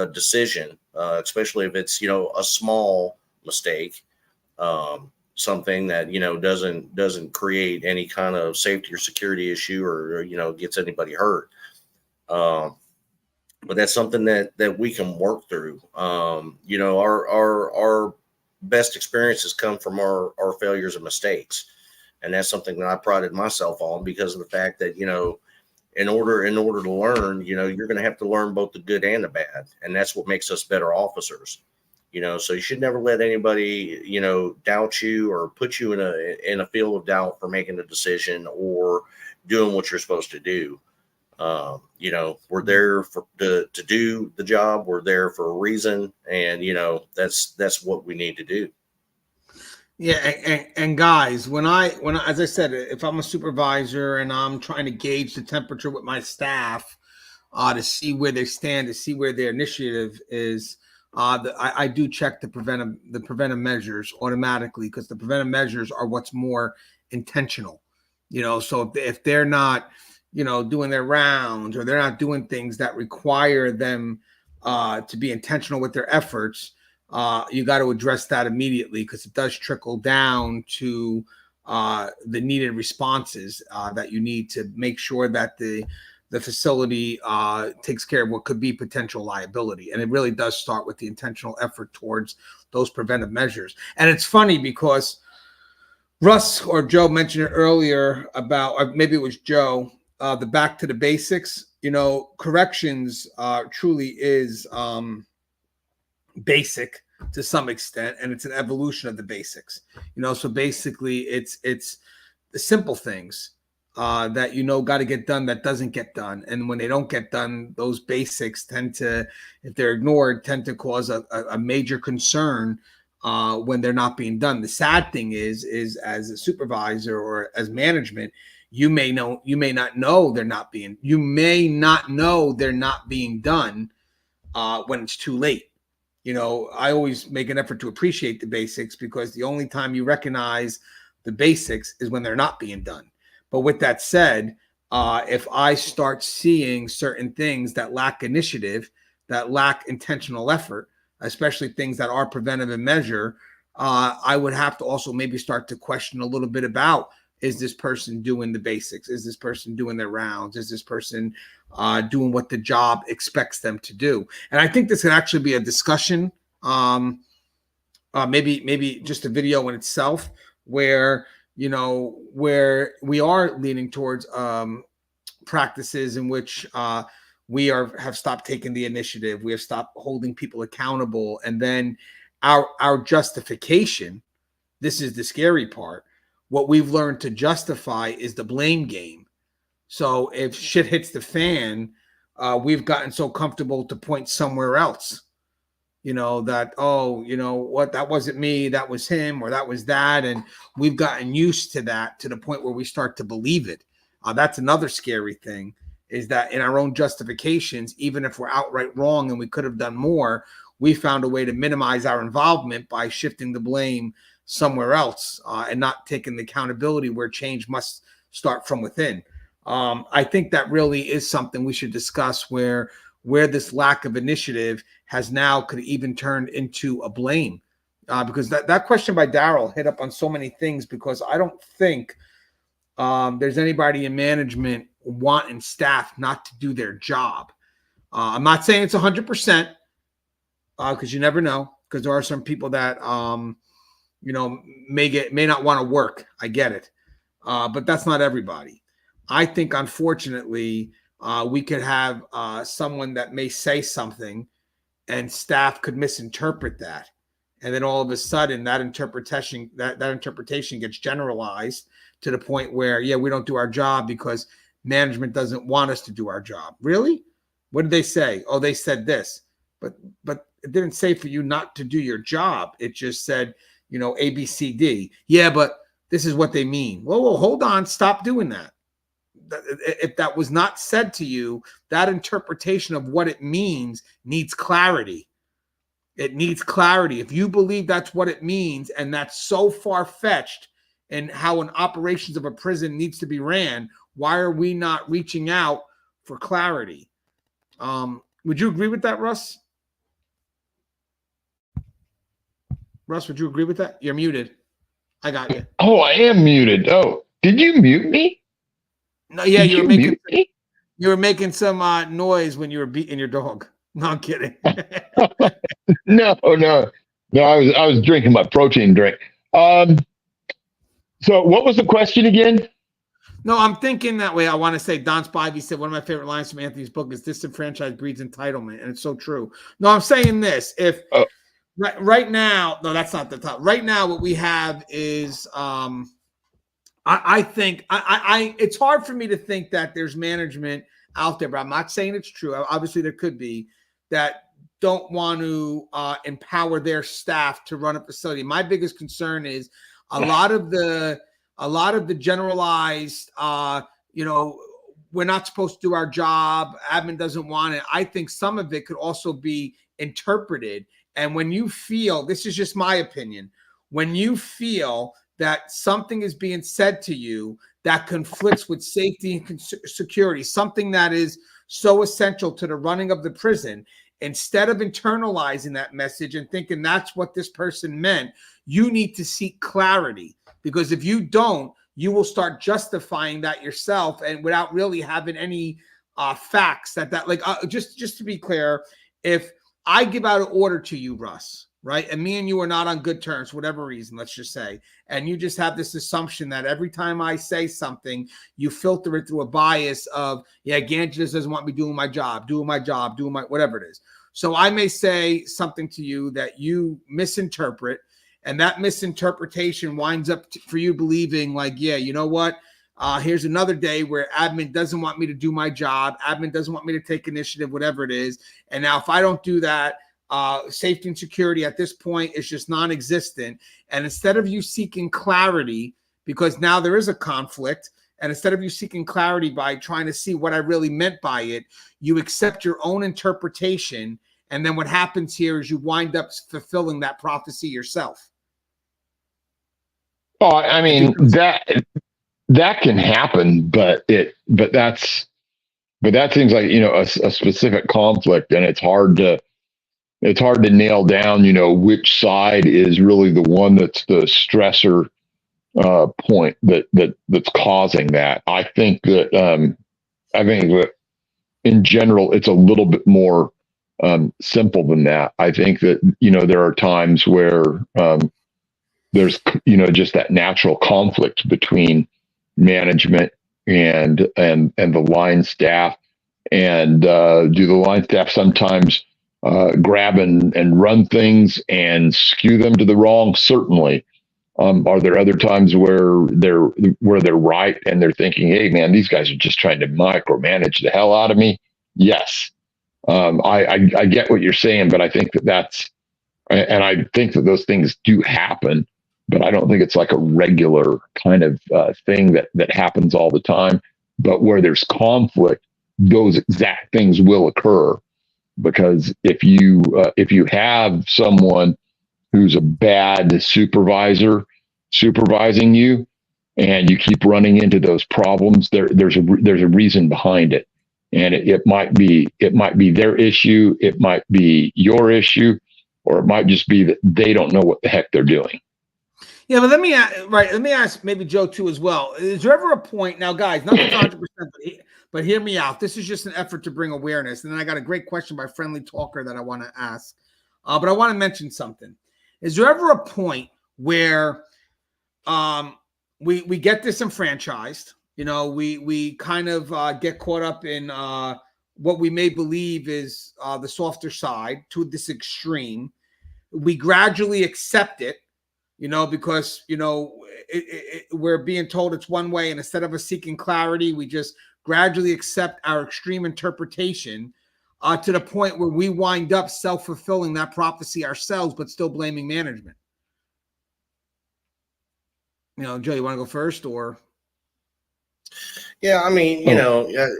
C: decision, especially if it's a small mistake, something that doesn't create any kind of safety or security issue or gets anybody hurt. But that's something that we can work through. Our best experiences come from our failures and mistakes. And that's something that I prided myself on, because of the fact that, in order to learn, you're going to have to learn both the good and the bad. And that's what makes us better officers. So you should never let anybody, doubt you or put you in a field of doubt for making a decision or doing what you're supposed to do. We're there to do the job. We're there for a reason. And, that's what we need to do.
A: Yeah. And guys, when I, as I said, if I'm a supervisor and I'm trying to gauge the temperature with my staff, to see where they stand, to see where their initiative is, I do check the preventive measures automatically, because the preventive measures are what's more intentional. So if they're not, doing their rounds, or they're not doing things that require them to be intentional with their efforts, you got to address that immediately, because it does trickle down to the needed responses that you need to make sure that the facility takes care of what could be potential liability. And it really does start with the intentional effort towards those preventive measures. And it's funny because Russ or Joe mentioned it earlier about, or maybe it was Joe, the back to the basics. Corrections truly is basic to some extent, and it's an evolution of the basics. So basically it's the simple things that got to get done that doesn't get done. And when they don't get done, those basics tend to, if they're ignored, tend to cause a major concern when they're not being done. The sad thing is as a supervisor or as management, you may not know they're not being done when it's too late. I always make an effort to appreciate the basics, because the only time you recognize the basics is when they're not being done. But with that said, if I start seeing certain things that lack initiative, that lack intentional effort, especially things that are preventive in measure, I would have to also maybe start to question a little bit about, is this person doing the basics? Is this person doing their rounds? Is this person doing what the job expects them to do? And I think this could actually be a discussion, maybe just a video in itself, where where we are leaning towards practices in which we have stopped taking the initiative. We have stopped holding people accountable. And then our justification, this is the scary part, what we've learned to justify is the blame game. So if shit hits the fan, we've gotten so comfortable to point somewhere else. that, oh, what, that wasn't me, that was him, or that was that. And we've gotten used to that to the point where we start to believe it. That's another scary thing, is that in our own justifications, even if we're outright wrong and we could have done more, we found a way to minimize our involvement by shifting the blame somewhere else and not taking the accountability where change must start from within. I think that really is something we should discuss, where this lack of initiative has now could even turned into a blame, because that question by Daryl hit up on so many things, because I don't think there's anybody in management wanting staff not to do their job. I'm not saying it's 100%, because you never know, because there are some people that may not want to work. I get it, but that's not everybody. I think, unfortunately, we could have someone that may say something and staff could misinterpret that. And then all of a sudden that interpretation gets generalized to the point where, yeah, we don't do our job because management doesn't want us to do our job. Really? What did they say? Oh, they said this, but it didn't say for you not to do your job. It just said, A, B, C, D. Yeah, but this is what they mean. Whoa, hold on. Stop doing that. If that was not said to you, that interpretation of what it means needs clarity. It needs clarity. If you believe that's what it means, and that's so far-fetched in how an operations of a prison needs to be ran, why are we not reaching out for clarity? Would you agree with that, Russ? Russ, would you agree with that? You're muted. I got you.
B: Oh, I am muted. Oh, did you mute me?
A: No, yeah, you were making some noise when you were beating your dog. No, I'm kidding.
B: No. I was drinking my protein drink. So what was the question again?
A: No, I'm thinking that way. I want to say Don Spivey said one of my favorite lines from Anthony's book is "Disenfranchised breeds entitlement," and it's so true. No, I'm saying this: if right now, no, that's not the top. Right now, what we have is. I think it's hard for me to think that there's management out there, but I'm not saying it's true. Obviously, there could be that don't want to empower their staff to run a facility. My biggest concern is a lot of the generalized, we're not supposed to do our job. Admin doesn't want it. I think some of it could also be interpreted. And when you feel, this is just my opinion, when you feel that something is being said to you that conflicts with safety and security, something that is so essential to the running of the prison, instead of internalizing that message and thinking that's what this person meant, you need to seek clarity. Because if you don't, you will start justifying that yourself, and without really having any facts just to be clear, if I give out an order to you, Russ, right? And me and you are not on good terms, whatever reason, let's just say. And you just have this assumption that every time I say something, you filter it through a bias of, yeah, Gangi just doesn't want me doing my job, doing my whatever it is. So I may say something to you that you misinterpret, and that misinterpretation winds up for you believing like, yeah, you know what? Here's another day where admin doesn't want me to do my job. Admin doesn't want me to take initiative, whatever it is. And now if I don't do that, safety and security at this point is just non-existent. And instead of you seeking clarity, because now there is a conflict, and instead of you seeking clarity by trying to see what I really meant by it, you accept your own interpretation. And then what happens here is you wind up fulfilling that prophecy yourself.
B: Oh, I mean, that can happen, but that seems like, a specific conflict, and it's hard to nail down, which side is really the one that's the stressor point that's causing that. I think that in general, it's a little bit more simple than that. I think that, there are times where there's, just that natural conflict between management and the line staff. And do the line staff sometimes grab and run things and skew them to the wrong? Certainly. Are there other times where they're right and they're thinking, hey man, these guys are just trying to micromanage the hell out of me? Yes. I get what you're saying, but I think that's And I think that those things do happen, but I don't think it's like a regular kind of thing that happens all the time. But where there's conflict, those exact things will occur, because if you have someone who's a bad supervisor supervising you, and you keep running into those problems, there's a reason behind it, and it might be their issue, it might be your issue, or it might just be that they don't know what the heck they're doing.
A: Yeah, but let me ask maybe Joe too as well. Is there ever a point now, guys? Nothing's 100%, but hear me out. This is just an effort to bring awareness. And then I got a great question by Friendly Talker that I want to ask, but I want to mention something. Is there ever a point where we get disenfranchised? You know, we kind of get caught up in what we may believe is the softer side to this extreme. We gradually accept it, you know, because, you know, we're being told it's one way, and instead of us seeking clarity, we just gradually accept our extreme interpretation to the point where we wind up self-fulfilling that prophecy ourselves, but still blaming management. You know, Joe, you want to go first, or?
C: Yeah, I mean,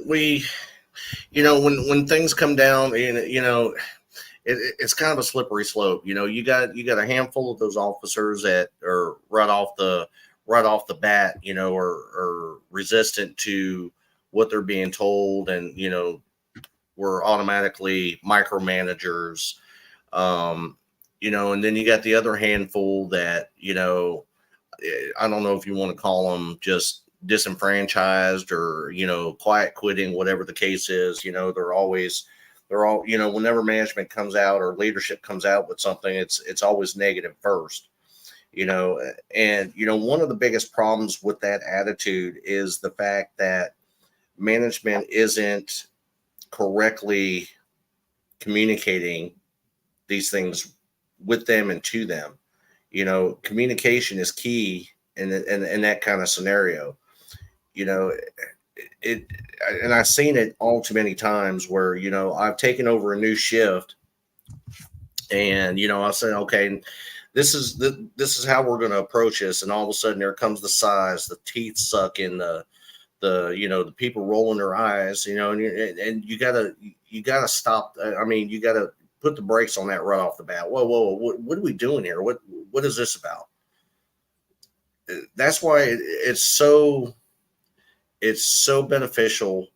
C: when things come down, it's kind of a slippery slope. You know, you got a handful of those officers that are right off the bat, you know, are resistant to what they're being told, and you know, we're automatically micromanagers. You know, and then you got the other handful that, you know, I don't know if you want to call them just disenfranchised or, you know, quiet quitting, whatever the case is. You know, they're all, you know, whenever management comes out or leadership comes out with something, it's always negative first, you know. And, you know, one of the biggest problems with that attitude is the fact that management isn't correctly communicating these things with them and to them. You know, communication is key in that kind of scenario. You know, and I've seen it all too many times where, you know, I've taken over a new shift, and, you know, I said, okay, this is how we're going to approach this. And all of a sudden there comes the sighs, the teeth suck in the, you know, the people rolling their eyes, you know, and you gotta stop. I mean, you gotta put the brakes on that right off the bat. Whoa, what are we doing here? What is this about? That's why it's so beneficial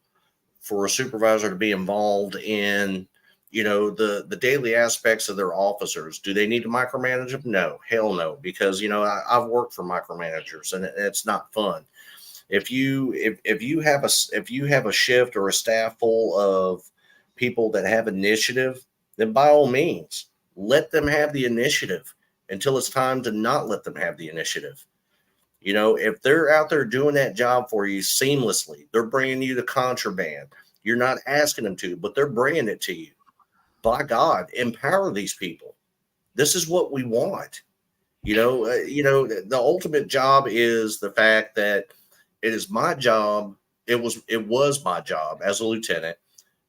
C: for a supervisor to be involved in, you know, the daily aspects of their officers. Do they need to micromanage them? No, hell no, because, you know, I've worked for micromanagers, and it's not fun. If you have a shift or a staff full of people that have initiative, then by all means, let them have the initiative until it's time to not let them have the initiative. You know, if they're out there doing that job for you seamlessly, they're bringing you the contraband. You're not asking them to, but they're bringing it to you. By God, empower these people. This is what we want. You know, the ultimate job is the fact that it is my job. It was my job as a lieutenant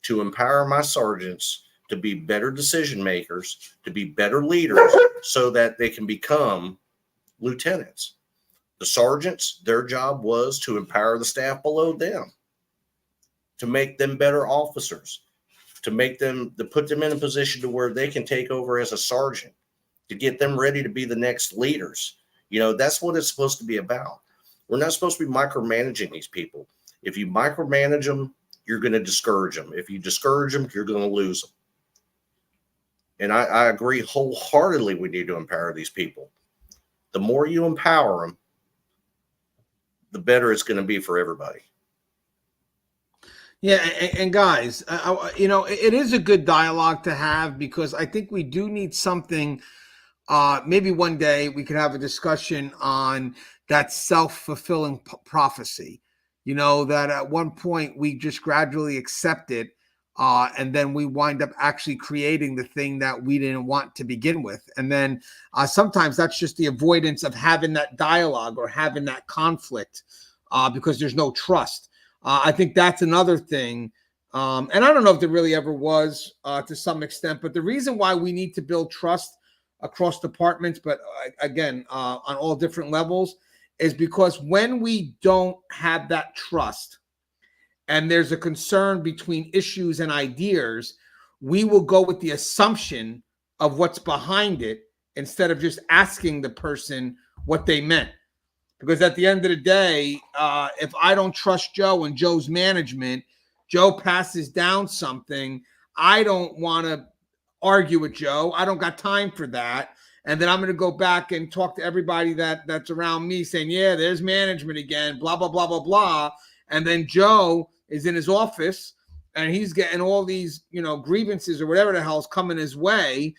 C: to empower my sergeants to be better decision makers, to be better leaders, so that they can become lieutenants. The sergeants, their job was to empower the staff below them, to make them better officers, to put them in a position to where they can take over as a sergeant, to get them ready to be the next leaders. You know, that's what it's supposed to be about. We're not supposed to be micromanaging these people. If you micromanage them, you're going to discourage them. If you discourage them, you're going to lose them. And I agree wholeheartedly, we need to empower these people. The more you empower them, the better it's going to be for everybody.
A: Yeah, and guys, you know, it is a good dialogue to have, because I think we do need something. Maybe one day we could have a discussion on that self-fulfilling prophecy. You know, that at one point we just gradually accept it, and then we wind up actually creating the thing that we didn't want to begin with. And then sometimes that's just the avoidance of having that dialogue or having that conflict, because there's no trust. I think that's another thing. And I don't know if there really ever was to some extent, but the reason why we need to build trust, across departments, but again, on all different levels, is because when we don't have that trust and there's a concern between issues and ideas, we will go with the assumption of what's behind it instead of just asking the person what they meant. Because at the end of the day, if I don't trust Joe and Joe's management, Joe passes down something, I don't want to argue with Joe. I don't got time for that. And then I'm going to go back and talk to everybody that's around me saying, yeah, there's management again, blah, blah, blah, blah, blah. And then Joe is in his office and he's getting all these, grievances or whatever the hell's coming his way.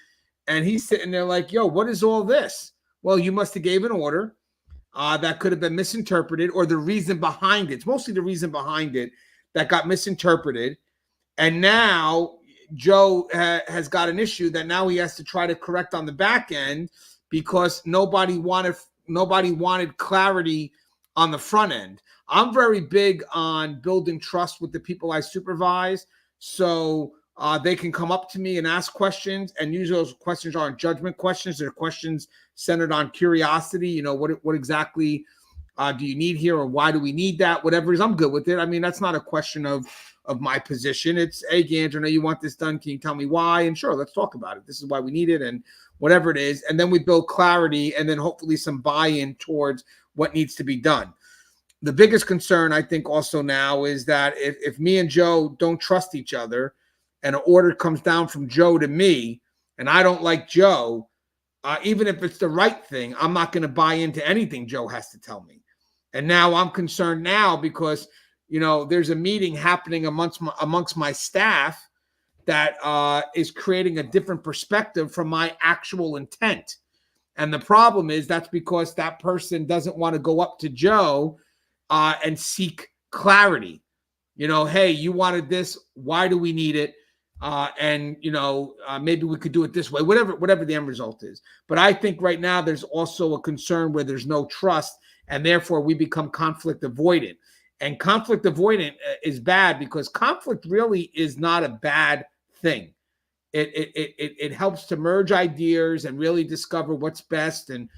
A: And he's sitting there like, yo, what is all this? Well, you must have gave an order that could have been misinterpreted, or the reason behind it. It's mostly the reason behind it that got misinterpreted. And now Joe has got an issue that now he has to try to correct on the back end because nobody wanted clarity on the front end. I'm very big on building trust with the people I supervise, so they can come up to me and ask questions, and usually those questions aren't judgment questions. They're questions centered on curiosity. What exactly do you need here, or why do we need that? Whatever it is, I'm good with it. I mean, that's not a question of my position. It's, hey, Gandra, I know you want this done. Can you tell me why? And sure, let's talk about it. This is why we need it, and whatever it is. And then we build clarity and then hopefully some buy-in towards what needs to be done. The biggest concern, I think, also now is that if me and Joe don't trust each other and an order comes down from Joe to me and I don't like Joe, even if it's the right thing, I'm not going to buy into anything Joe has to tell me. And now I'm concerned now because there's a meeting happening amongst my staff that is creating a different perspective from my actual intent. And the problem is that's because that person doesn't want to go up to Joe and seek clarity. Hey, you wanted this. Why do we need it? And maybe we could do it this way, whatever the end result is. But I think right now there's also a concern where there's no trust, and therefore we become conflict avoidant. And conflict avoidant is bad because conflict really is not a bad thing. It helps to merge ideas and really discover what's best and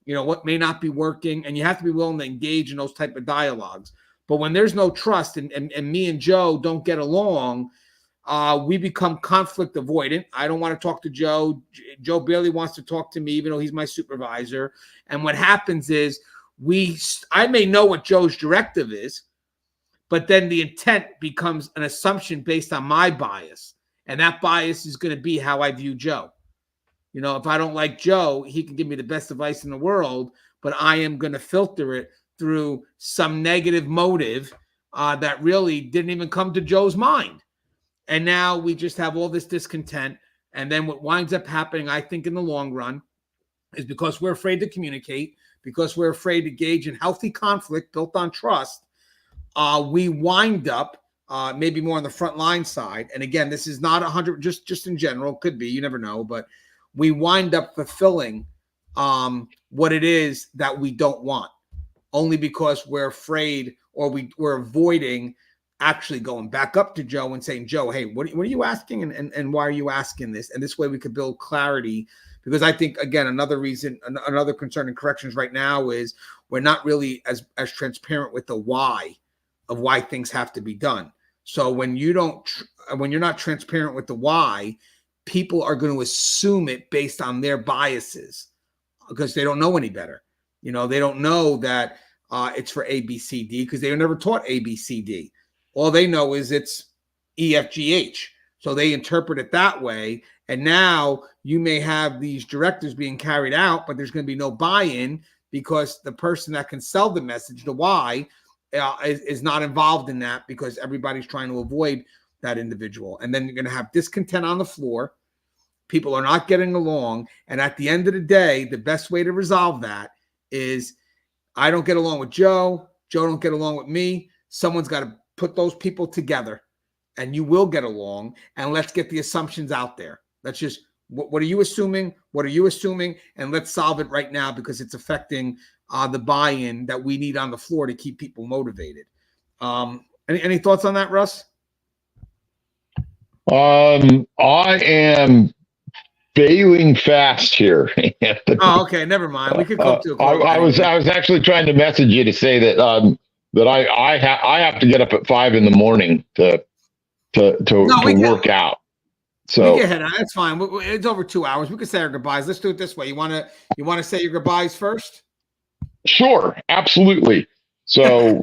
A: what may not be working. And you have to be willing to engage in those type of dialogues. But when there's no trust and me and Joe don't get along, we become conflict avoidant. I don't want to talk to Joe. Joe barely wants to talk to me, even though he's my supervisor. And what happens is I may know what Joe's directive is, but then the intent becomes an assumption based on my bias. And that bias is going to be how I view Joe. If I don't like Joe, he can give me the best advice in the world, but I am going to filter it through some negative motive that really didn't even come to Joe's mind. And now we just have all this discontent. And then what winds up happening, I think, in the long run, is because we're afraid to communicate, because we're afraid to engage in healthy conflict built on trust, we wind up maybe more on the front line side. And again, this is not 100, just in general, could be, you never know, but we wind up fulfilling what it is that we don't want, only because we're afraid, or we're avoiding actually going back up to Joe and saying, Joe, hey, what are you asking? And why are you asking this? And this way we could build clarity, because I think, again, another concern in corrections right now is we're not really as transparent with the why of why things have to be done. So when you're not transparent with the why, people are going to assume it based on their biases because they don't know any better. They don't know that it's for A, B, C, D, because they were never taught A, B, C, D. All they know is it's E, F, G, H. So they interpret it that way. And now you may have these directives being carried out, but there's going to be no buy-in because the person that can sell the message, the why, is not involved in that because everybody's trying to avoid that individual. And then you're going to have discontent on the floor. People are not getting along. And at the end of the day, the best way to resolve that is I don't get along with Joe. Joe don't get along with me. Someone's got to put those people together and you will get along. And let's get the assumptions out there. Let's just, what are you assuming? What are you assuming? And let's solve it right now because it's affecting the buy-in that we need on the floor to keep people motivated. Any thoughts on that, Russ?
B: I am failing fast here, Anthony.
A: Oh, okay. Never mind. We could come to a close.
B: I was actually trying to message you to say that I have to get up at 5 in the morning to work out. So
A: we get ahead of that's fine. It's over 2 hours. We can say our goodbyes. Let's do it this way. You want to say your goodbyes first?
B: Sure, absolutely. So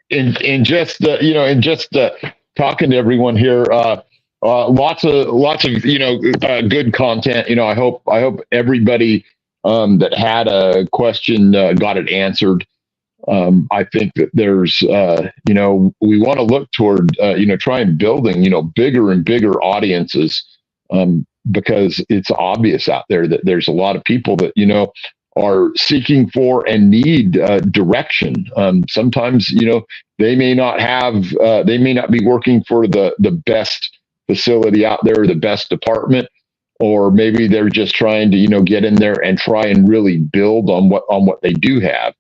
B: in just talking to everyone here, lots of good content. I hope everybody that had a question got it answered. I think that there's we want to look toward try and building bigger and bigger audiences, because it's obvious out there that there's a lot of people that are seeking for and need direction. Sometimes they may not be working for the best facility out there, or the best department, or maybe they're just trying to get in there and try and really build on what they do have.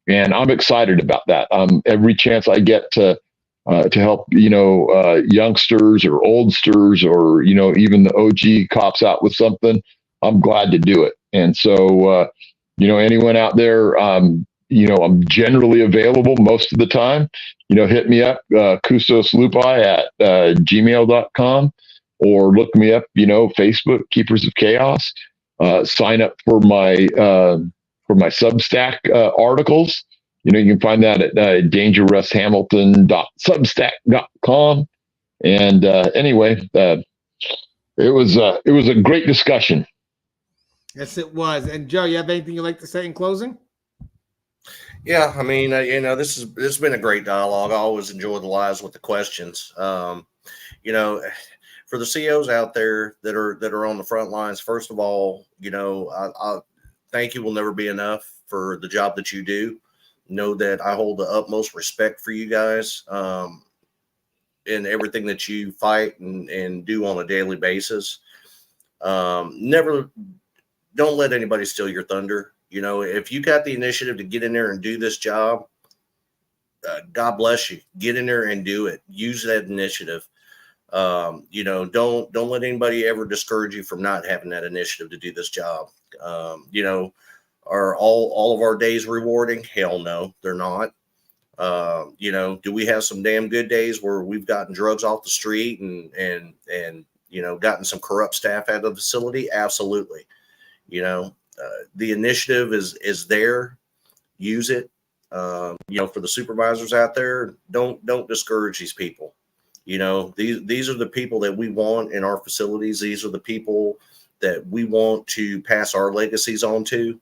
B: And I'm excited about that. Every chance I get to help youngsters or oldsters, or even the OG cops out with something, I'm glad to do it. And so anyone out there, I'm generally available most of the time. Hit me up, kusoslupi at gmail.com, or look me up, Facebook, Keepers of Chaos. Sign up for my Substack articles. You can find that at dangerrusshamilton.substack.com. And anyway, it was a great discussion.
A: Yes, it was. And Joe, you have anything you'd like to say in closing?
C: Yeah, I mean, this has been a great dialogue. I always enjoy the lives with the questions. For the CEOs out there that are on the front lines, first of all, I thank you will never be enough for the job that you do. Know that I hold the utmost respect for you guys, in everything that you fight and do on a daily basis. Never. Don't let anybody steal your thunder. If you got the initiative to get in there and do this job, God bless you. Get in there and do it. Use that initiative. Don't let anybody ever discourage you from not having that initiative to do this job. Are all of our days rewarding? Hell no, they're not. Do we have some damn good days where we've gotten drugs off the street and gotten some corrupt staff out of the facility? Absolutely. The initiative is there. Use it. For the supervisors out there, don't discourage these people. These are the people that we want in our facilities. These are the people that we want to pass our legacies on to.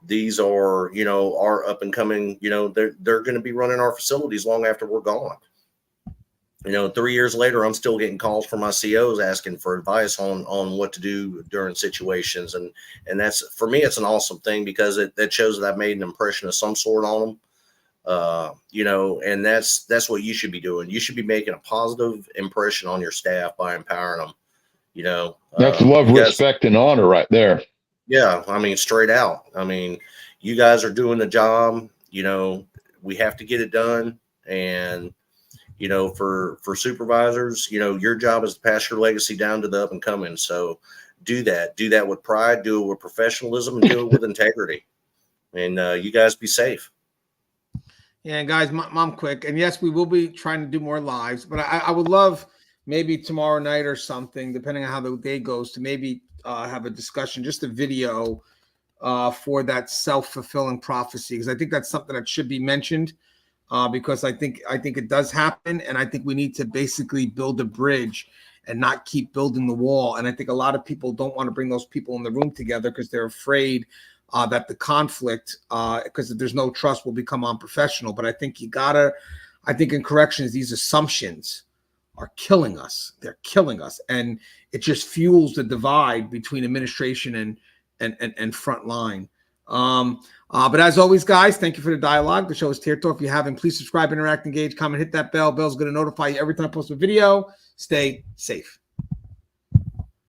C: These are, our up and coming, they're going to be running our facilities long after we're gone. 3 years later, I'm still getting calls from my COs asking for advice on what to do during situations. And that's, for me, it's an awesome thing, because that shows that I've made an impression of some sort on them. And that's what you should be doing. You should be making a positive impression on your staff by empowering them.
B: That's love, respect, and honor right there.
C: Yeah. I mean, straight out. I mean, you guys are doing the job, we have to get it done. And, for supervisors, your job is to pass your legacy down to the up and coming. So do that with pride, do it with professionalism, and do it with integrity. And you guys be safe.
A: Yeah, and guys, mom quick. And yes, we will be trying to do more lives, but I would love maybe tomorrow night or something, depending on how the day goes, to maybe have a discussion, just a video for that self-fulfilling prophecy, because I think that's something that should be mentioned. Because I think it does happen, and I think we need to basically build a bridge and not keep building the wall. And I think a lot of people don't want to bring those people in the room together because they're afraid that the conflict, because if there's no trust, will become unprofessional. But I think I think in corrections, these assumptions are killing us. They're killing us, and it just fuels the divide between administration and front line. But as always, guys, thank you for the dialogue. The show is Tier Talk. If you haven't, please subscribe, interact, engage, comment, hit that bell. Bell's going to notify you every time I post a video. Stay safe.